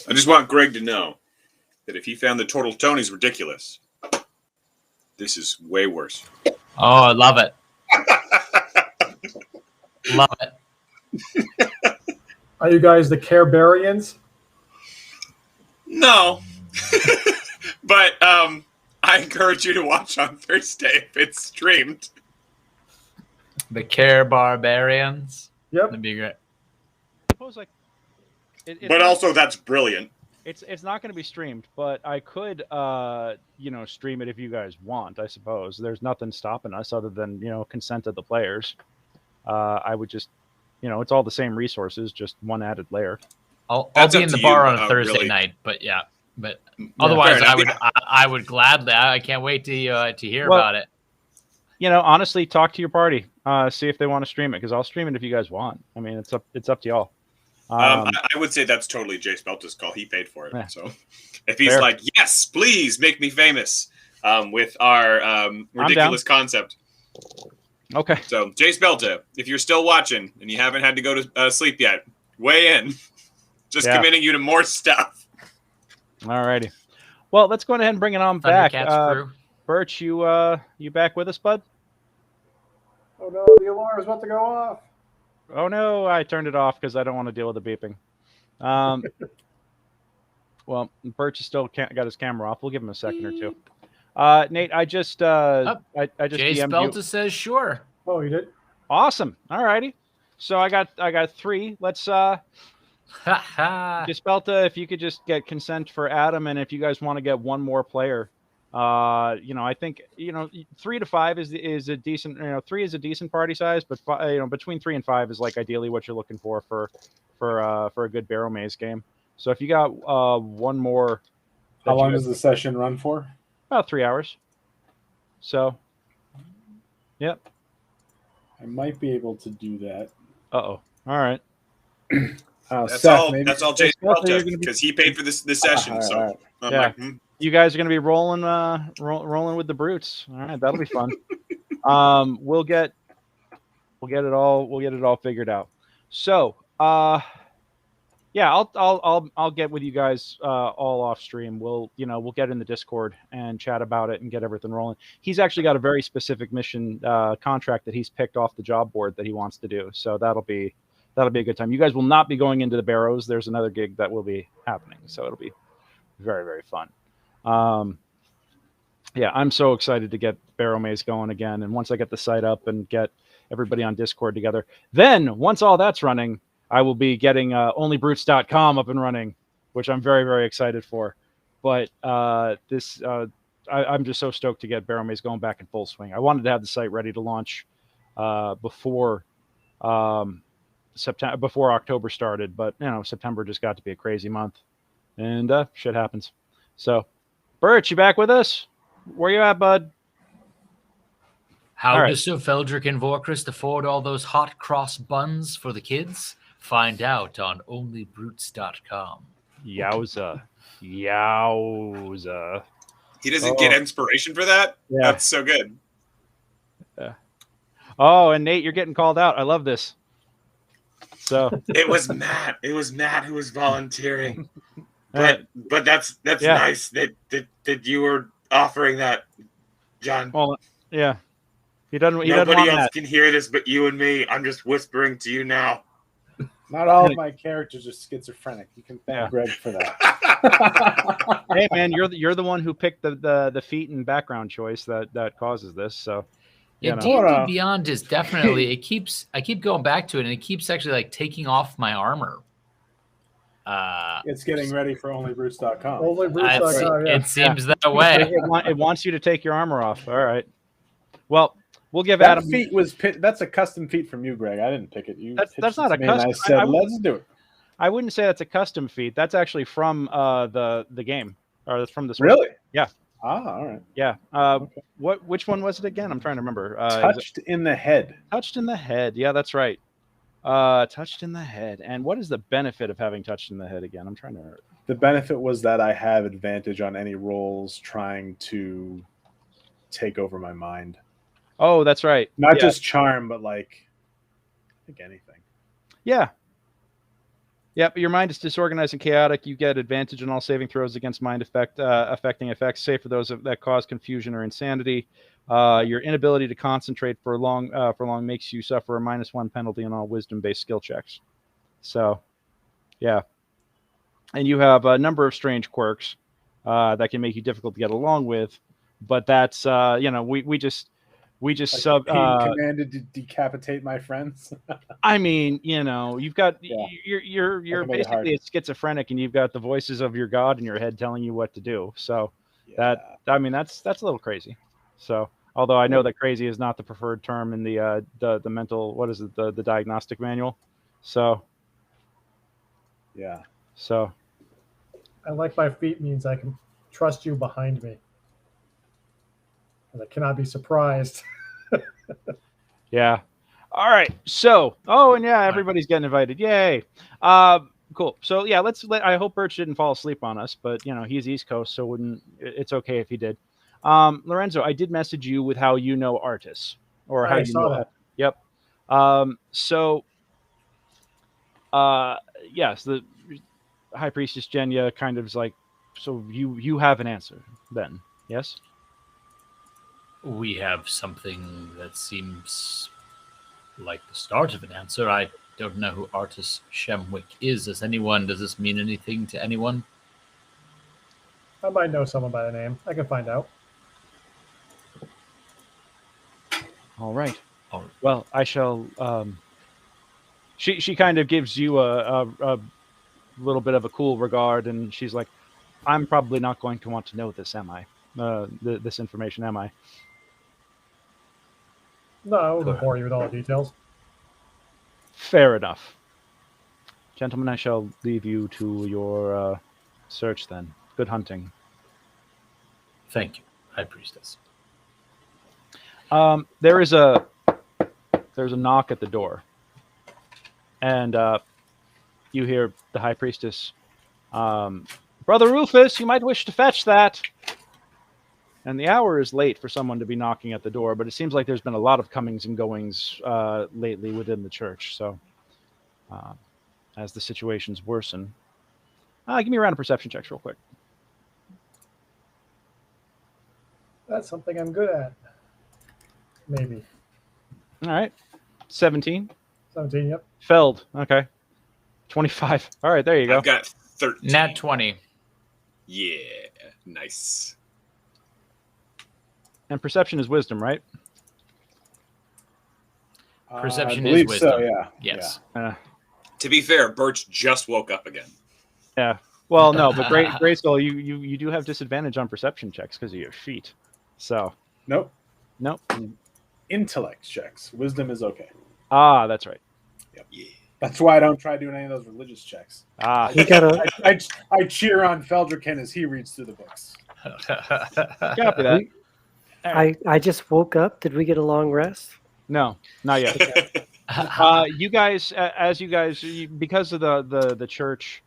I just want Greg to know that if he found the Total Tonys ridiculous, this is way worse. Oh, I love it. Love it. Are you guys the Carebarians? No. But I encourage you to watch on Thursday if it's streamed. The Care Barbarians. Yep. That'd be great. I suppose but also that's brilliant. It's not going to be streamed, but I could stream it if you guys want. I suppose there's nothing stopping us other than consent of the players. I would just it's all the same resources, just one added layer. I'll be in the bar on a Thursday night, but otherwise I would gladly. I can't wait to hear about it. Honestly, talk to your party, see if they want to stream it, because I'll stream it if you guys want. I mean, it's up to y'all. I would say that's totally Jay Spelta's call. He paid for it. Yeah. So if he's like, yes, please make me famous with our ridiculous concept. Okay. So Jay Spelta, if you're still watching and you haven't had to go to sleep yet, weigh in. Just committing you to more stuff. All righty. Well, let's go ahead and bring it on back. Birch, you back with us, bud? Oh no, the alarm is about to go off. Oh no, I turned it off because I don't want to deal with the beeping. Well, Birch is still got his camera off. We'll give him a second or two. Nate, I just Jay DM'd Spelta you. Says sure. Oh, you did? Awesome. All righty. So I got 3. Let's Jay Spelta, if you could just get consent for Adam, and if you guys want to get one more player. I think 3 to 5 is a decent. 3 is a decent party size, but between 3 and 5 is like ideally what you're looking for a good Barrow Maze game. So if you got one more, how long does the session run for? About 3 hours. So, yep. I might be able to do that. All right. That's all Jay Spelta, because he paid for this session. So I'm like, You guys are going to be rolling with the brutes. All right, that'll be fun. We'll get it all figured out. So, I'll get with you guys all off stream. We'll get in the Discord and chat about it and get everything rolling. He's actually got a very specific mission contract that he's picked off the job board that he wants to do. So that'll be a good time. You guys will not be going into the Barrows. There's another gig that will be happening, so it'll be very, very fun. I'm so excited to get Barrow Maze going again. And once I get the site up and get everybody on Discord together, then once all that's running, I will be getting onlybrutes.com up and running, which I'm very, very excited for. But I'm just so stoked to get Barrow Maze going back in full swing. I wanted to have the site ready to launch before September, before October started, but September just got to be a crazy month, and shit happens. So, Birch, you back with us? Where you at, bud? How does Sir Feldruucan Vorkrist afford all those hot cross buns for the kids? Find out on onlybrutes.com. Yowza. He doesn't get inspiration for that? Yeah. That's so good. Yeah. Oh, and Nate, you're getting called out. I love this. So it was Matt. It was Matt who was volunteering. But that's nice that you were offering that, John. Well, yeah. He doesn't. He Nobody doesn't else want can hear this but you and me. I'm just whispering to you now. Not all of my characters are schizophrenic. You can thank Greg for that. that. Hey man, you're the one who picked the feet and background choice that causes this. So Yeah, you know. D&D Beyond is definitely. I keep going back to it, and it keeps actually like taking off my armor. It's getting ready for onlybrutes.com. Onlybrutes.com, yeah. It seems that way. It wants you to take your armor off. All right. Well, we'll give That Adam. feat was that's a custom feat from you, Greg. I didn't pick it. You That's not a me and custom. I said, let's do it. I wouldn't say that's a custom feat. That's actually from the game, or that's from the source. Really? Yeah. Ah, all right. Yeah. Okay. Which one was it again? I'm trying to remember. Touched in the head. Touched in the head. Yeah, that's right. Touched in the head. And what is the benefit of having touched in the head again? I'm trying to. The benefit was that I have advantage on any rolls trying to take over my mind. Oh, that's right. Not just charm, but like I think anything. Yeah. Yeah, but your mind is disorganized and chaotic. You get advantage on all saving throws against mind affecting effects, save for those that cause confusion or insanity. Your inability to concentrate for long makes you suffer a -1 penalty on all wisdom-based skill checks. So, yeah. And you have a number of strange quirks that can make you difficult to get along with, but that's we just like being commanded to decapitate my friends. I mean, you've got you're basically a schizophrenic, and you've got the voices of your god in your head telling you what to do. So that's a little crazy. So although I know that crazy is not the preferred term in the mental, what is it, the diagnostic manual. So yeah. So I like my feet means I can trust you behind me. And I cannot be surprised. Yeah. All right. So, and yeah, everybody's getting invited. Yay. Cool. So yeah, I hope Birch didn't fall asleep on us, but he's East Coast, so it's okay if he did. Lorenzo, I did message you with how you know Artis, or how you know that. Yep. Yes, the High Priestess Jenya kind of is like, so you have an answer then, yes? We have something that seems like the start of an answer. I don't know who Artis Shemwick is. Does this mean anything to anyone? I might know someone by the name. I can find out. All right. Well, I shall. She kind of gives you a little bit of a cool regard, and she's like, "I'm probably not going to want to know this, am I? This information, am I?" No, I won't bore you with all the details. Fair enough. Gentlemen, I shall leave you to your search then. Good hunting. Thank you, High Priestess. There's a knock at the door. And you hear the High Priestess, Brother Rufus, you might wish to fetch that. And the hour is late for someone to be knocking at the door, but it seems like there's been a lot of comings and goings lately within the church. So as the situations worsen, give me a round of perception checks real quick. That's something I'm good at. Maybe. All right. 17. 17, yep. Feld. Okay. 25. All right, there you go. I've got 13. Nat 20. Yeah, nice. And perception is wisdom, right? Perception I is believe wisdom. so, yeah. Yes. To be fair, Birch just woke up again. Yeah. Well, no, but Greysoul, you do have disadvantage on perception checks because of your feet. So. Nope. Intellect checks. Wisdom is okay. Ah, that's right. Yep. Yeah. That's why I don't try doing any of those religious checks. Ah, I cheer on Feldruucan as he reads through the books. Copy that. I just woke up. Did we get a long rest? No, not yet. You guys, because of the church,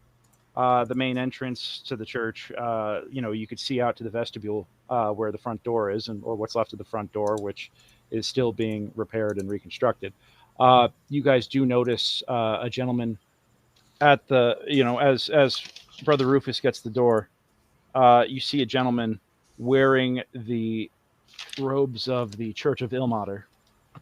the main entrance to the church, you could see out to the vestibule where the front door is, or what's left of the front door, which is still being repaired and reconstructed. You guys do notice a gentleman at the, as Brother Rufus gets the door, you see a gentleman wearing the robes of the Church of Ilmater,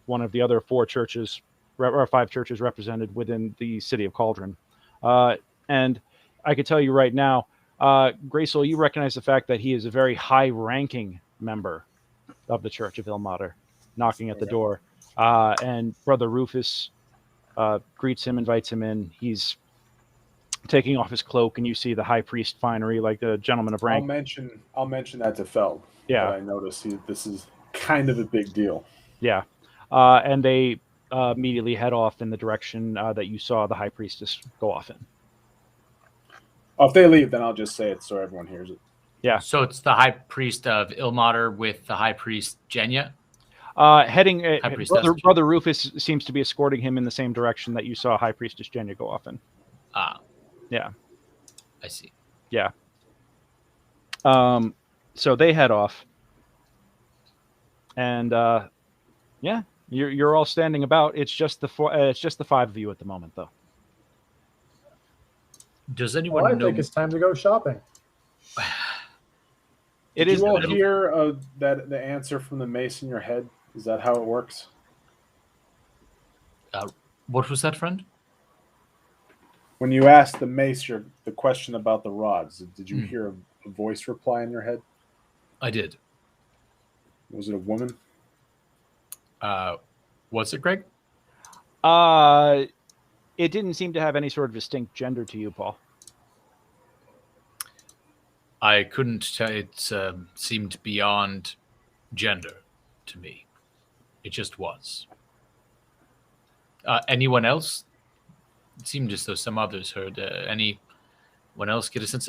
one of the other 4 churches, or 5 churches represented within the city of Cauldron. And I could tell you right now, Greysoul, you recognize the fact that he is a very high-ranking member of the Church of Ilmater, knocking at the door. And Brother Rufus greets him, invites him in. He's taking off his cloak, and you see the high priest finery, like the gentleman of rank. I'll mention that to Feld. Yeah, I notice this is kind of a big deal. Yeah, and they immediately head off in the direction that you saw the high priestess go off in. If they leave, then I'll just say it so everyone hears it. Yeah. So it's the high priest of Ilmater with the high priest Jenya. Heading, Brother Rufus seems to be escorting him in the same direction that you saw High Priestess Jenya go off in. Yeah. I see. Yeah. So they head off, and yeah, you're all standing about. It's just the 5 of you at the moment, though. Does anyone know? I think it's time to go shopping. Did you all hear that the answer from the mace in your head? Is that how it works? What was that, friend? When you asked the mace the question about the rods, did you hear a voice reply in your head? I did. Was it a woman? Was it Greg? It didn't seem to have any sort of distinct gender to you, Paul. I couldn't tell. It seemed beyond gender to me. It just was. Anyone else? It seemed as though some others heard. Anyone else get a sense?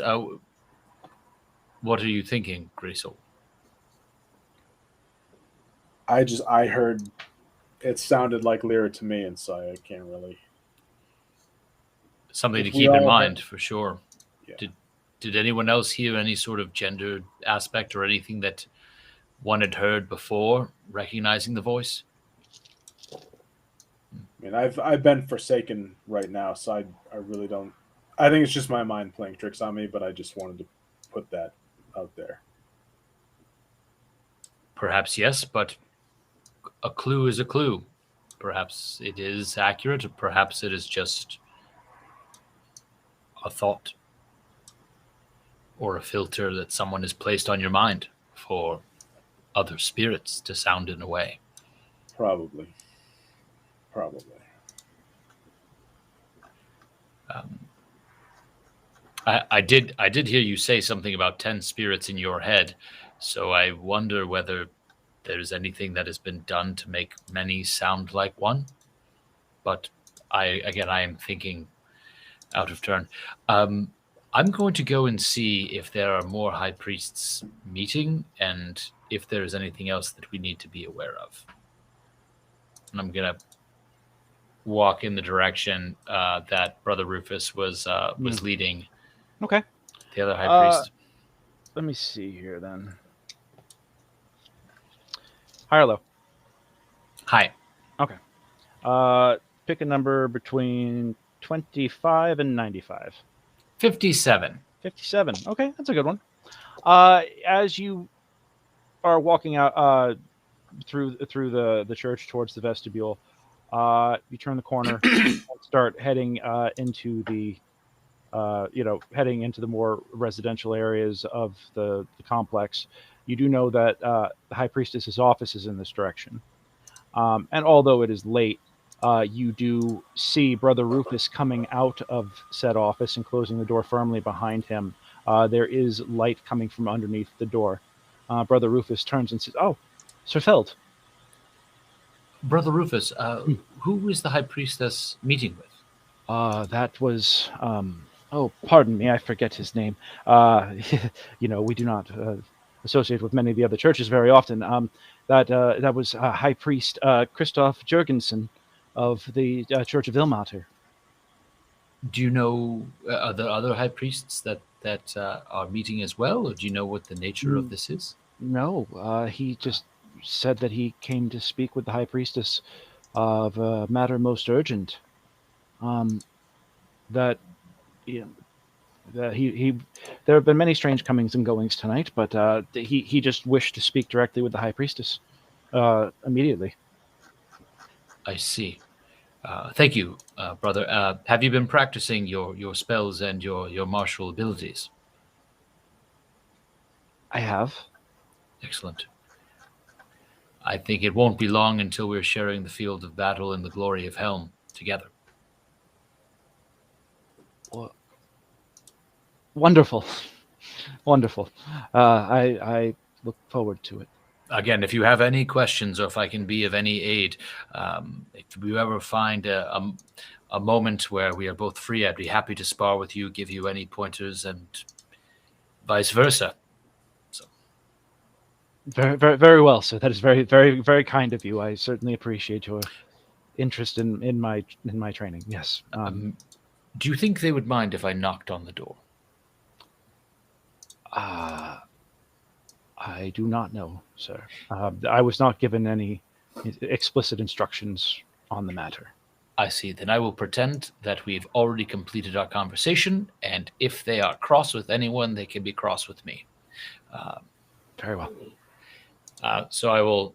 What are you thinking, Greysoul? I heard it sounded like Leira to me, and so I can't really. Something to keep in mind for sure. Yeah. Did anyone else hear any sort of gender aspect or anything that one had heard before, recognizing the voice? I mean, I've been forsaken right now, so I really don't. I think it's just my mind playing tricks on me, but I just wanted to put that out there. Perhaps yes, but a clue is a clue. Perhaps it is accurate, or perhaps it is just a thought or a filter that someone has placed on your mind for other spirits to sound in a way. Probably. I did hear you say something about 10 spirits in your head, so I wonder whether there's anything that has been done to make many sound like one. But I am thinking out of turn. I'm going to go and see if there are more high priests meeting and if there's anything else that we need to be aware of. And I'm going to walk in the direction that Brother Rufus was leading. Okay. The other high priest. Let me see here then. High or low? High. Okay. Pick a number between 25 and 95. 57. 57. Okay, that's a good one. As you are walking out through the church towards the vestibule, you turn the corner and start heading into the heading into the more residential areas of the complex. You do know that the High Priestess's office is in this direction. And although it is late, you do see Brother Rufus coming out of said office and closing the door firmly behind him. There is light coming from underneath the door. Brother Rufus turns and says, "Oh, Sir Feld." Brother Rufus, who is the High Priestess meeting with? That was... oh, pardon me, I forget his name. We do not associate with many of the other churches very often. That was High Priest Christoph Jurgensen of the Church of Ilmater. Do you know are there other high priests that are meeting as well, or do you know what the nature of this is? No, he just said that he came to speak with the High Priestess of a matter most urgent. That There have been many strange comings and goings tonight, but he just wished to speak directly with the High Priestess immediately. I see. Thank you, brother. Have you been practicing your spells and your martial abilities? I have. Excellent. I think it won't be long until we're sharing the field of battle and the glory of Helm together. Well, wonderful. Wonderful. I look forward to it. Again, if you have any questions or if I can be of any aid, if you ever find a moment where we are both free, I'd be happy to spar with you, give you any pointers, and vice versa. Very, very, very well, sir. That is very, very, very kind of you. I certainly appreciate your interest in my training. Yes. Do you think they would mind if I knocked on the door? I do not know, sir. I was not given any explicit instructions on the matter. I see. Then I will pretend that we've already completed our conversation, and if they are cross with anyone, they can be cross with me. Very well. So I will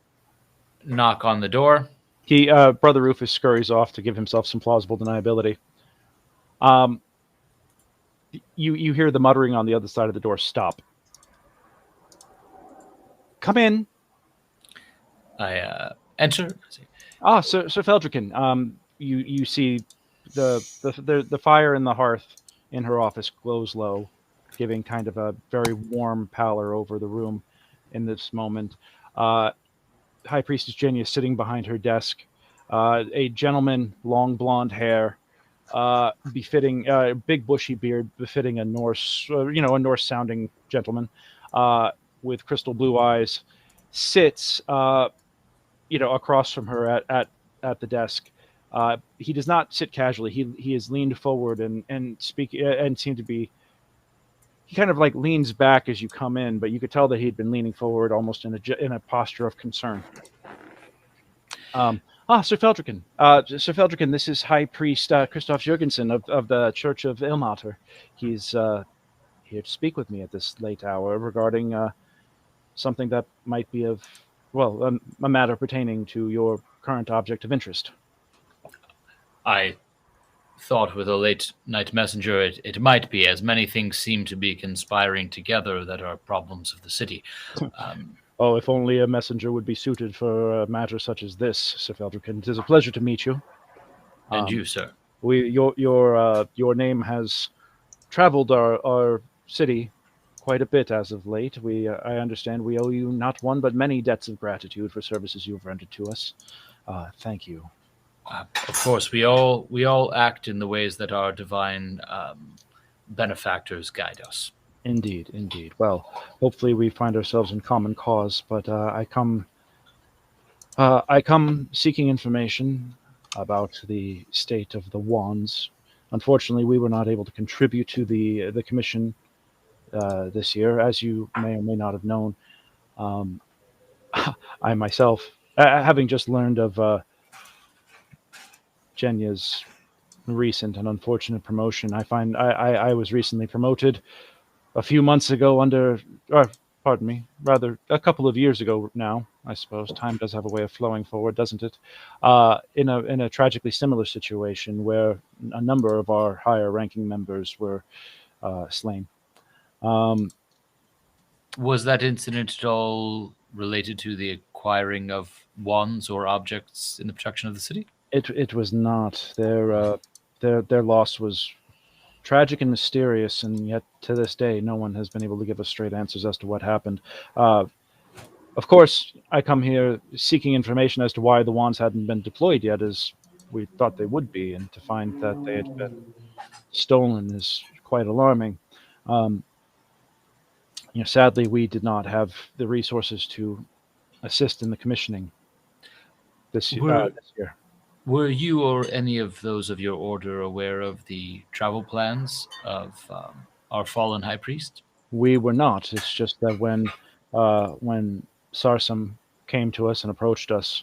knock on the door. Brother Rufus scurries off to give himself some plausible deniability. You hear the muttering on the other side of the door stop. Come in. I enter. Sir Feldruucan. You see the fire in the hearth in her office glows low, giving kind of a very warm pallor over the room in this moment. High Priestess Jenya sitting behind her desk. A gentleman, long blonde hair, befitting big bushy beard, befitting a Norse, a Norse-sounding gentleman, with crystal blue eyes, sits, across from her at the desk. He does not sit casually. He is leaned forward and speak and seem to be. He kind of like leans back as you come in, but you could tell that he'd been leaning forward almost in a posture of concern. Sir Feldruucan. Sir Feldruucan, this is High Priest Christoph Jurgensen of the Church of Ilmater. He's here to speak with me at this late hour regarding something that might be a matter pertaining to your current object of interest. I thought with a late night messenger it might be, as many things seem to be conspiring together that are problems of the city. If only a messenger would be suited for a matter such as this, Sir Feldruucan. It is a pleasure to meet you. And you, sir. Your name has traveled our city quite a bit as of late. I understand we owe you not one but many debts of gratitude for services you have rendered to us. Thank you. Of course, we all act in the ways that our divine benefactors guide us. Indeed. Well, hopefully we find ourselves in common cause. But I come seeking information about the state of the wands. Unfortunately, we were not able to contribute to the commission this year, as you may or may not have known. I myself, having just learned of Jenya's recent and unfortunate promotion, I was recently promoted a few months ago rather a couple of years ago now, I suppose. Time does have a way of flowing forward, doesn't it? In a tragically similar situation where a number of our higher ranking members were slain. Was that incident at all related to the acquiring of wands or objects in the protection of the city? It was not. Their loss was tragic and mysterious, and yet to this day, no one has been able to give us straight answers as to what happened. Of course, I come here seeking information as to why the wands hadn't been deployed yet, as we thought they would be, and to find that they had been stolen is quite alarming. Sadly, we did not have the resources to assist in the commissioning this year. Were you or any of those of your order aware of the travel plans of our fallen high priest? We were not. It's just that when Sarsam came to us and approached us,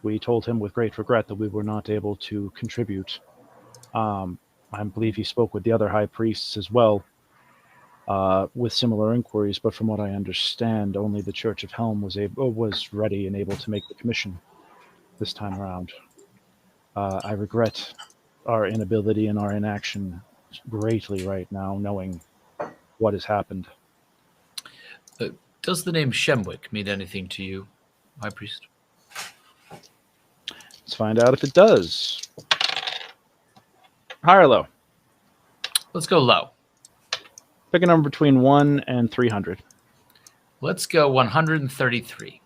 we told him with great regret that we were not able to contribute. I believe he spoke with the other high priests as well, with similar inquiries, but from what I understand, only the Church of Helm was ready and able to make the commission this time around. I regret our inability and our inaction greatly right now, knowing what has happened. Does the name Shemwick mean anything to you, High Priest? Let's find out if it does. High or low? Let's go low. Pick a number between 1 and 300. Let's go 133.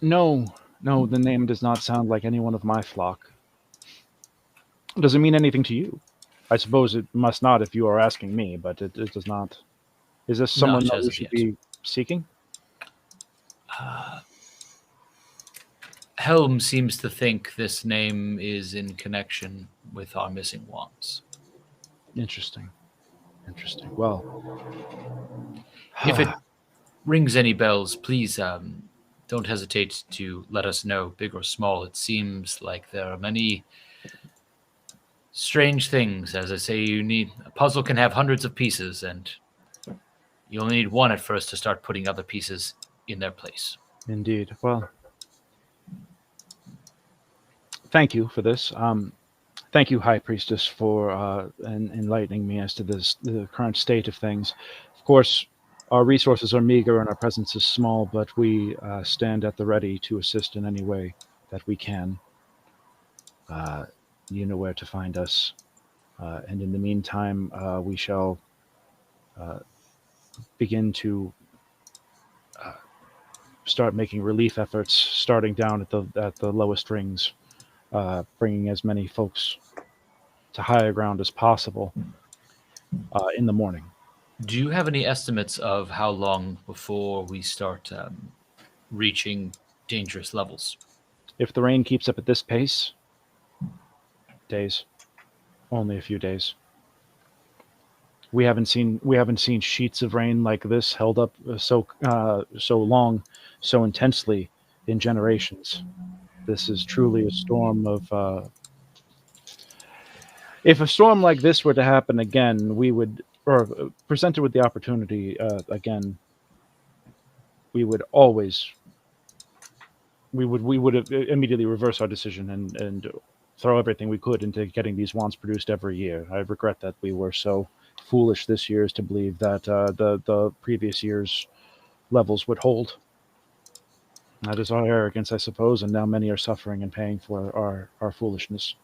No, the name does not sound like anyone of my flock. Does it mean anything to you? I suppose it must not if you are asking me, but it does not. Is this someone that we should be seeking? Helm seems to think this name is in connection with our missing wands. Interesting. Well, if it rings any bells, please don't hesitate to let us know, big or small. It seems like there are many strange things. As I say, a puzzle can have hundreds of pieces, and you only need one at first to start putting other pieces in their place. Indeed. Well, thank you for this. Thank you, High Priestess, for enlightening me as to the current state of things. Of course, our resources are meager and our presence is small, but we stand at the ready to assist in any way that we can. You know where to find us. And in the meantime, we shall begin to start making relief efforts, starting down at the lowest rings, bringing as many folks to higher ground as possible in the morning. Do you have any estimates of how long before we start reaching dangerous levels? If the rain keeps up at this pace, days. Only a few days. We haven't seen sheets of rain like this held up so long, so intensely in generations. This is truly a storm of. If a storm like this were to happen again, we would, or presented with the opportunity again, we would immediately reverse our decision and throw everything we could into getting these wands produced every year. I regret that we were so foolish this year as to believe that the previous year's levels would hold. That is our arrogance, I suppose, and now many are suffering and paying for our foolishness.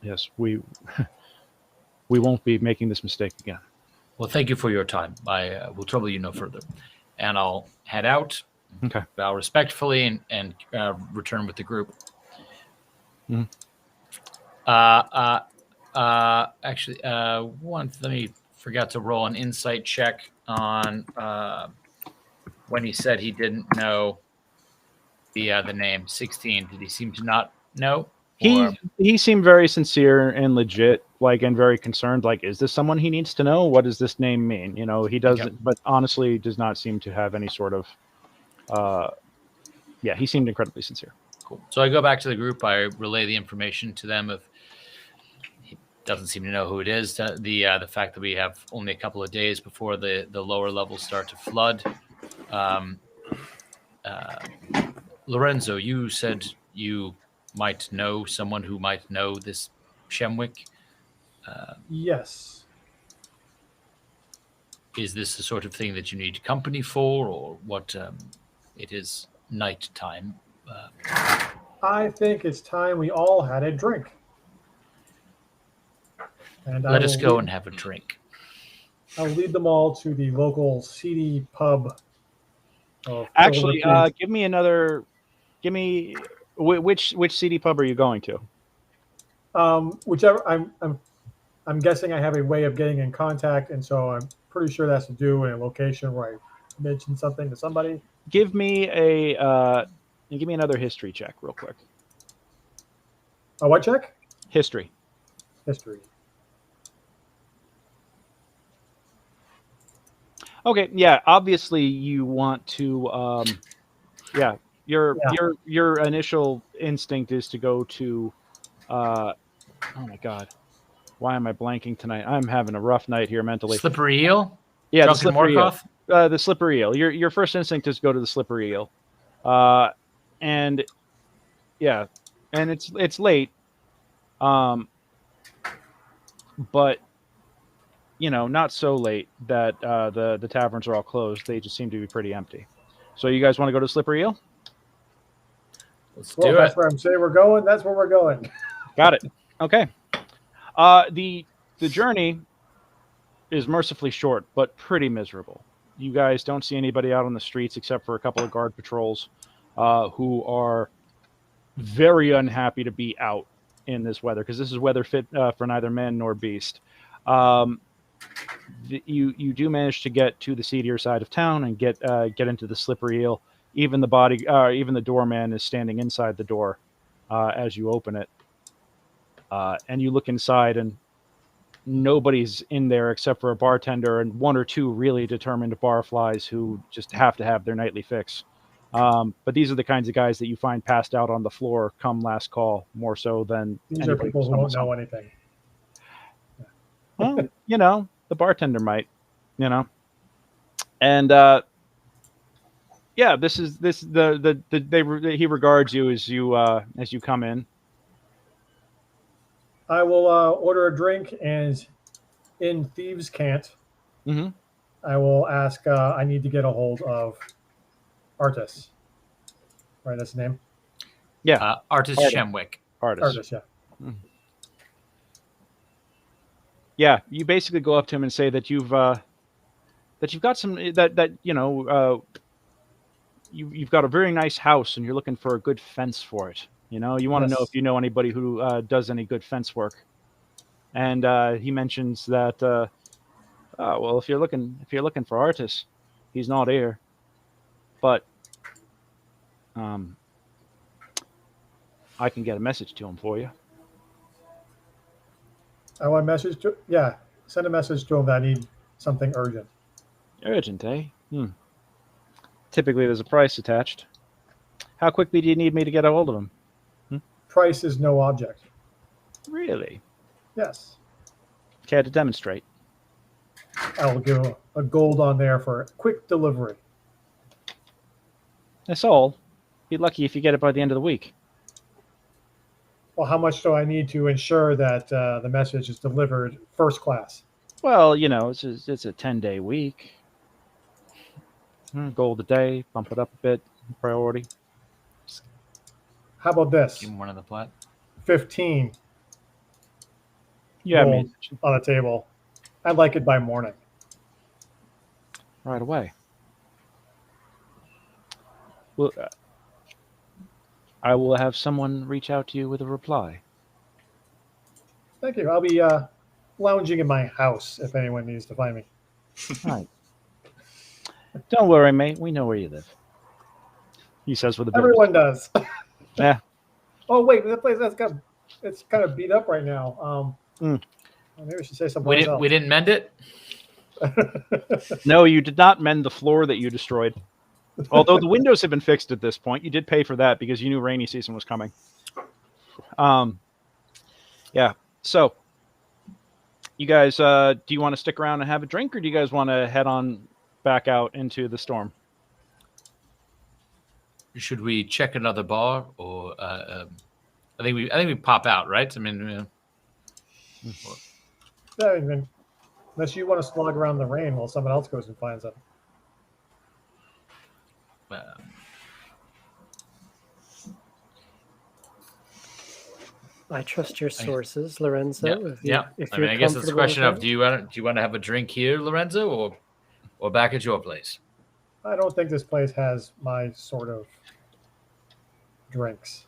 Yes, we won't be making this mistake again. Well, thank you for your time. I will trouble you no further. And I'll head out, bow respectfully, and return with the group. Mm-hmm. Actually, let me forgot to roll an insight check on when he said he didn't know the name. 16. Did he seem to not know? He seemed very sincere and legit, and very concerned. Is this someone he needs to know? What does this name mean? He doesn't, but honestly, does not seem to have any sort of. He seemed incredibly sincere. Cool. So I go back to the group. I relay the information to them. If he doesn't seem to know who it is, the fact that we have only a couple of days before the lower levels start to flood. Lorenzo, you said you might know someone who might know this Shemwick. Yes. Is this the sort of thing that you need company for, or what? It is night time. I think it's time we all had a drink. And let us go and have a drink. I'll lead them all to the local seedy pub. Actually, give me which seedy pub are you going to? Whichever. I'm guessing I have a way of getting in contact, and so I'm pretty sure that's to do in a location where I mentioned something to somebody. Give me another history check real quick. A what check? History. Okay, yeah, obviously you want to your initial instinct is to go to oh my god, why am I blanking tonight? I'm having a rough night here mentally. Slippery eel. Yeah, the Drunken slippery eel. Morgoth? The slippery eel. Your first instinct is to go to the slippery eel, and yeah, and it's late, but not so late that the taverns are all closed. They just seem to be pretty empty. So you guys want to go to the slippery eel? Let's Well, do that's it. where I'm saying we're going. That's where we're going. Got it. Okay. The journey is mercifully short, but pretty miserable. You guys don't see anybody out on the streets except for a couple of guard patrols who are very unhappy to be out in this weather, because this is weather fit for neither man nor beast. You do manage to get to the seedier side of town and get into the slippery eel. Even the doorman is standing inside the door as you open it, and you look inside, and nobody's in there except for a bartender and one or two really determined barflies who just have to have their nightly fix. But these are the kinds of guys that you find passed out on the floor come last call, more so than These are people who don't know anything. Well, the bartender might, and yeah, he regards you as you come in. I will order a drink, and in Thieves' Cant, I will ask. I need to get a hold of Artis. Right, that's the name. Yeah, Artis Shemwick. Artis, yeah. Yeah, you basically go up to him and say that you've got some you've got a very nice house and you're looking for a good fence for it. You want to know if you know anybody who does any good fence work. And he mentions that well, if you're looking for Artis, he's not here. But I can get a message to him for you. I want a message to send a message to him that I need something urgent. Urgent, eh? Typically, there's a price attached. How quickly do you need me to get a hold of him? Price is no object. Really? Yes. Care to demonstrate? I will give a gold on there for quick delivery. That's all. Be lucky if you get it by the end of the week. Well, how much do I need to ensure that the message is delivered first class? Well, it's a 10-day week. Gold a day, bump it up a bit, priority. How about this? Give him one of the plat. 15. Yeah, gold on the table. I'd like it by morning. Right away. Well, I will have someone reach out to you with a reply. Thank you. I'll be lounging in my house if anyone needs to find me. Right. Don't worry, mate. We know where you live. He says with a bit. Everyone does. Yeah. Oh wait, that place it's kind of beat up right now. Maybe I should say something. We didn't mend it. No, you did not mend the floor that you destroyed. Although the windows have been fixed at this point, you did pay for that because you knew rainy season was coming. Yeah. So, you guys, do you want to stick around and have a drink, or do you guys want to head on back out into the storm? Should we check another bar, or I think we pop out, right? I mean, unless you want to slog around the rain while someone else goes and finds them. I trust your sources, Lorenzo. If I guess it's a question of do you want to have a drink here, Lorenzo, or back at your place? I don't think this place has my sort of drinks.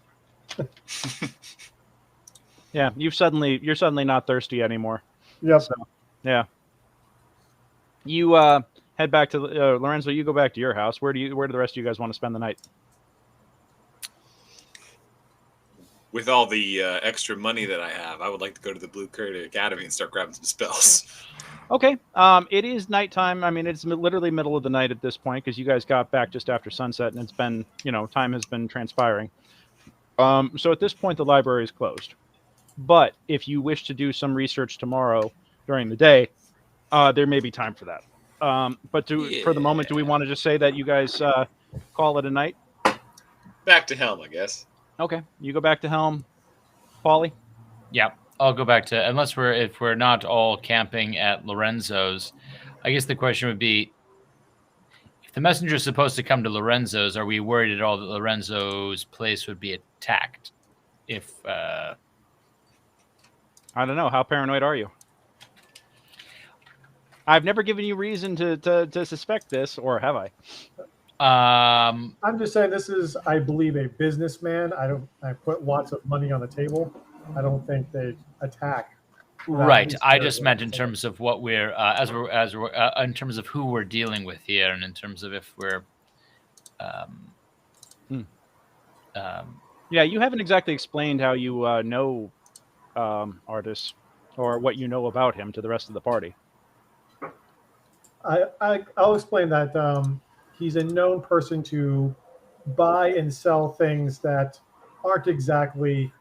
Yeah, you're suddenly not thirsty anymore. Yep. So, yeah. You head back to Lorenzo. You go back to your house. Where do the rest of you guys want to spend the night? With all the extra money that I have, I would like to go to the Blue Curtain Academy and start grabbing some spells. Okay. It is nighttime. I mean, it's literally middle of the night at this point because you guys got back just after sunset, and it's been, time has been transpiring. So at this point, the library is closed. But if you wish to do some research tomorrow during the day, there may be time for that. But for the moment, do we want to just say that you guys call it a night? Back to Helm, I guess. Okay, you go back to Helm. Paulie? Yeah, I'll go back to, if we're not all camping at Lorenzo's, I guess the question would be, if the messenger is supposed to come to Lorenzo's, are we worried at all that Lorenzo's place would be attacked? If I don't know, how paranoid are you? I've never given you reason to suspect this, or have I? I'm just saying this is, I believe, a businessman. I put lots of money on the table. I don't think they attack. Right. I just meant in terms of what we're in terms of who we're dealing with here, and in terms of if we're. Yeah, you haven't exactly explained how you know Artis, or what you know about him to the rest of the party. I'll explain that he's a known person to buy and sell things that aren't exactly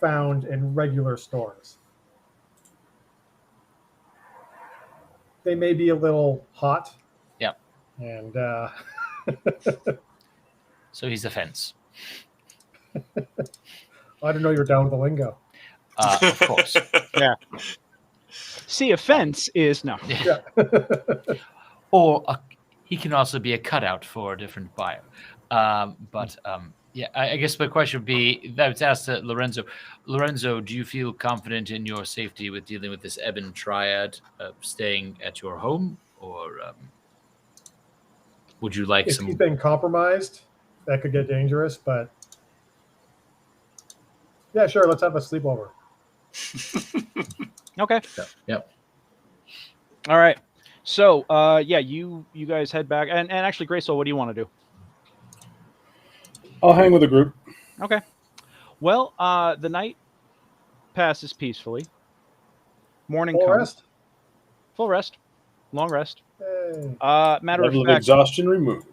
found in regular stores. They may be a little hot. Yep. And so he's a fence. I didn't know you were down with the lingo. Of course. Yeah. See, a fence is no. Yeah. Or he can also be a cutout for a different buyer. Yeah, I guess my question would be, that was asked to Lorenzo. Lorenzo, do you feel confident in your safety with dealing with this Ebon Triad, staying at your home? Or would you like if some... he's been compromised, that could get dangerous, but yeah, sure, let's have a sleepover. Okay. Yep. All right. So, yeah, you guys head back. And actually, Greysoul, what do you want to do? I'll hang with the group. Okay. Well, the night passes peacefully. Morning Full comes. rest? Full rest. Long rest. Hey. Matter Level of of fact, exhaustion removed.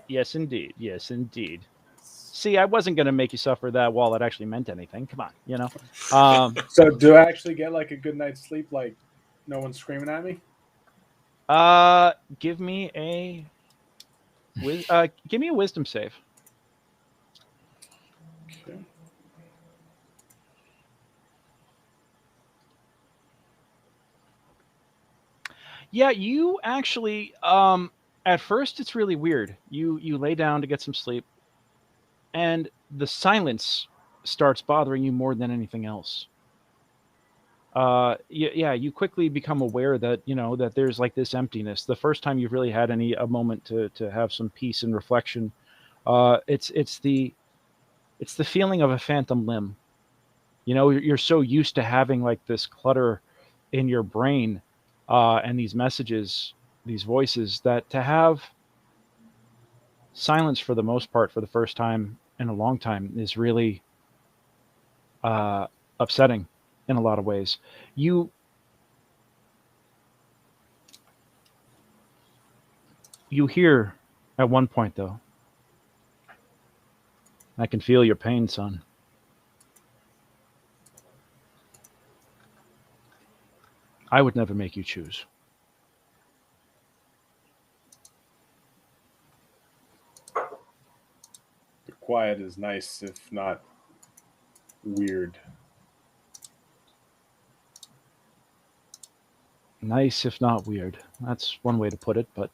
Yes, indeed. Yes, indeed. See, I wasn't going to make you suffer that while it actually meant anything. Come on, you know. So do I actually get like a good night's sleep? Like no one's screaming at me? Give me a wisdom save. Okay. Yeah, you actually at first it's really weird. You lay down to get some sleep, and the silence starts bothering you more than anything else. You quickly become aware that that there's like this emptiness. The first time you've really had a moment to have some peace and reflection, it's the feeling of a phantom limb. You're so used to having like this clutter in your brain, and these messages, these voices, that to have silence for the most part for the first time in a long time is really upsetting in a lot of ways. You hear at one point, though, I can feel your pain, son. I would never make you choose. The quiet is nice, if not weird. Nice, if not weird. That's one way to put it, but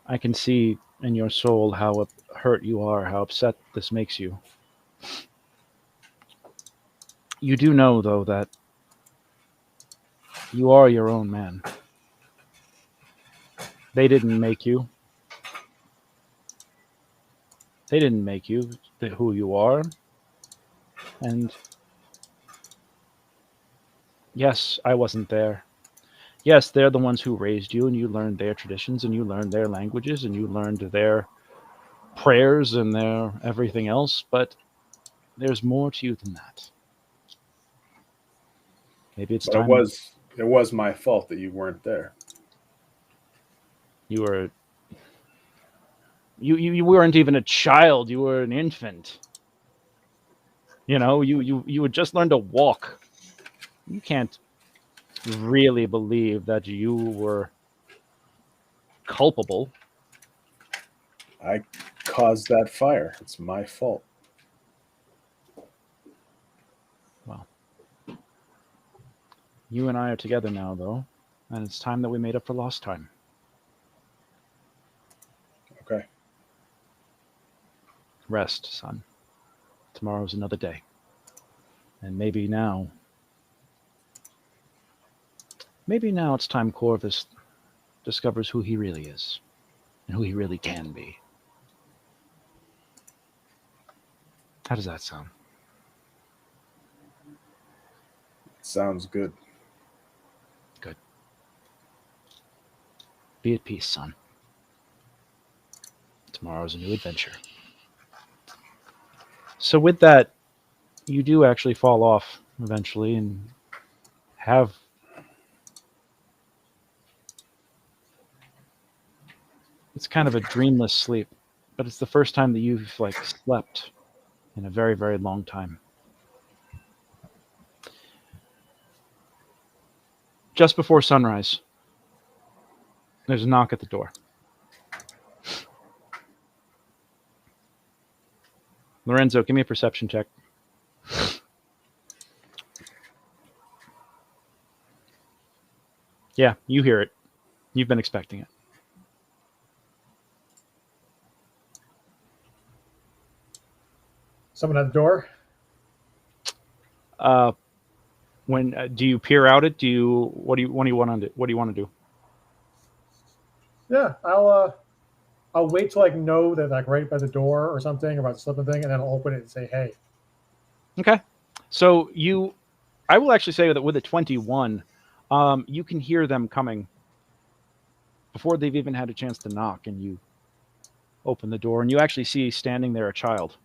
I can see in your soul how hurt you are, how upset this makes you. You do know, though, that you are your own man. They didn't make you. They didn't make you who you are. And yes, I wasn't there. Yes, they're the ones who raised you, and you learned their traditions, and you learned their languages, and you learned their prayers and their everything else, but there's more to you than that. Maybe it's time. It was my fault that you weren't there. You weren't even a child. You were an infant. You had just learned to walk. You can't really believe that you were culpable. I caused that fire. It's my fault. Well, you and I are together now, though, and it's time that we made up for lost time. Okay. Rest, son. Tomorrow's another day. And maybe now it's time Corvus discovers who he really is and who he really can be. How does that sound? Sounds good. Good. Be at peace, son. Tomorrow's a new adventure. So with that, you do actually fall off eventually and have it's kind of a dreamless sleep, but it's the first time that you've slept in a very, very long time. Just before sunrise, there's a knock at the door. Lorenzo, give me a perception check. Yeah, you hear it. You've been expecting it. Someone at the door? When do you peer out it? What do you want to do? Yeah, I'll wait till know that right by the door or something about the slipping thing, and then I'll open it and say, "Hey." Okay. So I will actually say that with a 21, you can hear them coming before they've even had a chance to knock, and you open the door, and you actually see standing there a child,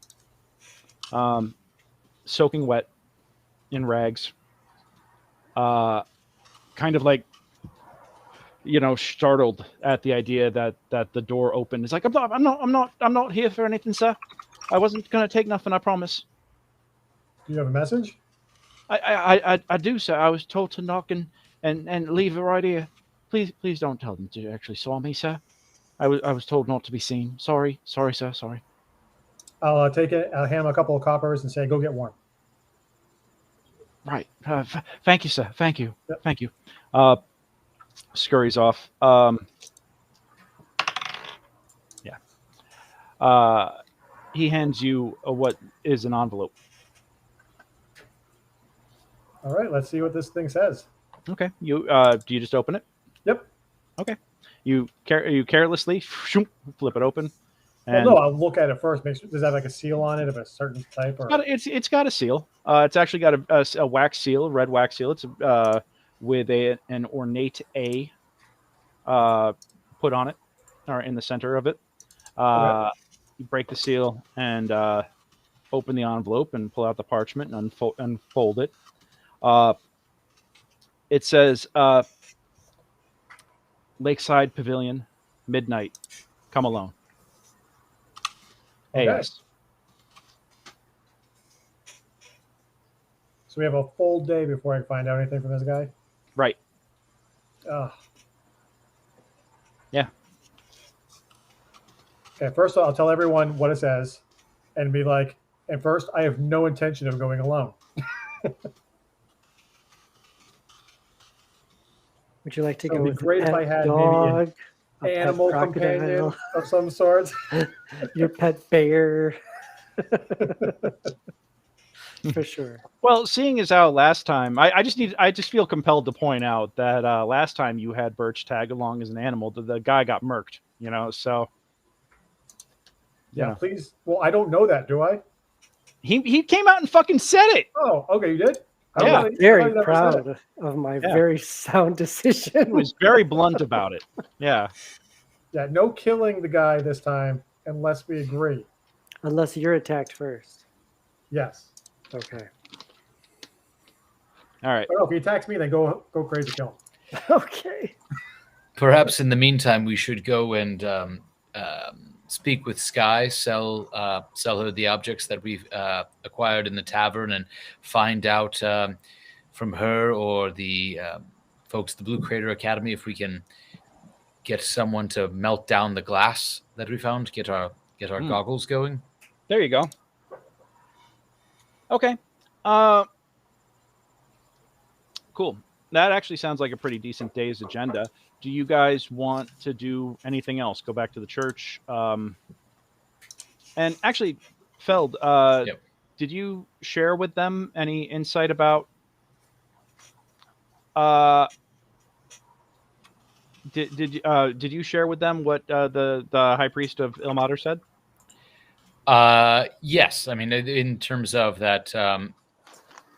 soaking wet, in rags, kind of startled at the idea that the door opened. It's like, I'm not here for anything, sir. I wasn't gonna take nothing, I promise. Do you have a message? I do, sir. I was told to knock and leave it right here. Please don't tell them to actually saw me, sir. I was told not to be seen. Sorry, sir. Sorry. I'll take it. I'll hand him a couple of coppers and say, "Go get warm." Right. Thank you, sir. Thank you. Yep. Thank you. Scurries off. Yeah. He hands you what is an envelope. All right. Let's see what this thing says. Okay. You do you just open it? Yep. Okay. You carelessly flip it open. Well, no, I'll look at it first. Make sure, does that have a seal on it of a certain type? Or? It's got a seal. It's actually got a wax seal, a red wax seal. It's with an ornate A put on it, or in the center of it. Okay. You break the seal and open the envelope and pull out the parchment and unfold it. It says Lakeside Pavilion, midnight. Come alone. Okay. AS. So we have a full day before I find out anything from this guy? Right. Yeah. Okay, first I'll tell everyone what it says and be like, and first, I have no intention of going alone. Would you like to So go it'd be with great a if pet I had dog, maybe a an animal pet companion crocodile, of some sort? your pet bear? For sure. Well, seeing as how last time, I just feel compelled to point out that last time you had Birch tag along as an animal, the guy got murked, so. Yeah, please. Well, I don't know that, do I? He came out and fucking said it. Oh, okay, you did? Yeah. I'm very proud of my very sound decision. He was very blunt about it. Yeah. Yeah, no killing the guy this time unless we agree. Unless you're attacked first. Yes. Okay. All right. Oh, if he attacks me, then go crazy, kill him. Okay. Perhaps in the meantime, we should go and speak with Sky, sell her the objects that we've acquired in the tavern, and find out her or the folks at the Blue Crater Academy, if we can get someone to melt down the glass that we found, get our goggles going. There you go. Okay. Cool. That actually sounds like a pretty decent day's agenda. Do you guys want to do anything else? Go back to the church? And actually, Feld, did you share with them any insight about did you share with them what the High Priest of Ilmater said? Yes. I mean, in terms of that,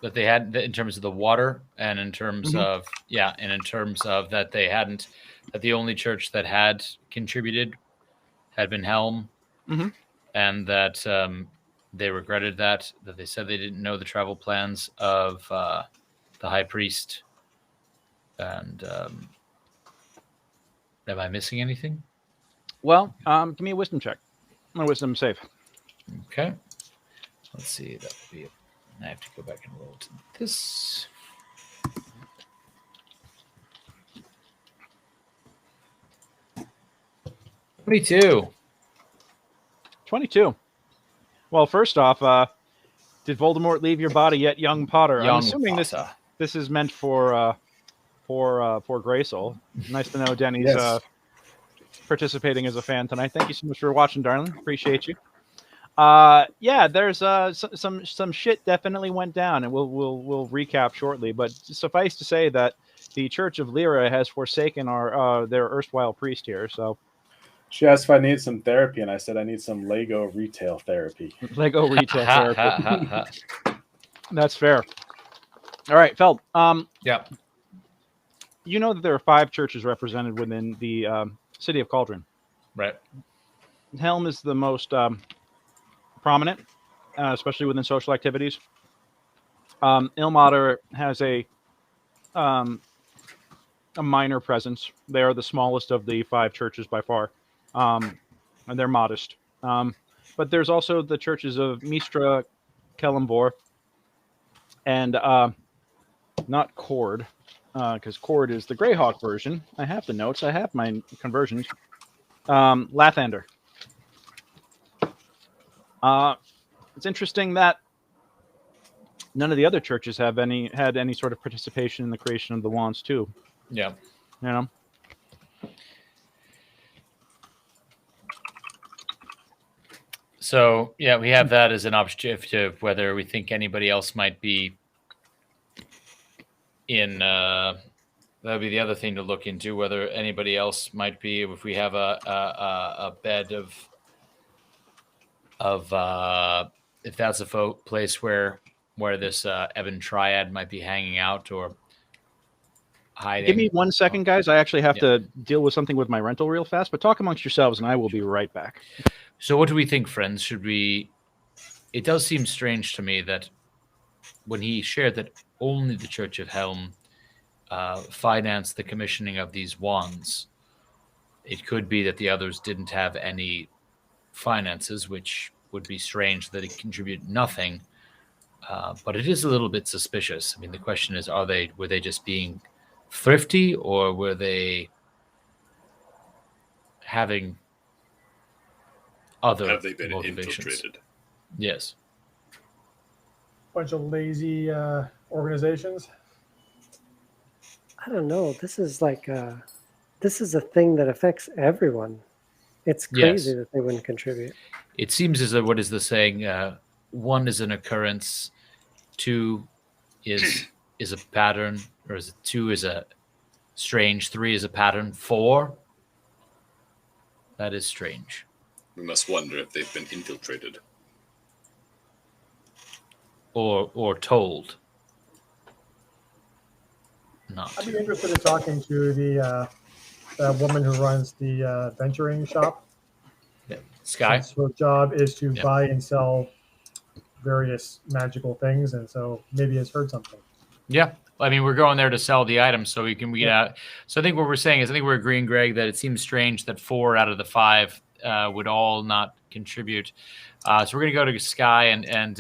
that they had, in terms of the water, and in terms of, and in terms of that they hadn't, that the only church that had contributed had been Helm, and that they regretted that they said they didn't know the travel plans of the High Priest. And am I missing anything? Well, give me a wisdom check. My wisdom save. Okay. Let's see. That would be. I have to go back and roll to this. $22. 22. Well, first off, did Voldemort leave your body yet, young Potter? I'm assuming Potter. This is meant for Greysoul. Nice to know Denny's participating as a fan tonight. Thank you so much for watching, darling. Appreciate you. There's some shit definitely went down, and we'll recap shortly. But suffice to say that the Church of Leira has forsaken their erstwhile priest here. So she asked if I need some therapy, and I said I need some Lego retail therapy. Lego retail therapy. That's fair. All right, Feld. You know that there are 5 churches represented within the city of Cauldron. Right. Helm is the most prominent, especially within social activities. Ilmater has a minor presence. They are the smallest of the 5 churches by far, and they're modest. But there's also the churches of Mistra, Kellamvor, and not Cord, because Cord is the Greyhawk version. I have the notes. I have my conversions. Lathander. It's interesting that none of the other churches had any sort of participation in the creation of the wands too. Yeah. You know. So yeah, we have that as an objective. Whether we think anybody else might be in, that would be the other thing to look into. Whether anybody else might be, if we have a bed of if that's a place where this Ebon Triad might be hanging out or hiding. Give me 1 second, guys. I actually have to deal with something with my rental real fast, but talk amongst yourselves and I will be right back. So what do we think, friends? Should we... It does seem strange to me that when he shared that only the Church of Helm financed the commissioning of these wands, it could be that the others didn't have any finances, which would be strange that it contributed nothing. But it is a little bit suspicious. I mean, the question is, were they just being thrifty, or were they having other Have they been motivations? infiltrated? Yes. Bunch of lazy organizations. I don't know. This is like this is a thing that affects everyone. It's crazy that they wouldn't contribute. It seems as though, what is the saying? 1 is an occurrence, 2 is a pattern, or is it 2 is a strange, 3 is a pattern, 4 that is strange. We must wonder if they've been infiltrated. Or told. Not. I'd be interested in talking to the woman who runs the venturing shop. Yeah. Sky. Her job is to buy and sell various magical things, and so maybe has heard something. Yeah. I mean, we're going there to sell the items so we can get out. So I think what we're saying is, I think we're agreeing, Greg, that it seems strange that 4 out of the 5 would all not contribute. So we're going to go to Sky and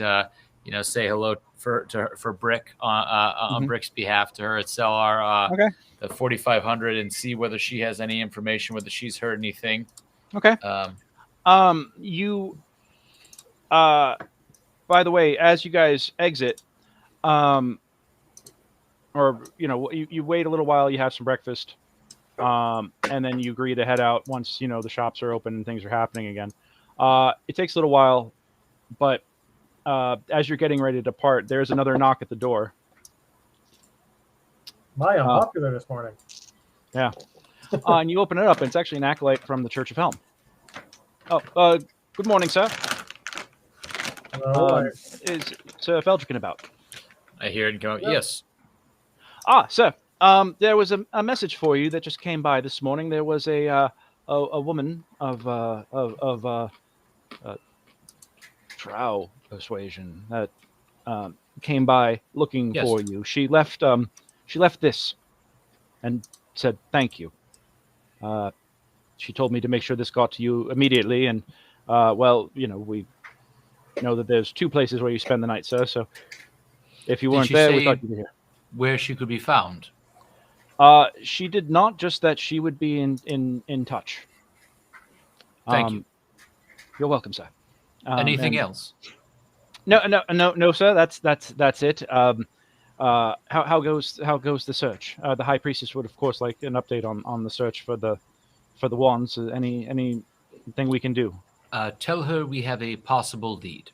say hello for Brick on Brick's behalf to her at Cellar. The 4,500 and see whether she has any information, whether she's heard anything. Okay. You. By the way, as you guys exit, you wait a little while, you have some breakfast, and then you agree to head out once the shops are open and things are happening again. It takes a little while, but as you're getting ready to depart, there's another knock at the door. I'm popular this morning. Yeah. And you open it up, and it's actually an acolyte from the Church of Helm. Oh, good morning, sir. Hello. Is Sir Feldruucan about? I hear it go. Yes. Sir. There was a message for you that just came by this morning. There was a woman of Drow persuasion that came by looking for you. She left this and said thank you. She told me to make sure this got to you immediately, and we know that there's 2 places where you spend the night, sir. So if you weren't there, we thought you'd be here. Where she could be found? She did not. Just that she would be in touch. Thank you. You're welcome, sir. Anything else? No, sir. That's it. How goes the search? The High Priestess would, of course, like an update on the search for the wands. Anything we can do? Tell her we have a possible lead.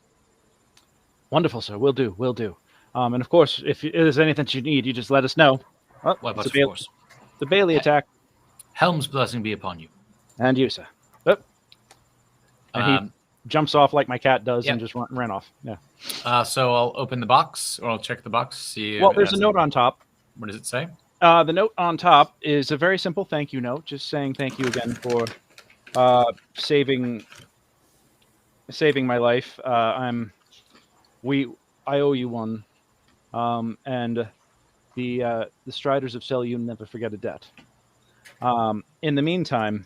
Wonderful, sir. We'll do. And of course, if there's anything you need, you just let us know. Of course. The Bailey attack. Helm's blessing be upon you. And you, sir. And he jumps off like my cat does and just ran off. Yeah. So I'll open the box, or I'll check the box. See. Well, there's a note on top. What does it say? The note on top is a very simple thank you note, just saying thank you again for saving my life. I owe you one, and the Striders of Selûne never forget a debt. In the meantime,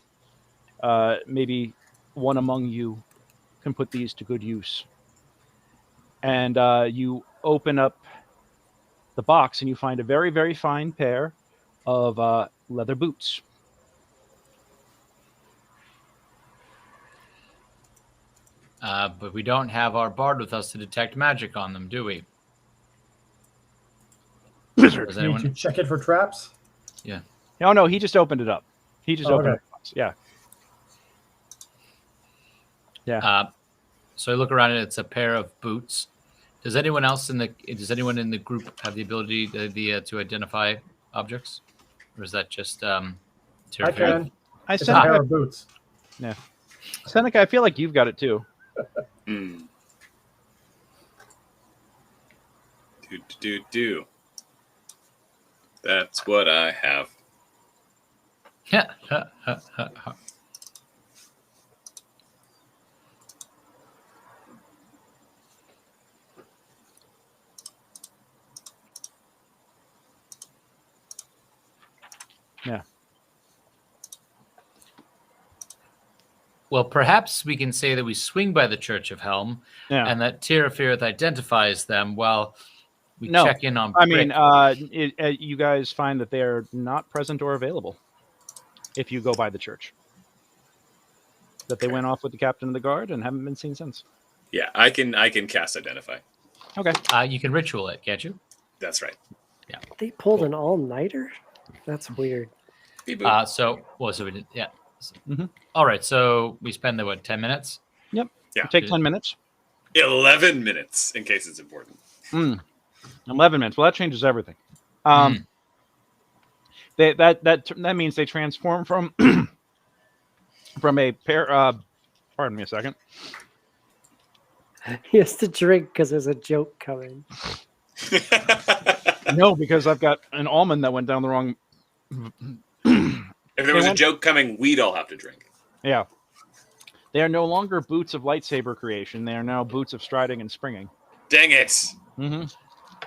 maybe one among you can put these to good use. And you open up the box, and you find a very, very fine pair of leather boots. But we don't have our bard with us to detect magic on them, do we? Does anyone need to check it for traps? Yeah. Oh, no, he just opened it up. He just opened the box. Yeah. Yeah. So I look around, and it's a pair of boots. Does anyone in the group have the ability to identify objects, or is that just I can. I it's a pair of boots. Yeah. Seneca, I feel like you've got it too. Do. That's what I have. Yeah. Well, perhaps we can say that we swing by the Church of Helm, and that Tarafirith identifies them while we check in on Brick. You guys find that they are not present or available if you go by the church. That they went off with the captain of the guard and haven't been seen since. Yeah, I can cast Identify. Okay. You can ritual it, can't you? That's right. Yeah. They pulled an all-nighter? That's weird. All right, so we spend 10 minutes? Yep. Yeah. Take 10 minutes. 11 minutes, in case it's important. 11 minutes. Well, that changes everything. That means they transform from a pair. Pardon me a second. He has to drink because there's a joke coming. No, because I've got an almond that went down the wrong. If there was a joke coming, we'd all have to drink. Yeah. They are no longer boots of lightsaber creation. They are now boots of striding and springing. Dang it. It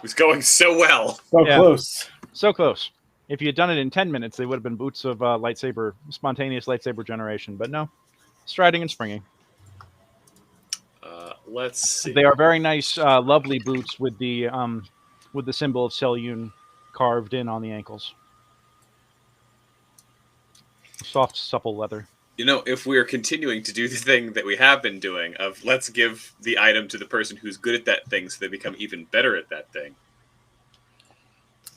was going so well. So close. So close. If you had done it in 10 minutes, they would have been boots of spontaneous lightsaber generation. But no, striding and springing. Let's see. They are very nice, lovely boots with the symbol of Selûne carved in on the ankles. Soft, supple leather. You know, if we are continuing to do the thing that we have been doing of let's give the item to the person who's good at that thing so they become even better at that thing.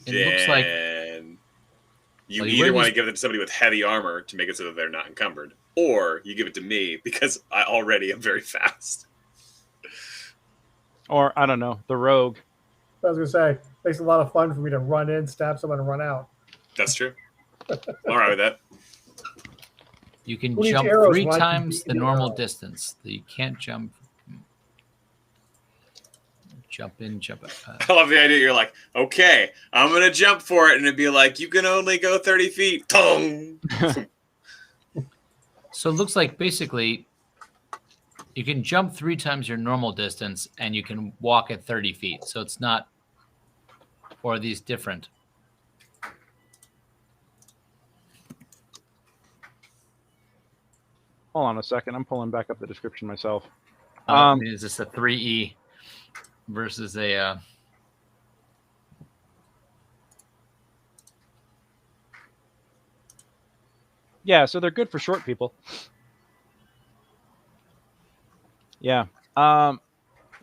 It looks like you either want to give it to somebody with heavy armor to make it so that they're not encumbered, or you give it to me because I already am very fast. Or, I don't know, the rogue. I was going to say, makes it a lot of fun for me to run in, stab someone, and run out. That's true. I'm all right with that. You can Who needs jump arrows 3 when I can times beat the the normal arrow? distance. You can't jump. Jump in, jump out. I love the idea. You're like, okay, I'm going to jump for it. And it'd be like, you can only go 30 feet. Tong! So it looks like basically you can jump 3 times your normal distance and you can walk at 30 feet. So it's not, or are these different? Hold on a second. I'm pulling back up the description myself. Is this a 3E versus a... Yeah, so they're good for short people. Yeah.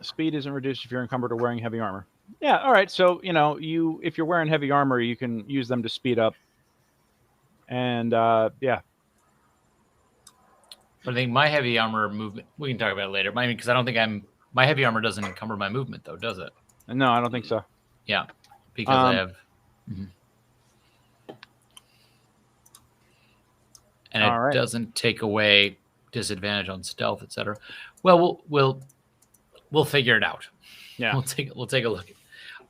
Speed isn't reduced if you're encumbered or wearing heavy armor. Yeah, all right. So, if you're wearing heavy armor, you can use them to speed up. And, yeah. But I think my heavy armor movement, we can talk about it later. Because I don't think my heavy armor doesn't encumber my movement, though, does it? No, I don't think so. Yeah, because I have... And it doesn't take away disadvantage on stealth, etc. Well, we'll figure it out. Yeah, we'll take a look.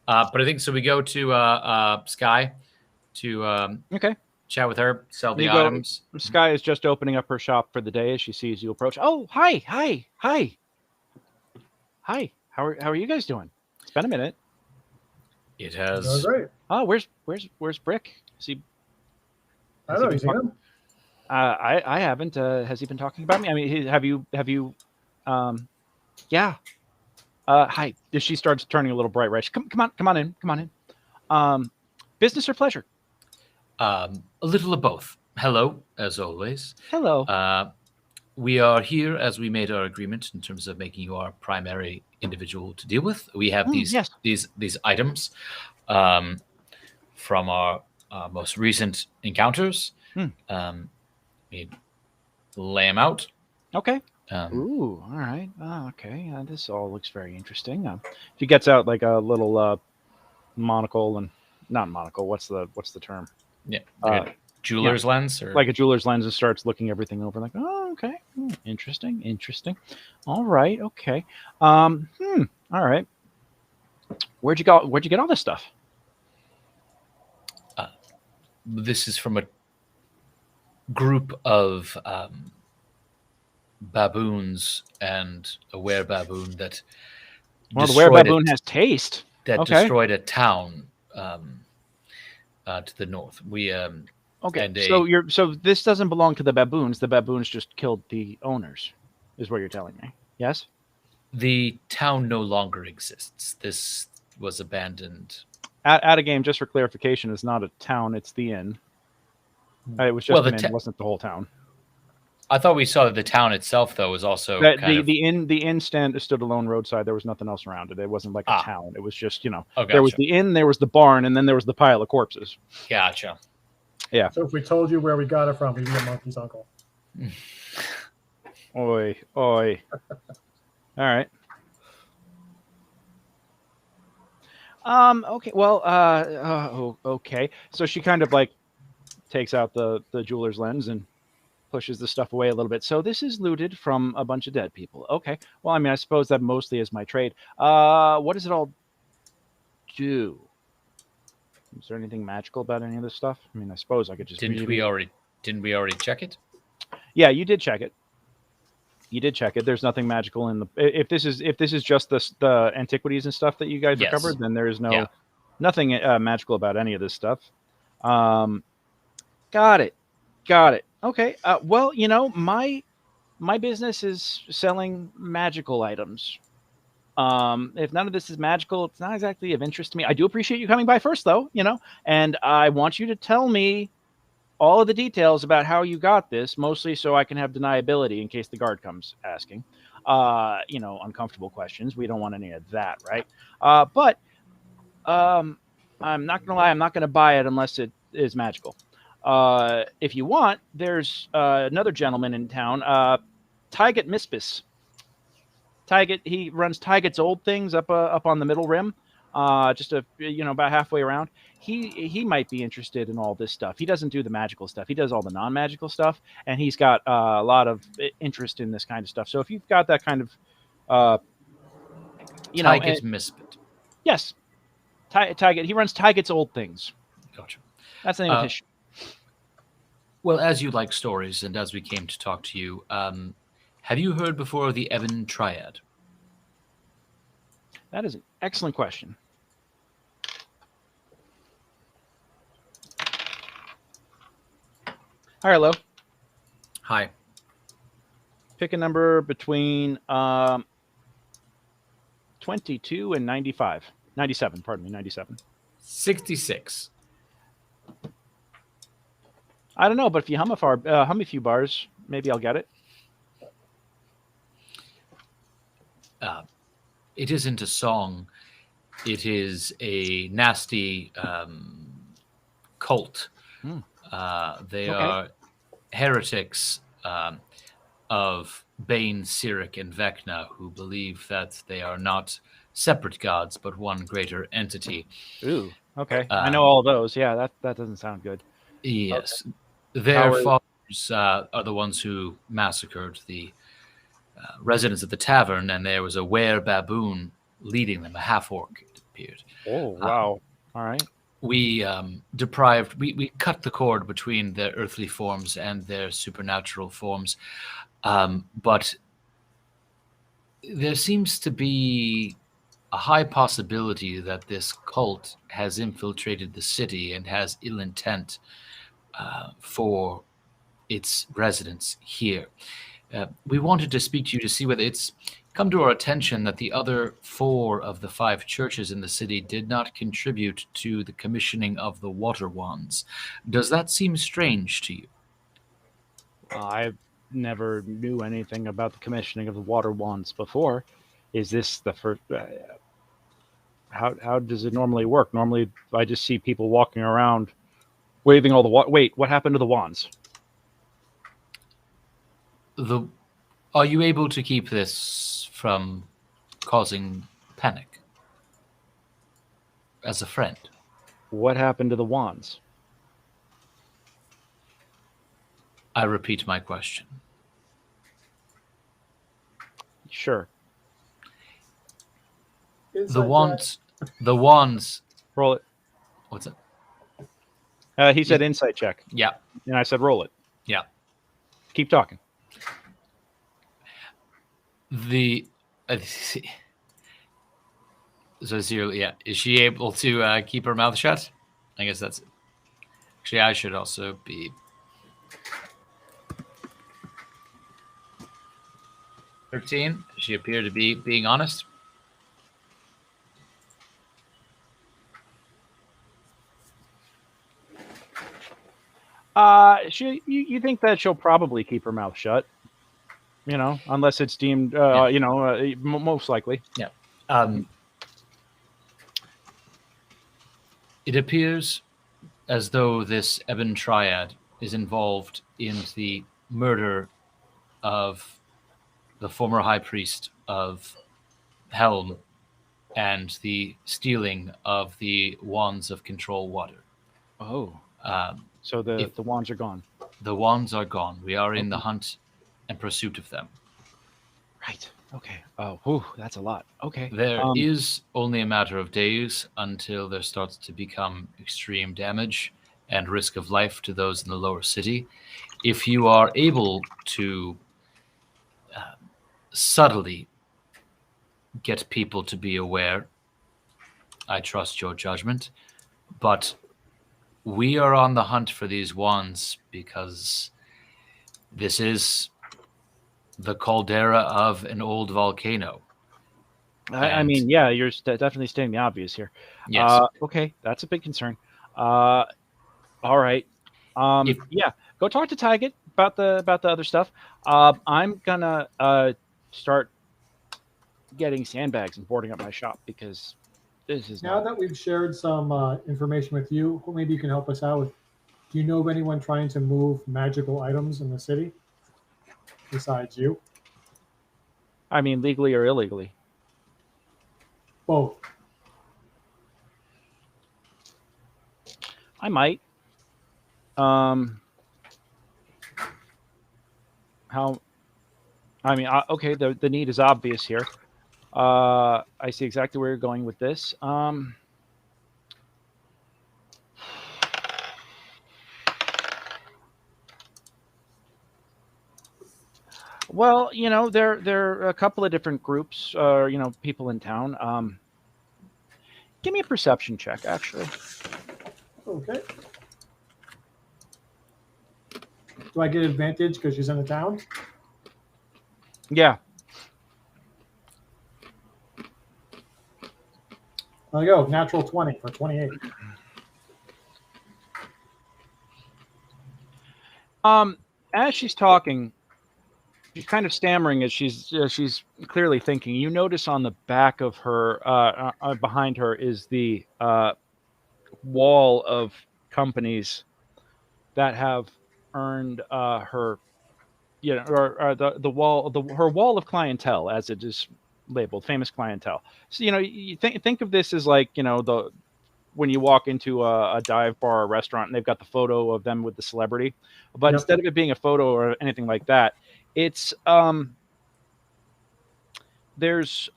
But I think so. We go to Sky to chat with her, sell the items. Sky is just opening up her shop for the day as she sees you approach. Oh, hi. How are you guys doing? It's been a minute. It has. Great. Oh, where's Brick? Is he? I don't know. You seen him? I haven't. Has he been talking about me? I mean, have you? Yeah. Hi. She starts turning a little bright red. Come on in. Business or pleasure? A little of both. Hello, as always. Hello. We are here as we made our agreement in terms of making you our primary individual to deal with. We have these items from our most recent encounters. We lay them out. Okay. Ooh, all right. Okay. This all looks very interesting. She gets out like a little monocle and not monocle. What's the term? Yeah. Like a jeweler's lens, or like a jeweler's lens, and starts looking everything over. Like, oh, okay, interesting. All right. Okay. All right. Where'd you get all this stuff? This is from a group of baboons and a were-baboon that the were-baboon has taste. That destroyed a town to the north. We so this doesn't belong to the baboons. The baboons just killed the owners, is what you're telling me. Yes? The town no longer exists. This was abandoned. At a game, just for clarification, is not a town, it's the inn. It was just an inn, it wasn't the whole town. I thought we saw that the town itself, though, was also the inn stand stood alone roadside. There was nothing else around it. It wasn't like a town. It was just, there was the inn, there was the barn, and then there was the pile of corpses. Gotcha. Yeah. So if we told you where we got it from, we'd be a monkey's uncle. Oi. All right. Okay. Well. Okay. So she kind of like takes out the jeweler's lens and pushes the stuff away a little bit. So this is looted from a bunch of dead people. Okay. Well, I mean, I suppose that mostly is my trade. What does it all do? Is there anything magical about any of this stuff? I mean, I suppose I could just. Didn't we already check it? Yeah, you did check it. There's nothing magical in the. If this is just the antiquities and stuff that you guys recovered, then there is nothing magical about any of this stuff. Got it. Okay. Well, my business is selling magical items. If none of this is magical, it's not exactly of interest to me. I do appreciate you coming by first, though, and I want you to tell me all of the details about how you got this, mostly so I can have deniability in case the guard comes asking, uncomfortable questions. We don't want any of that, right? But I'm not going to lie. I'm not going to buy it unless it is magical. If you want, there's another gentleman in town, Tyget Mispis. Tyget, he runs Tyget's Old Things up on the Middle Rim, just about halfway around. He might be interested in all this stuff. He doesn't do the magical stuff. He does all the non-magical stuff, and he's got a lot of interest in this kind of stuff. So if you've got that kind of, Tyget Mispit. Yes, Tyget. He runs Tyget's Old Things. Gotcha. That's the name of his show. Well, as you like stories, and as we came to talk to you, have you heard before of the Ebon Triad? That is an excellent question. Hi, hello. Hi. Pick a number between 22 and 95. 97, pardon me, 97. 66. I don't know, but if you hum a few bars, maybe I'll get it. It isn't a song. It is a nasty cult. They are heretics of Bane, Cyric, and Vecna, who believe that they are not separate gods, but one greater entity. Ooh, okay. I know all those. Yeah, that doesn't sound good. Yes. Okay. Their fathers are the ones who massacred the residents of the tavern, and there was a were-baboon leading them, a half-orc, it appeared. Oh, wow. All right. We we cut the cord between their earthly forms and their supernatural forms, but there seems to be a high possibility that this cult has infiltrated the city and has ill intent for its residents here. We wanted to speak to you to see whether it's come to our attention that the other 4 of the 5 churches in the city did not contribute to the commissioning of the water wands. Does that seem strange to you? I never knew anything about the commissioning of the water wands before. Is this the first? How does it normally work? Normally, I just see people walking around waving all the Wait, what happened to the wands? Are you able to keep this from causing panic? As a friend. What happened to the wands? I repeat my question. Sure. The wands. Roll it. What's it? He said insight check. Yeah. And I said roll it. Yeah. Keep talking. So Zero, yeah. Is she able to keep her mouth shut? I guess that's it. Actually, I should also be 13. Does she appear to be being honest? You think that she'll probably keep her mouth shut? Unless it's deemed, most likely. Yeah. It appears as though this Ebon Triad is involved in the murder of the former High Priest of Helm and the stealing of the Wands of Control Water. Oh. So the wands are gone. The wands are gone. We are in the hunt and pursuit of them. Right. Okay. Oh, that's a lot. Okay. There is only a matter of days until there starts to become extreme damage and risk of life to those in the lower city. If you are able to subtly get people to be aware, I trust your judgment. But we are on the hunt for these wands because this is the caldera of an old volcano. I mean, yeah, you're definitely stating the obvious here. Yes. Okay, that's a big concern. All right. Yeah, go talk to Tyget about the other stuff. I'm gonna start getting sandbags and boarding up my shop because this is now that we've shared some information with you. Maybe you can help us out with. Do you know of anyone trying to move magical items in the city besides you? I mean, legally or illegally. Both. I might. How? I mean, okay. The need is obvious here. I see exactly where you're going with this. Well, there are a couple of different groups, people in town. Give me a perception check, actually. Okay. Do I get advantage because she's in the town? Yeah. There you go. Natural 20 for 28. As she's talking, she's kind of stammering as she's clearly thinking. You notice on the back of her, behind her, is the wall of companies that have earned her, or the wall, her wall of clientele, as it is labeled, famous clientele. So you think of this as like when you walk into a dive bar or restaurant and they've got the photo of them with the celebrity, but instead of it being a photo or anything like that, it's there's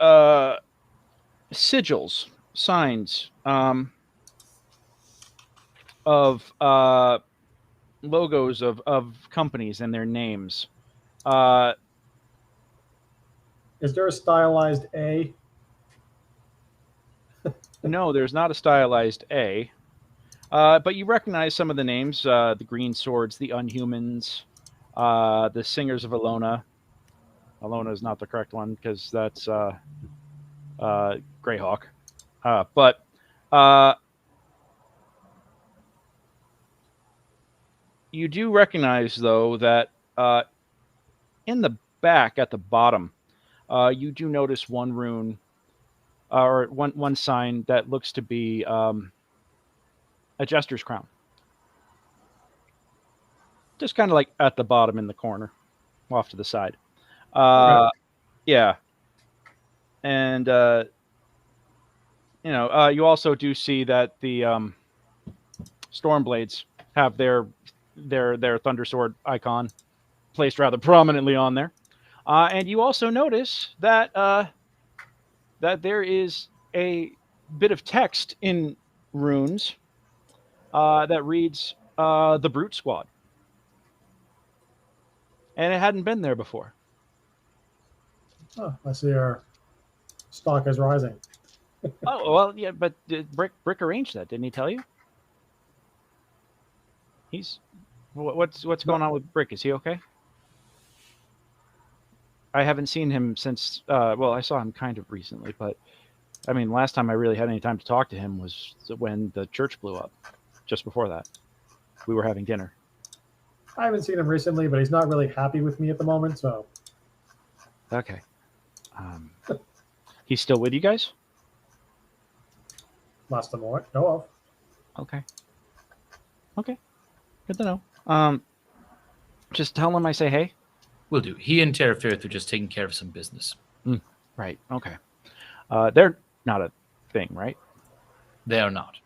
sigils, signs of logos of companies and their names. Is there a stylized A? No, there's not a stylized A. But you recognize some of the names: the Green Swords, the Unhumans, the Singers of Alona. Alona is not the correct one because that's Greyhawk. But you do recognize, though, that in the back at the bottom, you do notice one rune or one sign that looks to be a Jester's Crown. Just kind of like at the bottom in the corner, off to the side. Okay. Yeah. And, you also do see that the Stormblades have their Thundersword icon placed rather prominently on there. And you also notice that that there is a bit of text in runes that reads the Brute Squad. And it hadn't been there before. Oh, I see our stock is rising. Oh, well, yeah, but Brick arranged that, didn't he tell you? What's going on with Brick? Is he okay? I haven't seen him since, I saw him kind of recently, but I mean, last time I really had any time to talk to him was when the church blew up. Just before that, we were having dinner. I haven't seen him recently, but he's not really happy with me at the moment, so. Okay. He's still with you guys? Last time I know of. Okay. Good to know. Just tell him I say hey. Will do. He and Tarafirith are just taking care of some business. Right. Okay. They're not a thing, right? They are not.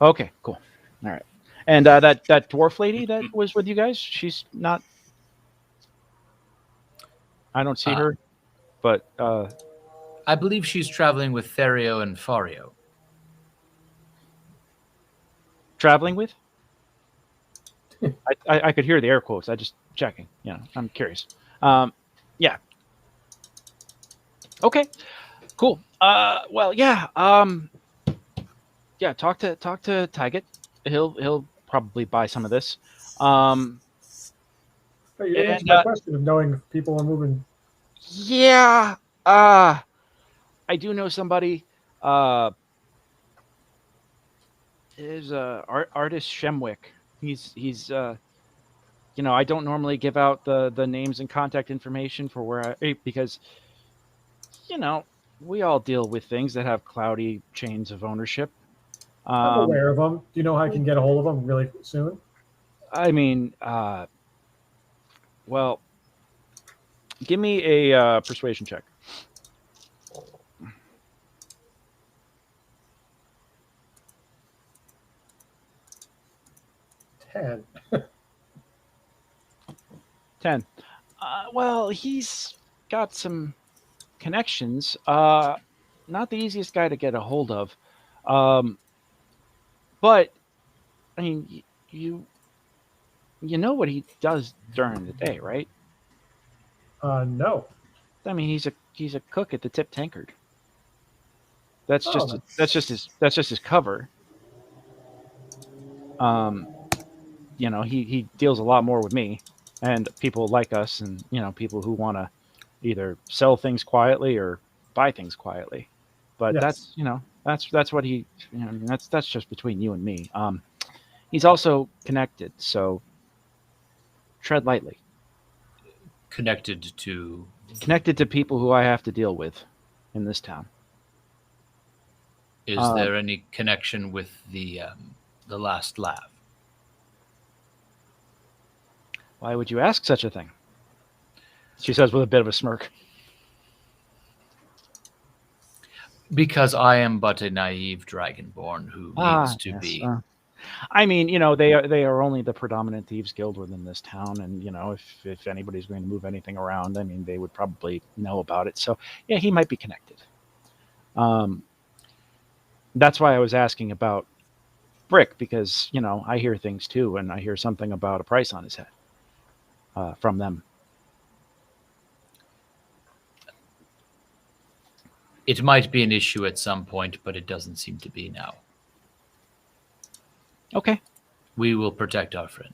Okay. Cool. All right. And that dwarf lady that was with you guys, she's not. I don't see her, but I believe she's traveling with Therio and Fario. Traveling with? I could hear the air quotes. I just checking. I'm curious. Yeah. Okay. Cool. Well, yeah. Yeah. Talk to Tyget. He'll probably buy some of this. You answered my question of knowing if people are moving. Yeah. I do know somebody. Is artist Shemwick. He's I don't normally give out the names and contact information for where because we all deal with things that have cloudy chains of ownership. I'm aware of them. Do you know how I can get a hold of them really soon? I mean, well, give me a persuasion check. 10. 10. Well, he's got some connections. Not the easiest guy to get a hold of. But I mean, you know what he does during the day, right? No. I mean, he's a cook at the Tip Tankard. That's just his cover. He deals a lot more with me and people like us, and people who want to either sell things quietly or buy things quietly. But Yes. that's what he. That's just between you and me. He's also connected, so tread lightly. Connected to people who I have to deal with in this town. Is there any connection with the last lab? Why would you ask such a thing? She says with a bit of a smirk. Because I am but a naive Dragonborn who needs to be. I mean, they are only the predominant thieves guild within this town, and if anybody's going to move anything around, I mean, they would probably know about it. So yeah, he might be connected. That's why I was asking about Brick, because I hear things too, and I hear something about a price on his head from them. It might be an issue at some point, but it doesn't seem to be now. Okay. We will protect our friend.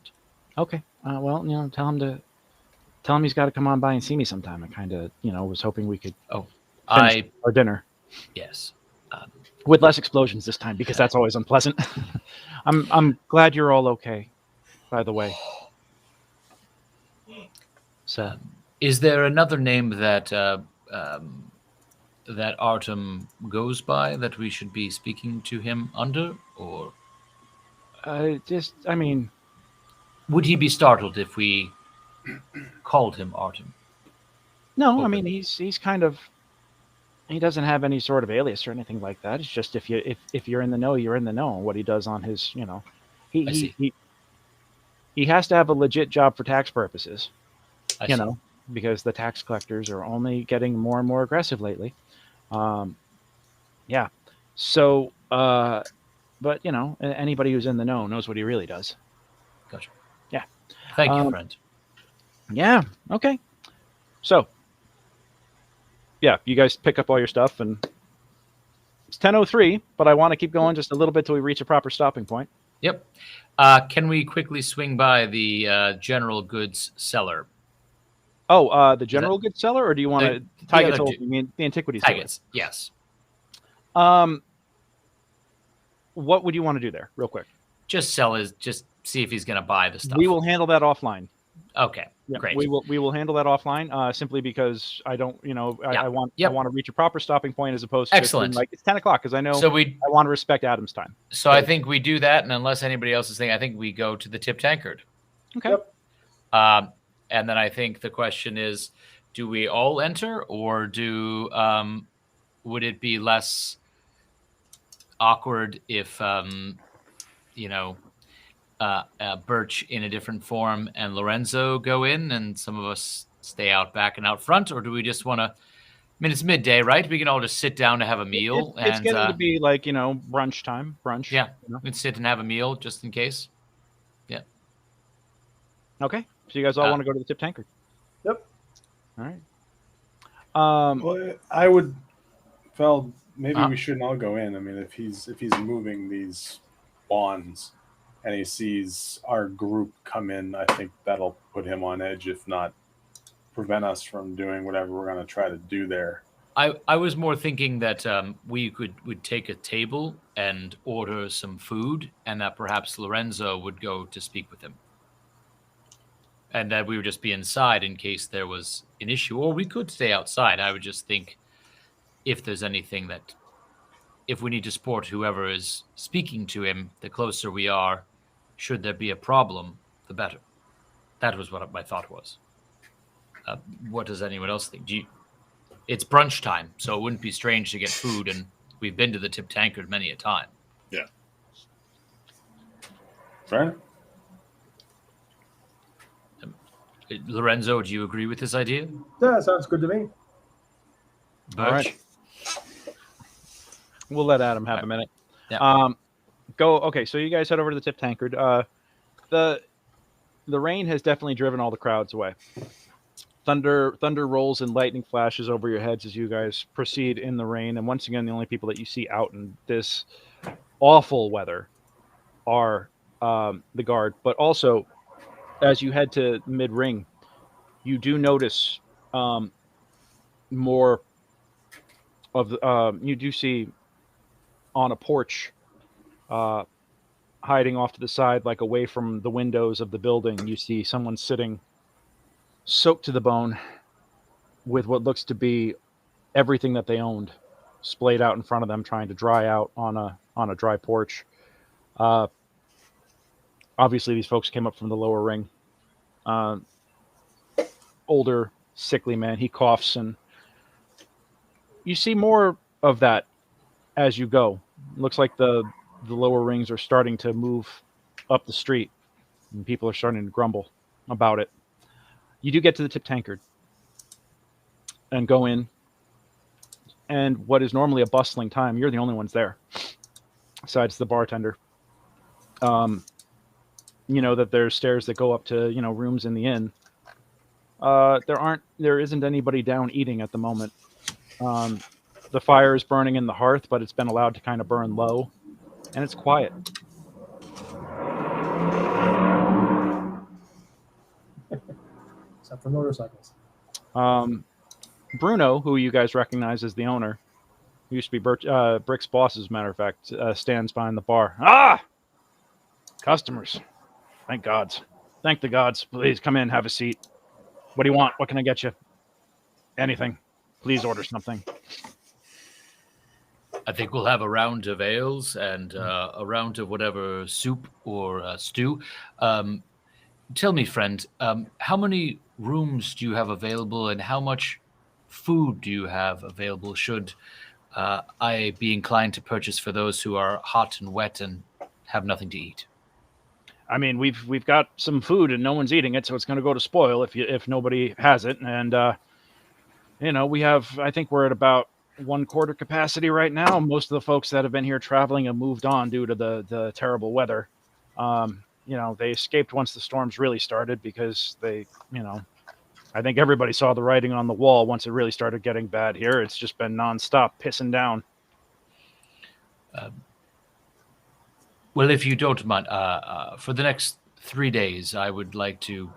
Okay. Well, tell him he's got to come on by and see me sometime. I kind of, was hoping we could finish our dinner. Yes. With less explosions this time, because that's always unpleasant. I'm glad you're all okay, by the way. So, is there another name that that Artem goes by that we should be speaking to him under, or? Would he be startled if we called him Artem? No, I mean he's kind of. He doesn't have any sort of alias or anything like that. It's just if you're in the know, you're in the know. What he does on his, he has to have a legit job for tax purposes. Because the tax collectors are only getting more and more aggressive lately. Yeah. So, but anybody who's in the know knows what he really does. Gotcha. Yeah. Thank you, friend. Yeah. Okay. So, yeah, you guys pick up all your stuff, and it's 10:03, but I want to keep going just a little bit till we reach a proper stopping point. Yep. Can we quickly swing by the general goods seller? Oh, the general goods seller, or do you want to Tigets? You mean the antiquities seller? Tigets, yes. What would you want to do there, real quick? Just see if he's going to buy the stuff. We will handle that offline. Okay, yeah, great. We will handle that offline. Simply because I don't, I want to reach a proper stopping point as opposed to excellent. Like it's 10 o'clock because I know. So I want to respect Adam's time. So I think we do that, and unless anybody else is thinking, I think we go to the Tip Tankard. Okay. Yep. And then I think the question is, do we all enter, or would it be less awkward if Birch in a different form and Lorenzo go in, and some of us stay out back and out front, or do we just want to? I mean, it's midday, right? We can all just sit down to have a meal. It's getting to be like brunch time. Brunch. Yeah, we can sit and have a meal just in case. Yeah. Okay. So you guys all want to go to the Tip Tankard? Yep. All right. Well, I would. Well, maybe we shouldn't all go in. I mean, if he's moving these wands, and he sees our group come in, I think that'll put him on edge, if not prevent us from doing whatever we're going to try to do there. I was more thinking that we would take a table and order some food, and that perhaps Lorenzo would go to speak with him. And that we would just be inside in case there was an issue. Or we could stay outside. I would just think if there's anything that, if we need to support whoever is speaking to him, the closer we are, should there be a problem, the better. That was what my thought was. What does anyone else think? It's brunch time, so it wouldn't be strange to get food, and we've been to the Tip Tankard many a time. Yeah. Fair. Lorenzo, do you agree with this idea? Yeah, sounds good to me. Birch? All right. We'll let Adam have a minute. Yeah. Okay, so you guys head over to the Tip Tankard. The rain has definitely driven all the crowds away. Thunder rolls and lightning flashes over your heads as you guys proceed in the rain. And once again, the only people that you see out in this awful weather are the guard. But also, as you head to mid-ring, you do notice more of the. You do see on a porch, hiding off to the side, like away from the windows of the building, you see someone sitting, soaked to the bone, with what looks to be everything that they owned splayed out in front of them, trying to dry out on a dry porch. Obviously, these folks came up from the lower ring. Older, sickly man. He coughs, and you see more of that as you go. Looks like the lower rings are starting to move up the street, and people are starting to grumble about it. You do get to the Tip Tankard and go in, and what is normally a bustling time, you're the only ones there, besides the bartender. You know that there's stairs that go up to, rooms in the inn. There isn't anybody down eating at the moment. The fire is burning in the hearth, but it's been allowed to kind of burn low, and it's quiet. Except for motorcycles. Bruno, who you guys recognize as the owner, who used to be Brick's boss, as a matter of fact, stands behind the bar. Ah! Customers. Thank gods. Thank the gods. Please come in, have a seat. What do you want? What can I get you? Anything. Please order something. I think we'll have a round of ales and a round of whatever soup or stew. Tell me, friend, how many rooms do you have available, and how much food do you have available should I be inclined to purchase for those who are hot and wet and have nothing to eat? I mean, we've got some food and no one's eating it, so it's going to go to spoil if nobody has it. And I think we're at about 1/4 capacity right now. Most of the folks that have been here traveling have moved on due to the terrible weather. They escaped once the storms really started because I think everybody saw the writing on the wall once it really started getting bad here. It's just been nonstop pissing down. Well, if you don't mind, for the next 3 days, I would like to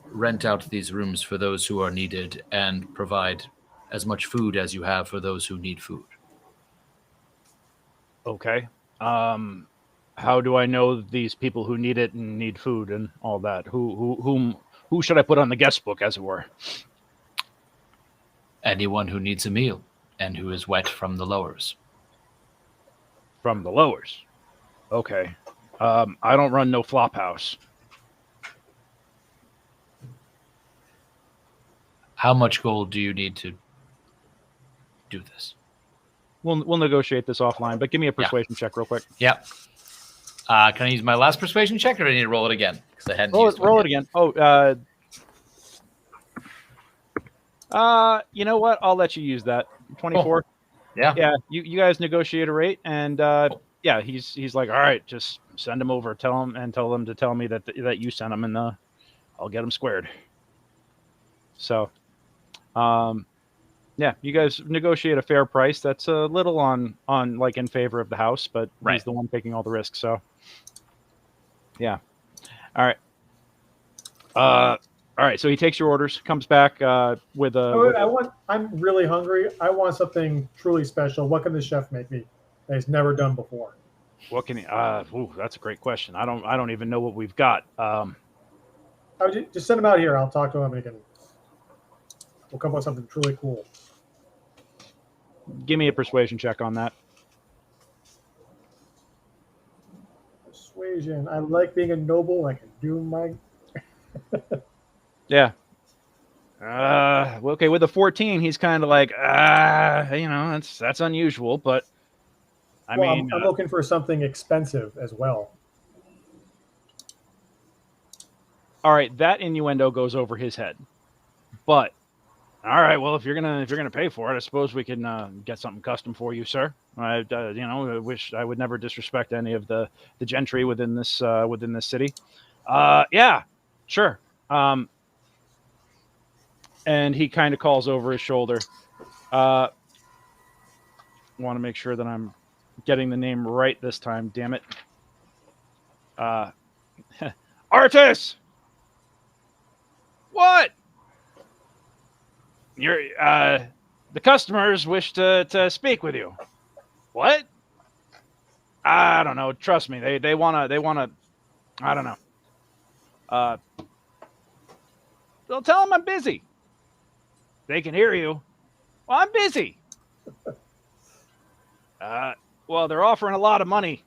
rent out these rooms for those who are needed and provide as much food as you have for those who need food. Okay. How do I know these people who need it and need food and all that? Who should I put on the guest book, as it were? Anyone who needs a meal and who is wet from the lowers. From the lowers. Okay. I don't run no flop house. How much gold do you need to do this? We'll negotiate this offline, but give me a persuasion check real quick. Yeah. Can I use my last persuasion check, or do I need to roll it again? Because I hadn't used roll it again. You know what? I'll let you use that. 24. Oh. Yeah. Yeah. You guys negotiate a rate, and yeah, he's like, all right, just send him over. Tell them to tell me that you sent him, and I'll get him squared. So, yeah, you guys negotiate a fair price. That's a little on like in favor of the house, but he's the one taking all the risks. So, yeah. All right. All right, so he takes your orders, comes back with a. I'm really hungry. I want something truly special. What can the chef make me that he's never done before? What can he? That's a great question. I don't even know what we've got. I would just send him out here. I'll talk to him and we'll come up with something truly cool. Give me a persuasion check on that. Persuasion. I like being a noble. I can do my. Yeah. Okay, with a 14, he's kind of like, that's unusual, but I mean, I'm looking for something expensive as well. All right, that innuendo goes over his head. But all right, well, if you're gonna pay for it, I suppose we can get something custom for you, sir. I wish I would never disrespect any of the gentry within this city. Yeah, sure. And he kind of calls over his shoulder. Want to make sure that I'm getting the name right this time. Damn it. Artis. What? The customers wish to speak with you. What? I don't know. Trust me. They wanna. I don't know. They'll tell them I'm busy. They can hear you. Well, I'm busy. Well, they're offering a lot of money.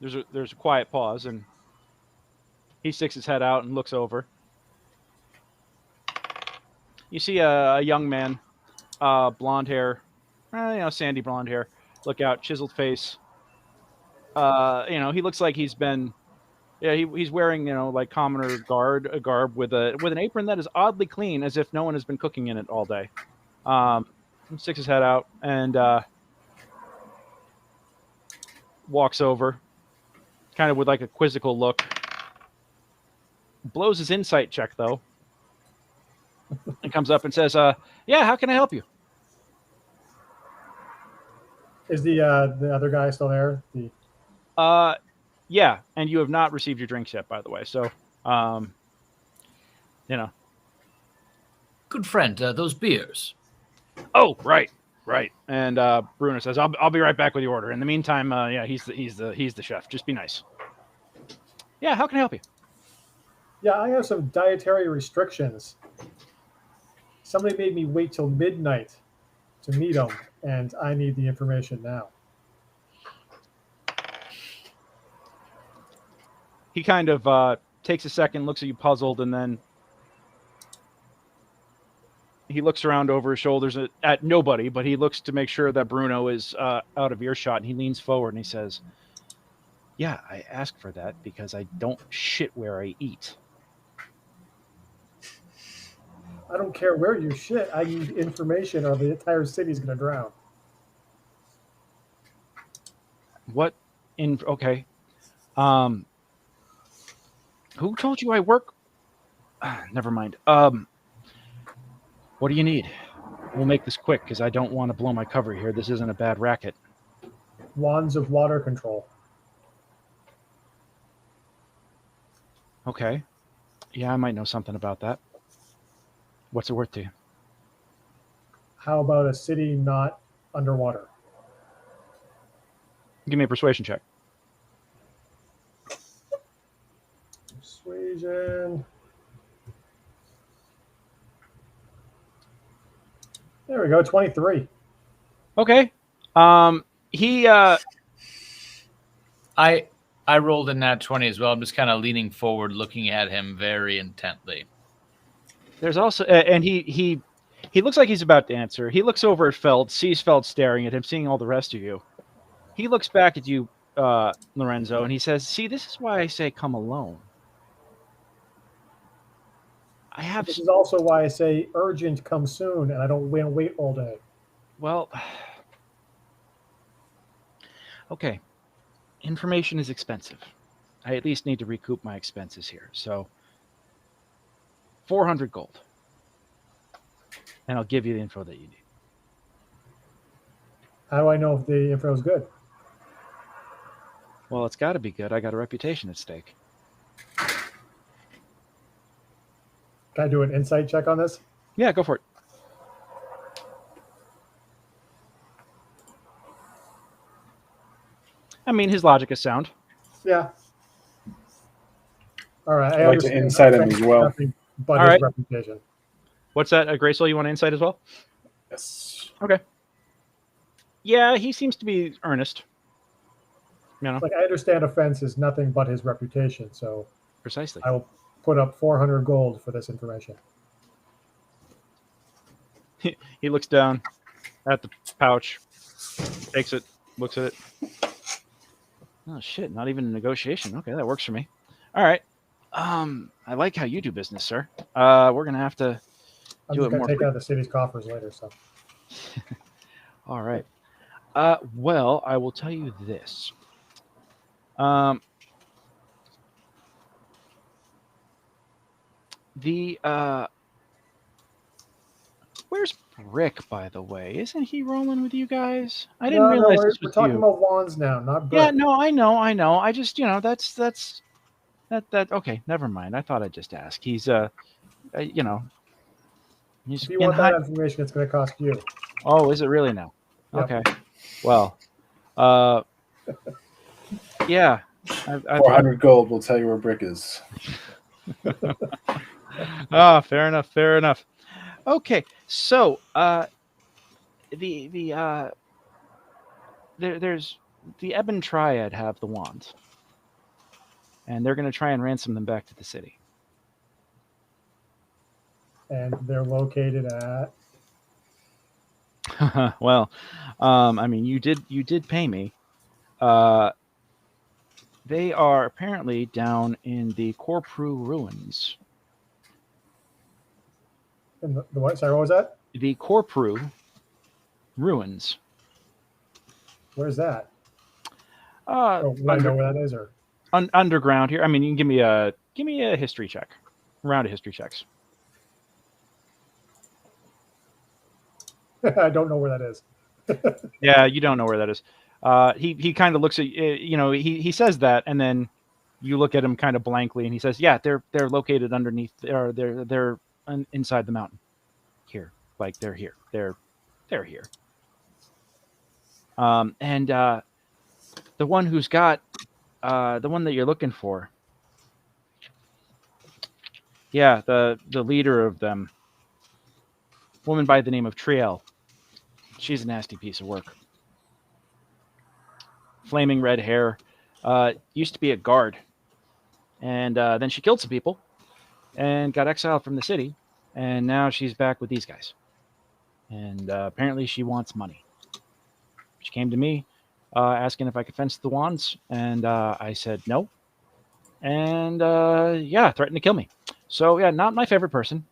There's a quiet pause, and he sticks his head out and looks over. You see a young man, blonde hair, sandy blonde hair. Look out, chiseled face. He looks like he's been. Yeah, he's wearing, like commoner garb with an apron that is oddly clean, as if no one has been cooking in it all day. He sticks his head out and walks over, kind of with like a quizzical look. Blows his insight check though, and comes up and says, "Yeah, how can I help you?" Is the other guy still there? Yeah, and you have not received your drinks yet, by the way. So, Good friend, those beers. Oh, right. And Bruno says, "I'll be right back with your order." In the meantime, he's the chef. Just be nice. Yeah, how can I help you? Yeah, I have some dietary restrictions. Somebody made me wait till midnight to meet them, and I need the information now. He kind of takes a second, looks at you puzzled, and then he looks around over his shoulders at nobody, but he looks to make sure that Bruno is out of earshot, and he leans forward and he says, "Yeah, I asked for that because I don't shit where I eat." I don't care where you shit. I need information or the entire city's going to drown. What? Okay. Who told you I work? Never mind. What do you need? We'll make this quick because I don't want to blow my cover here. This isn't a bad racket. Wands of water control. Okay. Yeah, I might know something about that. What's it worth to you? How about a city not underwater? Give me a persuasion check. Persuasion. There we go, 23. Okay. I rolled a nat 20 as well. I'm just kind of leaning forward, looking at him very intently. There's also, and he looks like he's about to answer. He looks over at Feld, sees Feld staring at him, seeing all the rest of you. He looks back at you, Lorenzo, and he says, "See, this is why I say come alone." This is also why I say urgent, come soon, and I don't wait all day. Well, okay. Information is expensive. I at least need to recoup my expenses here. So 400 gold. And I'll give you the info that you need. How do I know if the info is good? Well, it's got to be good. I got a reputation at stake. Can I do an insight check on this? Yeah, go for it. I mean, his logic is sound. Yeah. All right. I'd like to insight him as well. Nothing but All his right. reputation. What's that? Greysoul, you want to insight as well? Yes. Okay. Yeah, he seems to be earnest. You know, Like, I understand offense is nothing but his reputation, so precisely. I will put up 400 gold for this information. He looks down at the pouch, takes it, looks at it. Oh shit! Not even a negotiation. Okay, that works for me. All right. I like how you do business, sir. We're gonna have to I'm do just it going more. to take out the city's coffers later, so. All right. Well, I will tell you this. Where's Brick, by the way? Isn't he rolling with you guys? I didn't realize this we're was talking you. about wands now, not brick. Yeah, no, I know. I just, that's that. Okay, never mind. I thought I'd just ask. He's, he's If you want that information, it's going to cost you. Oh, is it really now? Yep. Okay. Well, yeah. 400 gold will tell you where Brick is. Fair enough. Fair enough. Okay, so there's the Ebon Triad have the wands, and they're going to try and ransom them back to the city. And they're located at. Well, I mean, you did pay me. They are apparently down in the Corpru ruins. In the what? Sorry, what was that? The Corpru ruins. Where's that? Do I know where that is, or underground here. I mean, you can give me a history check. Round of history checks. I don't know where that is. Yeah, you don't know where that is. He kind of looks at he says that, and then you look at him kind of blankly, and he says, "Yeah, they're located underneath, or they're inside the mountain. Here, like they're here. They're here." And the one who's got the one that you're looking for. Yeah, the leader of them, woman by the name of Triel. She's a nasty piece of work. Flaming red hair. Used to be a guard. And then she killed some people and got exiled from the city. And now she's back with these guys. And apparently she wants money. She came to me asking if I could fence the wands. And I said no. And threatened to kill me. So yeah, not my favorite person.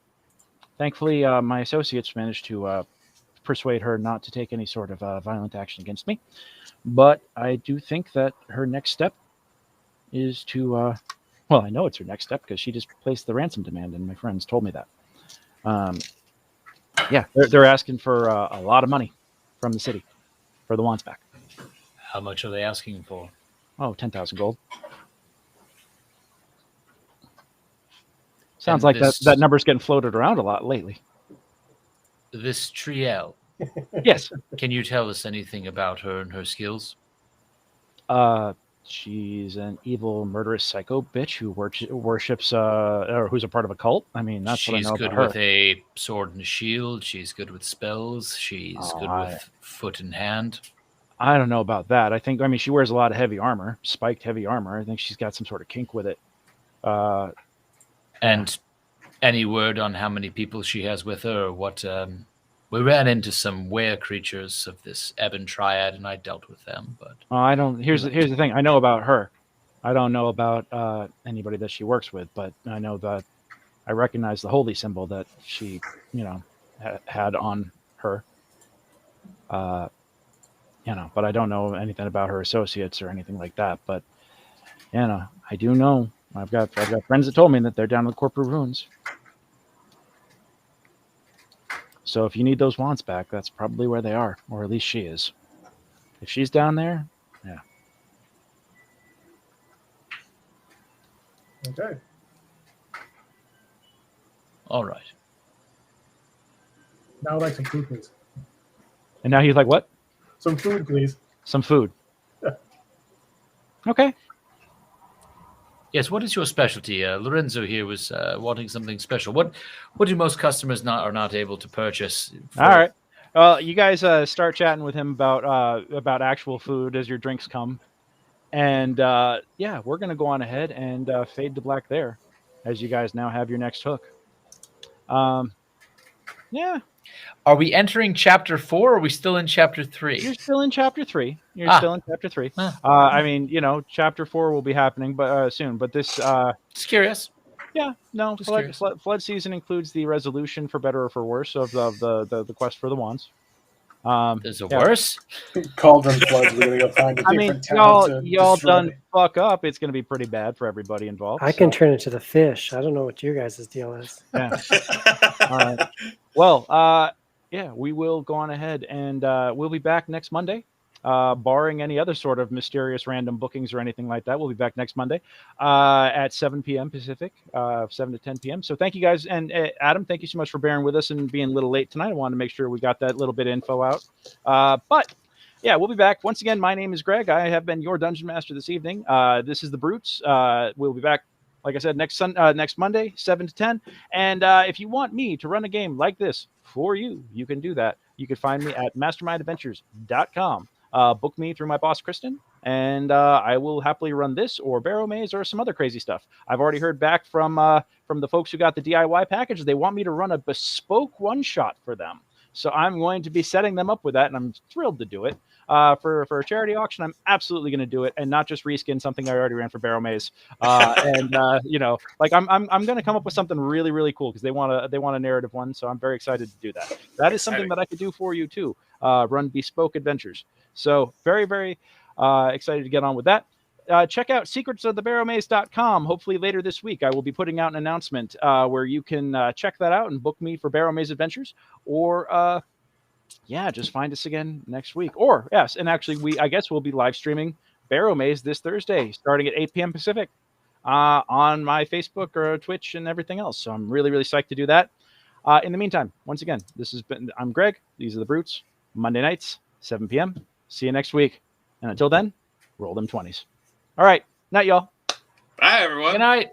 Thankfully, my associates managed to persuade her not to take any sort of violent action against me. But I do think that her next step is to, well, I know it's her next step because she just placed the ransom demand, and my friends told me that. Yeah, they're asking for a lot of money from the city for the wands back. How much are they asking for? Oh, 10,000 gold. Sounds like that number's getting floated around a lot lately. This Triel. Yes. Can you tell us anything about her and her skills? She's an evil, murderous psycho bitch who worships, or who's a part of a cult. I mean, that's what I know about her. She's good with a sword and a shield. She's good with spells. She's good with foot and hand. I don't know about that. I mean, she wears a lot of heavy armor, spiked heavy armor. I think she's got some sort of kink with it. And any word on how many people she has with her, or what? We ran into some were creatures of this Ebon Triad, and I dealt with them. But I don't. Here's the thing. I know about her. I don't know about anybody that she works with, but I know that I recognize the holy symbol that she, had on her. But I don't know anything about her associates or anything like that. But I do know. I've got friends that told me that they're down in the Corporate Ruins. So if you need those wands back, that's probably where they are, or at least she is. If she's down there, yeah. Okay. All right. Now I'd like some food, please. And now he's like, what? Some food, please. Some food. Okay. Yes, what is your specialty? Lorenzo here was wanting something special. What do most customers are not able to purchase? All right. Well, you guys start chatting with him about actual food as your drinks come. And yeah, we're going to go on ahead and fade to black there as you guys now have your next hook. Yeah. Are we entering chapter 4 or are we still in chapter 3? You're still in chapter 3. You're still in chapter 3. I mean, chapter 4 will be happening soon, but this... Just curious. Yeah, no. Flood season includes the resolution, for better or for worse, of the quest for the wands. There's a worse? Cauldron floods. We're going to go find a different town. Y'all done fuck up. It's going to be pretty bad for everybody involved. I can turn into the fish. I don't know what your guys' deal is. Yeah. All right. Well, yeah, we will go on ahead and we'll be back next Monday. Barring any other sort of mysterious random bookings or anything like that, we'll be back next Monday at 7 p.m. Pacific, 7 to 10 p.m. So thank you guys. And Adam, thank you so much for bearing with us and being a little late tonight. I wanted to make sure we got that little bit of info out. But yeah, we'll be back. Once again, my name is Greg. I have been your Dungeon Master this evening. This is the Brutes. We'll be back, like I said, next Monday, 7 to 10. And if you want me to run a game like this for you, you can do that. You can find me at mastermindadventures.com. Book me through my boss, Kristen, and I will happily run this or Barrow Maze or some other crazy stuff. I've already heard back from the folks who got the DIY package. They want me to run a bespoke one-shot for them. So I'm going to be setting them up with that, and I'm thrilled to do it. For a charity auction, I'm absolutely going to do it, and not just reskin something I already ran for Barrow Maze. I'm going to come up with something really, really cool because they want a narrative one. So I'm very excited to do that. That is something that I could do for you too. Run bespoke adventures. So very, very excited to get on with that. Check out secretsofthebarrowmaze.com. Hopefully later this week, I will be putting out an announcement where you can check that out and book me for Barrow Maze Adventures, or yeah, just find us again next week. Or yes, and actually, I guess we'll be live streaming Barrow Maze this Thursday, starting at 8 p.m. Pacific, on my Facebook or Twitch and everything else. So I'm really, really psyched to do that. In the meantime, once again, I'm Greg. These are the Brutes. Monday nights, 7 p.m. See you next week. And until then, roll them 20s. All right. Night, y'all. Bye, everyone. Good night.